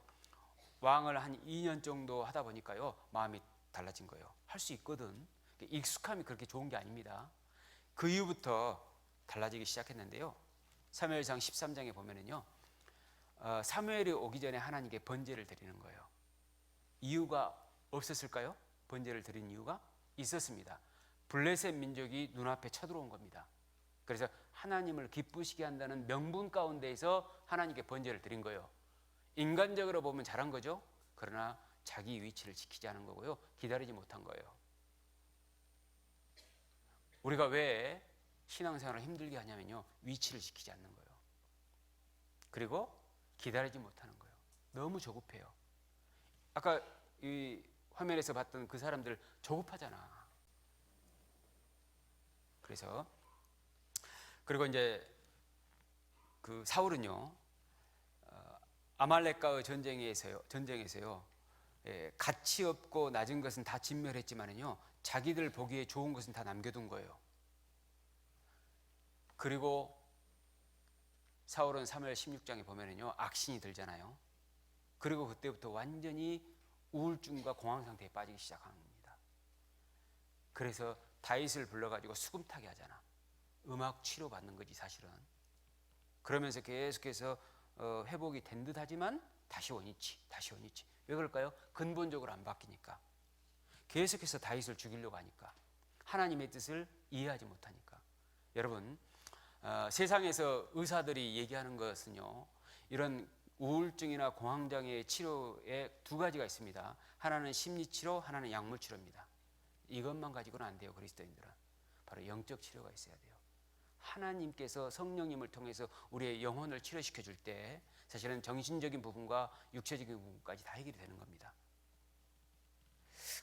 왕을 한 2년 정도 하다 보니까요 마음이 달라진 거예요. 할 수 있거든. 익숙함이 그렇게 좋은 게 아닙니다. 그 이후부터 달라지기 시작했는데요. 사무엘상 13장에 보면은요 사무엘이 오기 전에 하나님께 번제를 드리는 거예요. 이유가 없었을까요? 번제를 드린 이유가 있었습니다. 블레셋 민족이 눈앞에 쳐들어온 겁니다. 그래서 하나님을 기쁘시게 한다는 명분 가운데에서 하나님께 번제를 드린 거예요. 인간적으로 보면 잘한 거죠. 그러나 자기 위치를 지키지 않은 거고요. 기다리지 못한 거예요. 우리가 왜 신앙생활을 힘들게 하냐면요 위치를 지키지 않는 거예요. 그리고 기다리지 못하는 거예요. 너무 조급해요. 아까 이 화면에서 봤던 그 사람들 조급하잖아. 그래서 그리고 이제 그 사울은요 아말렉과의 전쟁에서요 가치 없고 낮은 것은 다 진멸했지만은요 자기들 보기에 좋은 것은 다 남겨둔 거예요. 그리고 사울은 사무엘 16장에 보면은요 악신이 들잖아요. 그리고 그때부터 완전히 우울증과 공황 상태에 빠지기 시작하는 겁니다. 그래서 다윗을 불러가지고 수금타게 하잖아. 음악 치료 받는 거지 사실은. 그러면서 계속해서 회복이 된 듯하지만 다시 원위치. 왜 그럴까요? 근본적으로 안 바뀌니까. 계속해서 다윗을 죽이려고 하니까. 하나님의 뜻을 이해하지 못하니까. 여러분 세상에서 의사들이 얘기하는 것은요 이런 우울증이나 공황장애 치료에 두 가지가 있습니다. 하나는 심리치료, 하나는 약물치료입니다. 이것만 가지고는 안 돼요. 그리스도인들은 바로 영적 치료가 있어야 돼요. 하나님께서 성령님을 통해서 우리의 영혼을 치료시켜 줄 때 사실은 정신적인 부분과 육체적인 부분까지 다 해결이 되는 겁니다.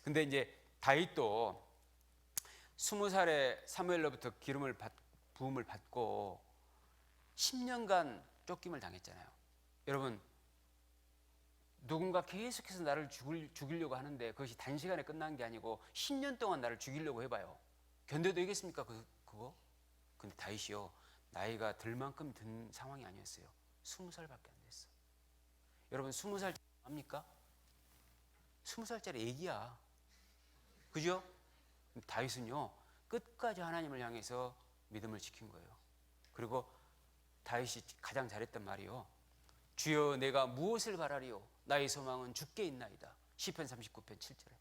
근데 이제 다윗도 20살에 사무엘로부터 부음을 받고 10년간 쫓김을 당했잖아요. 여러분 누군가 계속해서 나를 죽이려고 하는데 그것이 단시간에 끝난 게 아니고 10년 동안 나를 죽이려고 해봐요. 견뎌되겠습니까? 그거? 근데 다윗이요 나이가 들 만큼 든 상황이 아니었어요. 20살밖에 안 됐어. 여러분 20살 압니까? 20살짜리 애기야. 그죠? 다윗은요 끝까지 하나님을 향해서 믿음을 지킨 거예요. 그리고 다윗이 가장 잘했던 말이요 주여 내가 무엇을 바라리요 나의 소망은 주께 있나이다. 시편 39편 7절에.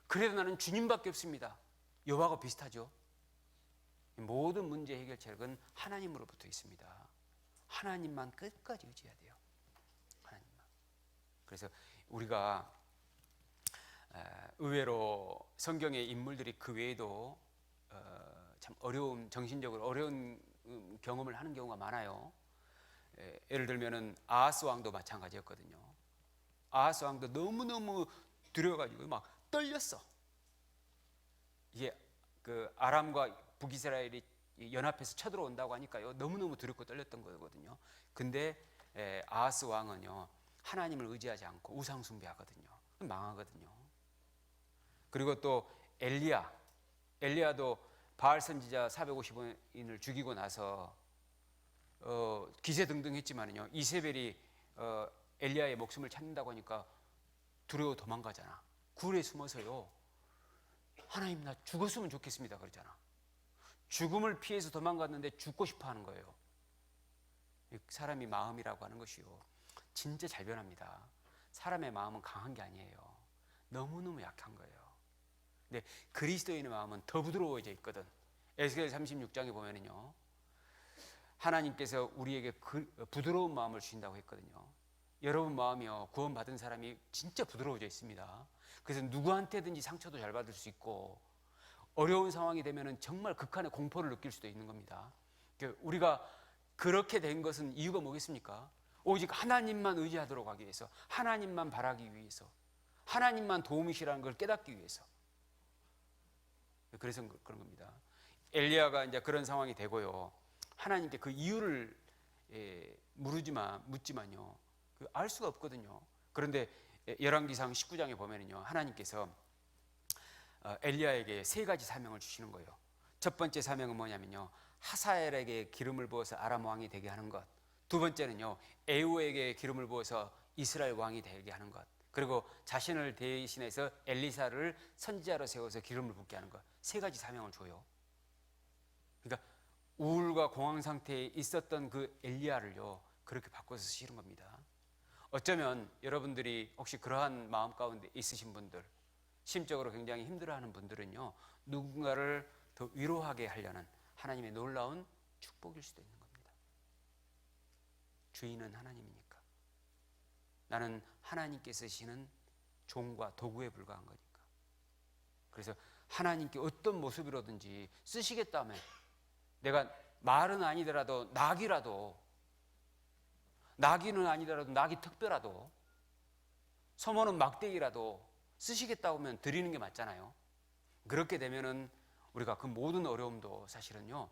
그래도 나는 주님밖에 없습니다. 욥하고 비슷하죠. 모든 문제 해결책은 하나님으로부터 있습니다. 하나님만 끝까지 의지해야 돼요. 하나님만. 그래서 우리가 의외로 성경의 인물들이 그 외에도 참 정신적으로 어려운 경험을 하는 경우가 많아요. 예를 들면은 아하스 왕도 마찬가지였거든요. 아하스 왕도 너무너무 두려워가지고 막 떨렸어. 이게 그 아람과 북이스라엘이 연합해서 쳐들어온다고 하니까요 너무너무 두렵고 떨렸던 거거든요. 근데 아하스 왕은요 하나님을 의지하지 않고 우상 숭배하거든요. 망하거든요. 그리고 또 엘리야 엘리야도 바알 선지자 450인을 죽이고 나서 기세등등했지만요, 이세벨이 엘리야의 목숨을 찾는다고 하니까 두려워 도망가잖아. 굴에 숨어서요, 하나님 나 죽었으면 좋겠습니다 그러잖아. 죽음을 피해서 도망갔는데 죽고 싶어 하는 거예요. 사람이 마음이라고 하는 것이요, 진짜 잘 변합니다. 사람의 마음은 강한 게 아니에요. 너무너무 약한 거예요. 근데 그리스도인의 마음은 더 부드러워져 있거든. 에스겔 36장에 보면은요, 하나님께서 우리에게 부드러운 마음을 주신다고 했거든요. 여러분 마음이요, 구원받은 사람이 진짜 부드러워져 있습니다. 그래서 누구한테든지 상처도 잘 받을 수 있고, 어려운 상황이 되면은 정말 극한의 공포를 느낄 수도 있는 겁니다. 우리가 그렇게 된 것은 이유가 뭐겠습니까? 오직 하나님만 의지하도록 하기 위해서, 하나님만 바라기 위해서, 하나님만 도움이시라는 걸 깨닫기 위해서. 그래서 그런 겁니다. 엘리야가 이제 그런 상황이 되고요, 하나님께 그 이유를 묻지만요, 알 수가 없거든요. 그런데 열왕기상 19장에 보면은요, 하나님께서 엘리야에게 세 가지 사명을 주시는 거예요. 첫 번째 사명은 뭐냐면요, 하사엘에게 기름을 부어서 아람 왕이 되게 하는 것. 두 번째는요, 에후에게 기름을 부어서 이스라엘 왕이 되게 하는 것. 그리고 자신을 대신해서 엘리사를 선지자로 세워서 기름을 붓게 하는 것. 세 가지 사명을 줘요. 그러니까 우울과 공황 상태에 있었던 그 엘리야를요, 그렇게 바꿔서 쓰시는 겁니다. 어쩌면 여러분들이 혹시 그러한 마음 가운데 있으신 분들, 심적으로 굉장히 힘들어하는 분들은요, 누군가를 더 위로하게 하려는 하나님의 놀라운 축복일 수도 있는 겁니다. 주인은 하나님이니까. 나는 하나님께 쓰시는 종과 도구에 불과한 거니까. 그래서 하나님께 어떤 모습이로든지 쓰시겠다면, 내가 말은 아니더라도 나귀는 아니더라도 나귀 특별하도, 소모는 막대기라도 쓰시겠다고 하면 드리는 게 맞잖아요. 그렇게 되면은 우리가 그 모든 어려움도 사실은요,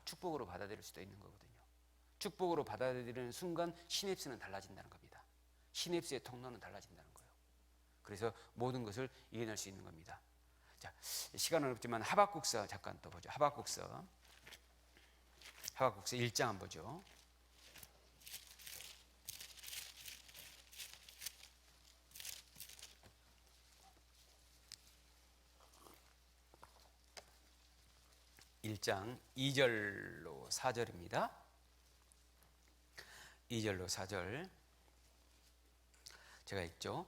축복으로 받아들일 수도 있는 거거든요. 축복으로 받아들이는 순간 시냅스는 달라진다는 겁니다. 시냅스의 통로는 달라진다는 거예요. 그래서 모든 것을 이겨낼 수 있는 겁니다. 자, 시간은 없지만 하박국서 잠깐 또 보죠. 하박국서 1장 한번 보죠. (1장) 2절로 4절입니다. 2절로 4절 제가 읽죠.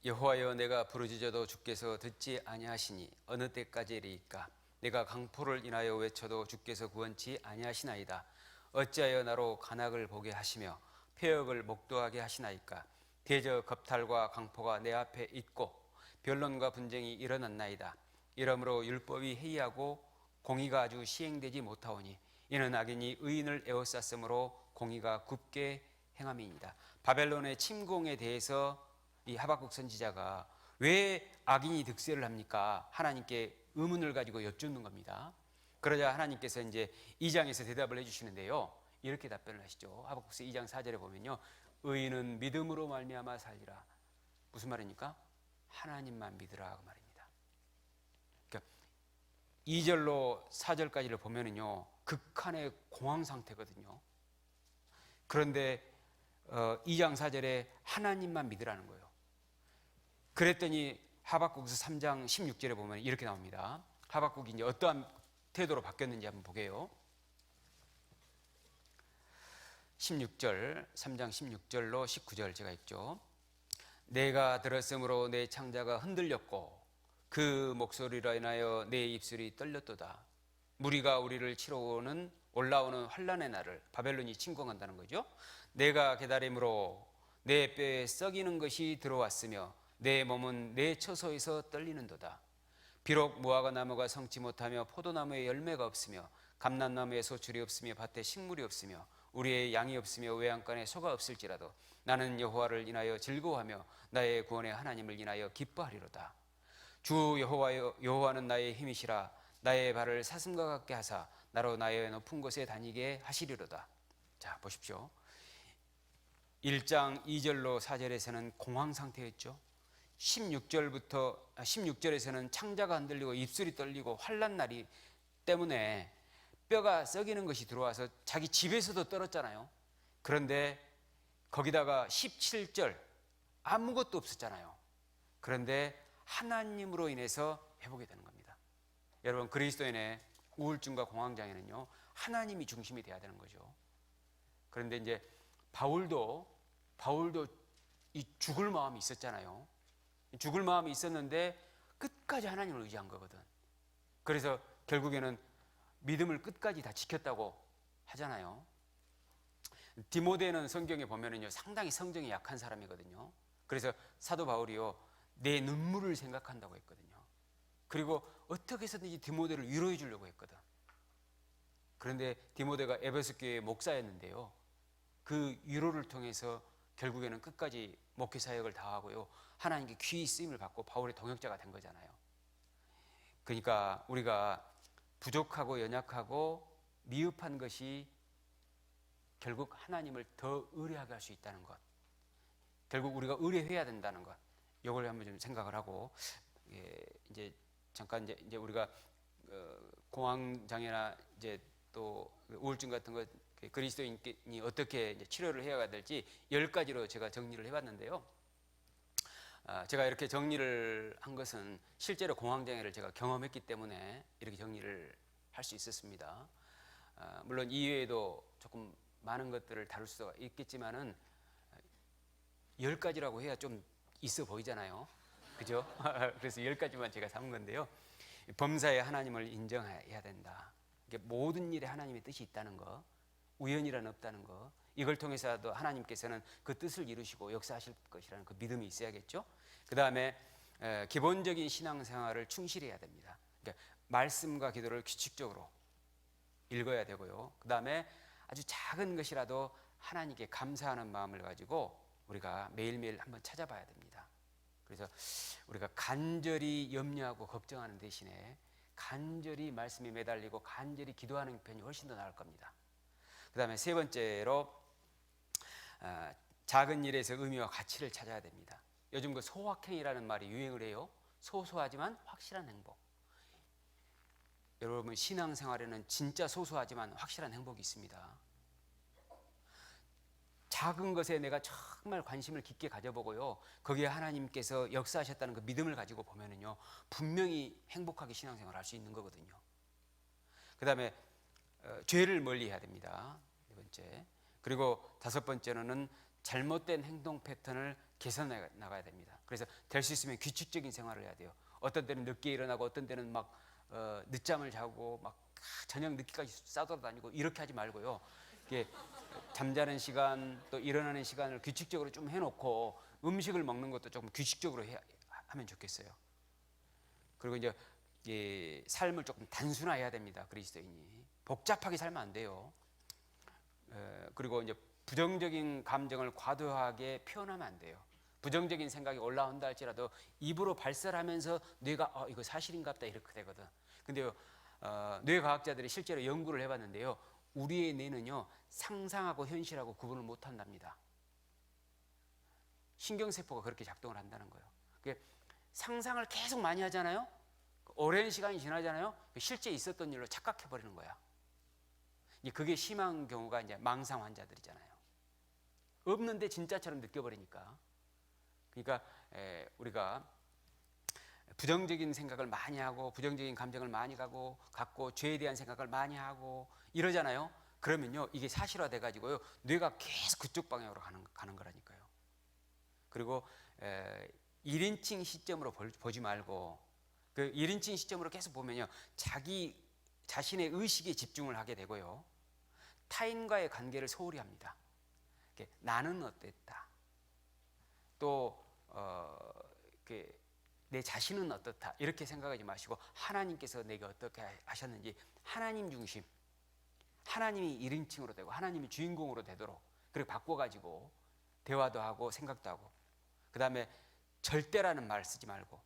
여호와여, 내가 부르짖어도 주께서 듣지 아니하시니 어느 때까지리이까? 내가 강포를 인하여 외쳐도 주께서 구원치 아니하시나이다. 어찌하여 나로 간악을 보게 하시며 폐역을 목도하게 하시나이까? 대저 겁탈과 강포가 내 앞에 있고 변론과 분쟁이 일어났나이다. 이러므로 율법이 해이하고 공의가 아주 시행되지 못하오니 이는 악인이 의인을 에워쌌으므로 공의가 굽게 행함이니이다. 바벨론의 침공에 대해서 이 하박국 선지자가 왜 악인이 득세를 합니까? 하나님께 의문을 가지고 여쭙는 겁니다. 그러자 하나님께서 이제 2장에서 대답을 해주시는데요, 이렇게 답변을 하시죠. 하박국서 2장 4절에 보면요, 의인은 믿음으로 말미암아 살리라. 무슨 말입니까? 하나님만 믿으라 그 말입니다. 2절로 4절까지를 보면은요, 극한의 공황 상태거든요. 그런데 2장 4절에 하나님만 믿으라는 거예요. 그랬더니 하박국서 3장 16절에 보면 이렇게 나옵니다. 하박국이 이제 어떠한 태도로 바뀌었는지 한번 보게요. 16절, 3장 16절로 19절 제가 읽죠. 내가 들었으므로 내 창자가 흔들렸고 그 목소리로 인하여 내 입술이 떨렸도다. 무리가 우리를 치러 올라오는 환난의 날을, 바벨론이 침공한다는 거죠. 내가 게다림으로 내 뼈에 썩이는 것이 들어왔으며 내 몸은 내 처소에서 떨리는도다. 비록 무화과 나무가 성치 못하며 포도나무에 열매가 없으며 감람나무에 소출이 없으며 밭에 식물이 없으며 우리의 양이 없으며 외양간에 소가 없을지라도 나는 여호와를 인하여 즐거워하며 나의 구원의 하나님을 인하여 기뻐하리로다. 주 여호와는 나의 힘이시라. 나의 발을 사슴과 같게 하사 나로 나의 높은 곳에 다니게 하시리로다. 자, 보십시오. 1장 2절로 4절에서는 공황 상태였죠. 16절에서는 창자가 흔들리고 입술이 떨리고 환난 날이 때문에 뼈가 썩이는 것이 들어와서 자기 집에서도 떨었잖아요. 그런데 거기다가 17절 아무것도 없었잖아요. 그런데 하나님으로 인해서 회복이 되는 겁니다. 여러분, 그리스도인의 우울증과 공황장애는요, 하나님이 중심이 돼야 되는 거죠. 그런데 이제 바울도 이 죽을 마음이 있었잖아요. 죽을 마음이 있었는데 끝까지 하나님을 의지한 거거든. 그래서 결국에는 믿음을 끝까지 다 지켰다고 하잖아요. 디모데는 성경에 보면은요, 상당히 성정이 약한 사람이거든요. 그래서 사도 바울이요, 내 눈물을 생각한다고 했거든요. 그리고 어떻게 해서든지 디모데를 위로해 주려고 했거든. 그런데 디모데가 에베소 교회의 목사였는데요, 그 위로를 통해서 결국에는 끝까지 목회 사역을 다하고요, 하나님께 귀히 쓰임을 받고 바울의 동역자가 된 거잖아요. 그러니까 우리가 부족하고 연약하고 미흡한 것이 결국 하나님을 더 의뢰하게 할 수 있다는 것, 결국 우리가 의뢰해야 된다는 것, 이걸 한번 좀 생각을 하고, 이제 잠깐 이제 우리가 공황장애나 이제 또 우울증 같은 것, 그리스도인이 어떻게 이제 치료를 해야 될지 10가지로 제가 정리를 해봤는데요. 제가 이렇게 정리를 한 것은 실제로 공황장애를 제가 경험했기 때문에 이렇게 정리를 할 수 있었습니다. 물론 이외에도 조금 많은 것들을 다룰 수가 있겠지만은 10가지라고 해야 좀 있어 보이잖아요. 그죠? 그래서 10가지만 제가 삼은 건데요. 범사에 하나님을 인정해야 된다. 모든 일에 하나님의 뜻이 있다는 거, 우연이란 없다는 거, 이걸 통해서도 하나님께서는 그 뜻을 이루시고 역사하실 것이라는 그 믿음이 있어야겠죠. 그 다음에 기본적인 신앙생활을 충실히 해야 됩니다. 그러니까 말씀과 기도를 규칙적으로 읽어야 되고요. 그 다음에 아주 작은 것이라도 하나님께 감사하는 마음을 가지고 우리가 매일매일 한번 찾아봐야 됩니다. 그래서 우리가 간절히 염려하고 걱정하는 대신에 간절히 말씀에 매달리고 간절히 기도하는 편이 훨씬 더 나을 겁니다. 그 다음에 세 번째로 작은 일에서 의미와 가치를 찾아야 됩니다. 요즘 그 소확행이라는 말이 유행을 해요. 소소하지만 확실한 행복. 여러분, 신앙생활에는 진짜 소소하지만 확실한 행복이 있습니다. 작은 것에 내가 정말 관심을 깊게 가져보고요, 거기에 하나님께서 역사하셨다는 그 믿음을 가지고 보면은요, 분명히 행복하게 신앙생활을 할 수 있는 거거든요. 그 다음에 죄를 멀리해야 됩니다. 네 번째. 그리고 다섯 번째로는 잘못된 행동 패턴을 개선해 나가야 됩니다. 그래서 될 수 있으면 규칙적인 생활을 해야 돼요. 어떤 때는 늦게 일어나고 어떤 때는 막 늦잠을 자고 막 저녁 늦게까지 싸돌아다니고 이렇게 하지 말고요. 이게 잠자는 시간 또 일어나는 시간을 규칙적으로 좀 해놓고 음식을 먹는 것도 조금 규칙적으로 하면 좋겠어요. 그리고 이제 삶을 조금 단순화해야 됩니다. 그리스도인이 복잡하게 살면 안 돼요. 그리고 이제 부정적인 감정을 과도하게 표현하면 안 돼요. 부정적인 생각이 올라온다 할지라도 입으로 발설하면서 뇌가 이거 사실인가 보다 이렇게 되거든. 근데요, 뇌과학자들이 실제로 연구를 해봤는데요, 우리의 뇌는요, 상상하고 현실하고 구분을 못 한답니다. 신경세포가 그렇게 작동을 한다는 거예요. 상상을 계속 많이 하잖아요. 오랜 시간이 지나잖아요. 실제 있었던 일로 착각해 버리는 거야. 그게 심한 경우가 이제 망상 환자들이잖아요. 없는데 진짜처럼 느껴버리니까. 그러니까 우리가 부정적인 생각을 많이 하고 부정적인 감정을 많이 갖고 죄에 대한 생각을 많이 하고 이러잖아요. 그러면요, 이게 사실화돼 가지고요, 뇌가 계속 그쪽 방향으로 가는 거라니까요. 그리고 1인칭 시점으로 보지 말고 그 1인칭 시점으로 계속 보면요, 자기 자신의 의식에 집중을 하게 되고요, 타인과의 관계를 소홀히 합니다. 나는 어땠다, 또 내 자신은 어떻다, 이렇게 생각하지 마시고 하나님께서 내게 어떻게 하셨는지 하나님 중심, 하나님이 1인칭으로 되고 하나님이 주인공으로 되도록 그렇게 바꿔가지고 대화도 하고 생각도 하고, 그 다음에 절대라는 말 쓰지 말고,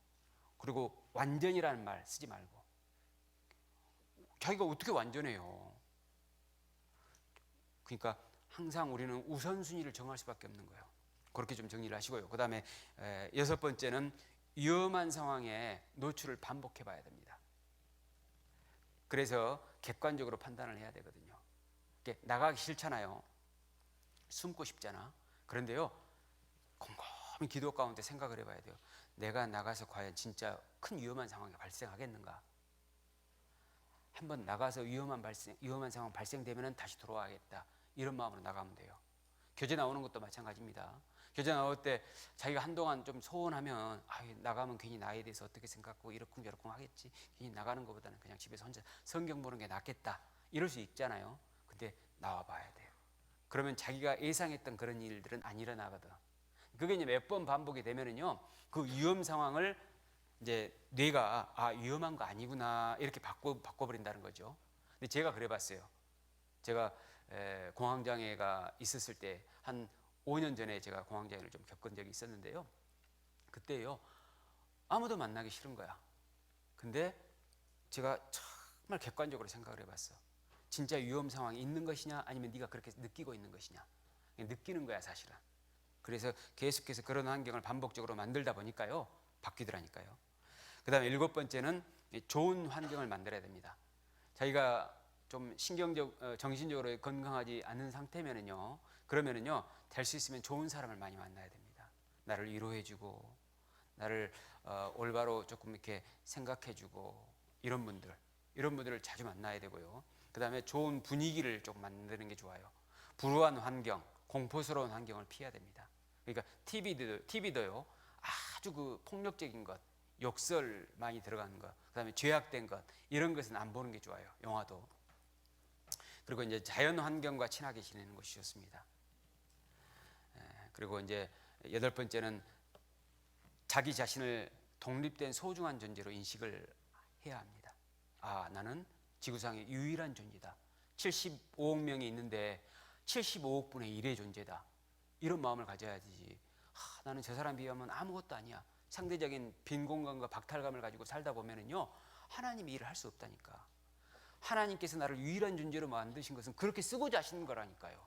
그리고 완전이라는 말 쓰지 말고. 자기가 어떻게 완전해요? 그러니까 항상 우리는 우선순위를 정할 수밖에 없는 거예요. 그렇게 좀 정리를 하시고요. 그 다음에 여섯 번째는 위험한 상황에 노출을 반복해 봐야 됩니다. 그래서 객관적으로 판단을 해야 되거든요. 나가기 싫잖아요. 숨고 싶잖아. 그런데요, 곰곰이 기도 가운데 생각을 해봐야 돼요. 내가 나가서 과연 진짜 큰 위험한 상황이 발생하겠는가? 한번 나가서 위험한 상황 발생되면 다시 돌아와야겠다. 이런 마음으로 나가면 돼요. 교제 나오는 것도 마찬가지입니다. 교제 나올 때 자기가 한동안 좀 소원하면 나가면 괜히 나에 대해서 어떻게 생각하고 이러쿵저러쿵 하겠지. 괜히 나가는 것보다는 그냥 집에서 혼자 성경 보는 게 낫겠다. 이럴 수 있잖아요. 근데 나와 봐야 돼요. 그러면 자기가 예상했던 그런 일들은 안 일어나거든. 그게 이제 몇 번 반복이 되면은요, 그 위험 상황을 이제 뇌가 위험한 거 아니구나 이렇게 바꿔버린다는 거죠. 근데 제가 그래봤어요. 제가 공황장애가 있었을 때 한 5년 전에 제가 공황장애를 좀 겪은 적이 있었는데요. 그때요, 아무도 만나기 싫은 거야. 근데 제가 정말 객관적으로 생각을 해봤어. 진짜 위험 상황이 있는 것이냐, 아니면 네가 그렇게 느끼고 있는 것이냐. 느끼는 거야, 사실은. 그래서 계속해서 그런 환경을 반복적으로 만들다 보니까요, 바뀌더라니까요. 그 다음에 일곱 번째는 좋은 환경을 만들어야 됩니다. 자기가 좀 정신적으로 건강하지 않은 상태면은요, 그러면은요, 될 수 있으면 좋은 사람을 많이 만나야 됩니다. 나를 위로해주고, 나를 올바로 조금 이렇게 생각해주고, 이런 분들을 자주 만나야 되고요. 그 다음에 좋은 분위기를 조금 만드는 게 좋아요. 불우한 환경, 공포스러운 환경을 피해야 됩니다. 그러니까 TV도요, 아주 그 폭력적인 것, 욕설 많이 들어가는 것, 그 다음에 죄악된 것, 이런 것은 안 보는 게 좋아요. 영화도. 그리고 이제 자연 환경과 친하게 지내는 것이 좋습니다. 그리고 이제 여덟 번째는 자기 자신을 독립된 소중한 존재로 인식을 해야 합니다. 나는 지구상의 유일한 존재다. 75억 명이 있는데 75억 분의 1의 존재다. 이런 마음을 가져야지. 나는 저 사람 비하면 아무것도 아니야. 상대적인 빈 공간과 박탈감을 가지고 살다 보면은요, 하나님이 일을 할 수 없다니까. 하나님께서 나를 유일한 존재로 만드신 것은 그렇게 쓰고자 하시는 거라니까요.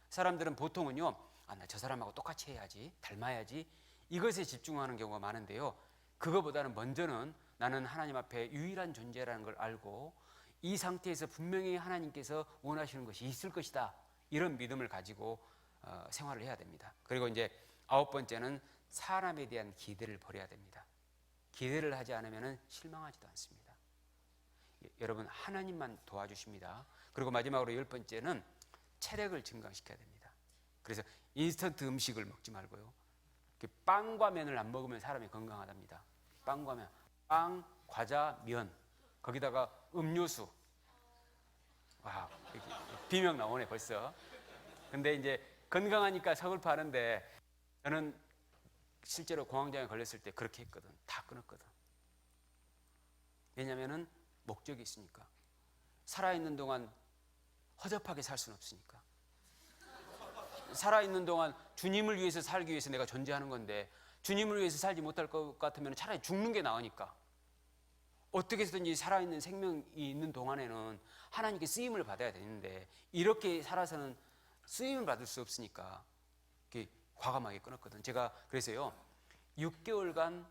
사람들은 보통은요, 나 저 사람하고 똑같이 해야지, 닮아야지, 이것에 집중하는 경우가 많은데요, 그거보다는 먼저는 나는 하나님 앞에 유일한 존재라는 걸 알고 이 상태에서 분명히 하나님께서 원하시는 것이 있을 것이다, 이런 믿음을 가지고 생활을 해야 됩니다. 그리고 이제 아홉 번째는 사람에 대한 기대를 버려야 됩니다. 기대를 하지 않으면 실망하지도 않습니다. 여러분, 하나님만 도와주십니다. 그리고 마지막으로 열 번째는 체력을 증강시켜야 됩니다. 그래서 인스턴트 음식을 먹지 말고요, 빵과 면을 안 먹으면 사람이 건강하답니다. 빵과 면, 빵, 과자, 면, 거기다가 음료수. 와, 비명 나오네 벌써. 근데 이제 건강하니까 서글퍼하는데, 저는 실제로 공황장애 걸렸을 때 그렇게 했거든. 다 끊었거든. 왜냐하면 목적이 있으니까. 살아있는 동안 허접하게 살 수는 없으니까. 살아있는 동안 주님을 위해서 살기 위해서 내가 존재하는 건데, 주님을 위해서 살지 못할 것 같으면 차라리 죽는 게 나으니까. 어떻게 해서든지 살아있는 생명이 있는 동안에는 하나님께 쓰임을 받아야 되는데, 이렇게 살아서는 쓰임을 받을 수 없으니까 과감하게 끊었거든. 제가 그래서요, 6개월간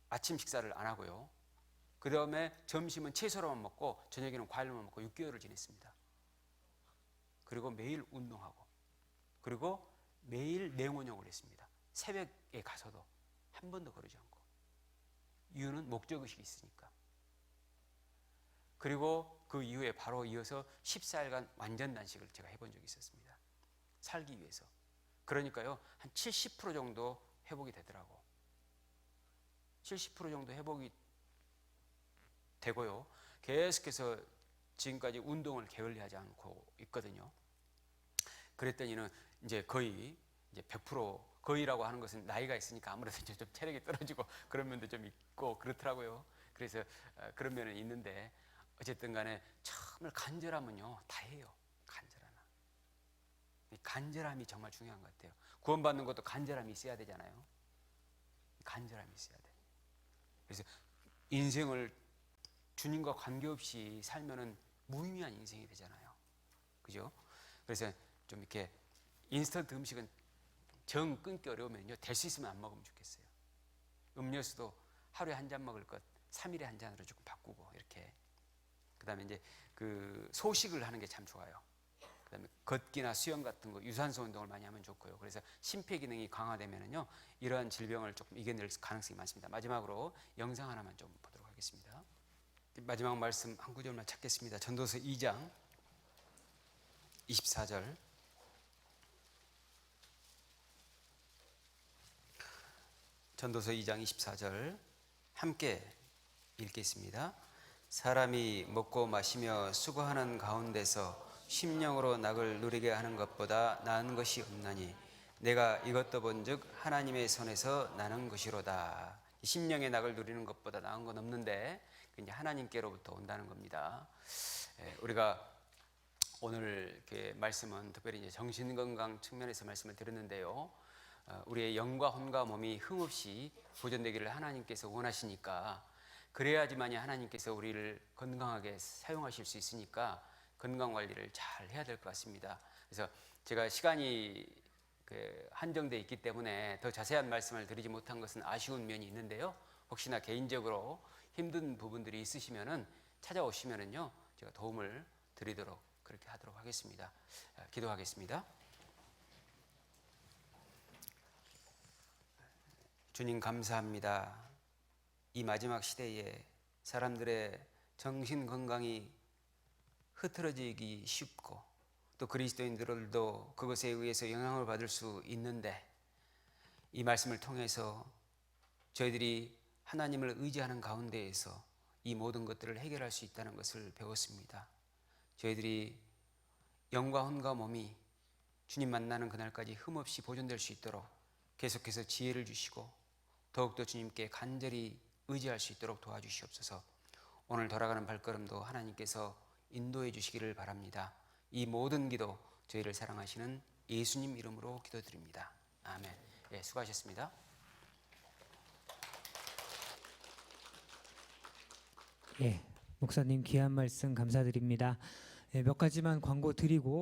아침 식사를 안 하고요, 그 다음에 점심은 채소로만 먹고 저녁에는 과일만 먹고 6개월을 지냈습니다. 그리고 매일 운동하고, 그리고 매일 맹원욕을 했습니다. 새벽에 가서도 한 번도 거르지 않고. 이유는 목적의식이 있으니까. 그리고 그 이후에 바로 이어서 14일간 완전 단식을 제가 해본 적이 있었습니다. 살기 위해서. 그러니까요, 한 70% 정도 회복이 되더라고. 70% 정도 회복이 되고요, 계속해서 지금까지 운동을 게을리하지 않고 있거든요. 그랬더니는 이제 거의 이제 100%, 거의라고 하는 것은 나이가 있으니까 아무래도 이제 좀 체력이 떨어지고 그런 면도 좀 있고 그렇더라고요. 그래서 그런 면은 있는데, 어쨌든 간에 정말 간절함은요, 다 해요. 간절하나. 간절함이 정말 중요한 것 같아요. 구원받는 것도 간절함이 있어야 되잖아요. 간절함이 있어야 돼. 그래서 인생을 주님과 관계없이 살면은 무의미한 인생이 되잖아요. 그죠? 그래서 좀 이렇게 인스턴트 음식은 정 끊기 어려우면요, 될 수 있으면 안 먹으면 좋겠어요. 음료수도 하루에 한 잔 먹을 것 3일에 한 잔으로 조금 바꾸고, 이렇게. 그다음에 이제 그 소식을 하는 게 참 좋아요. 그다음에 걷기나 수영 같은 거, 유산소 운동을 많이 하면 좋고요. 그래서 심폐 기능이 강화되면은요, 이러한 질병을 조금 이겨낼 가능성이 많습니다. 마지막으로 영상 하나만 좀 보도록 하겠습니다. 마지막 말씀 한 구절만 찾겠습니다. 전도서 2장 24절. 전도서 2장 24절 함께 읽겠습니다. 사람이 먹고 마시며 수고하는 가운데서 심령으로 낙을 누리게 하는 것보다 나은 것이 없나니 내가 이것도 본즉 하나님의 손에서 나는 것이로다. 심령의 낙을 누리는 것보다 나은 건 없는데 이제 하나님께로부터 온다는 겁니다. 우리가 오늘 이렇게 말씀은 특별히 이제 정신 건강 측면에서 말씀을 드렸는데요. 우리의 영과 혼과 몸이 흠없이 보존되기를 하나님께서 원하시니까, 그래야지만이 하나님께서 우리를 건강하게 사용하실 수 있으니까 건강 관리를 잘 해야 될 것 같습니다. 그래서 제가 시간이 한정되어 있기 때문에 더 자세한 말씀을 드리지 못한 것은 아쉬운 면이 있는데요. 혹시나 개인적으로 힘든 부분들이 있으시면은 찾아오시면은요, 제가 도움을 드리도록 그렇게 하도록 하겠습니다. 기도하겠습니다. 주님 감사합니다. 이 마지막 시대에 사람들의 정신 건강이 흐트러지기 쉽고 또 그리스도인들도 그것에 의해서 영향을 받을 수 있는데, 이 말씀을 통해서 저희들이 하나님을 의지하는 가운데에서 이 모든 것들을 해결할 수 있다는 것을 배웠습니다. 저희들이 영과 혼과 몸이 주님 만나는 그날까지 흠없이 보존될 수 있도록 계속해서 지혜를 주시고 더욱더 주님께 간절히 의지할 수 있도록 도와주시옵소서. 오늘 돌아가는 발걸음도 하나님께서 인도해 주시기를 바랍니다. 이 모든 기도 저희를 사랑하시는 예수님 이름으로 기도드립니다. 아멘. 수고하셨습니다. 목사님 귀한 말씀 감사드립니다. 몇 가지만 광고 드리고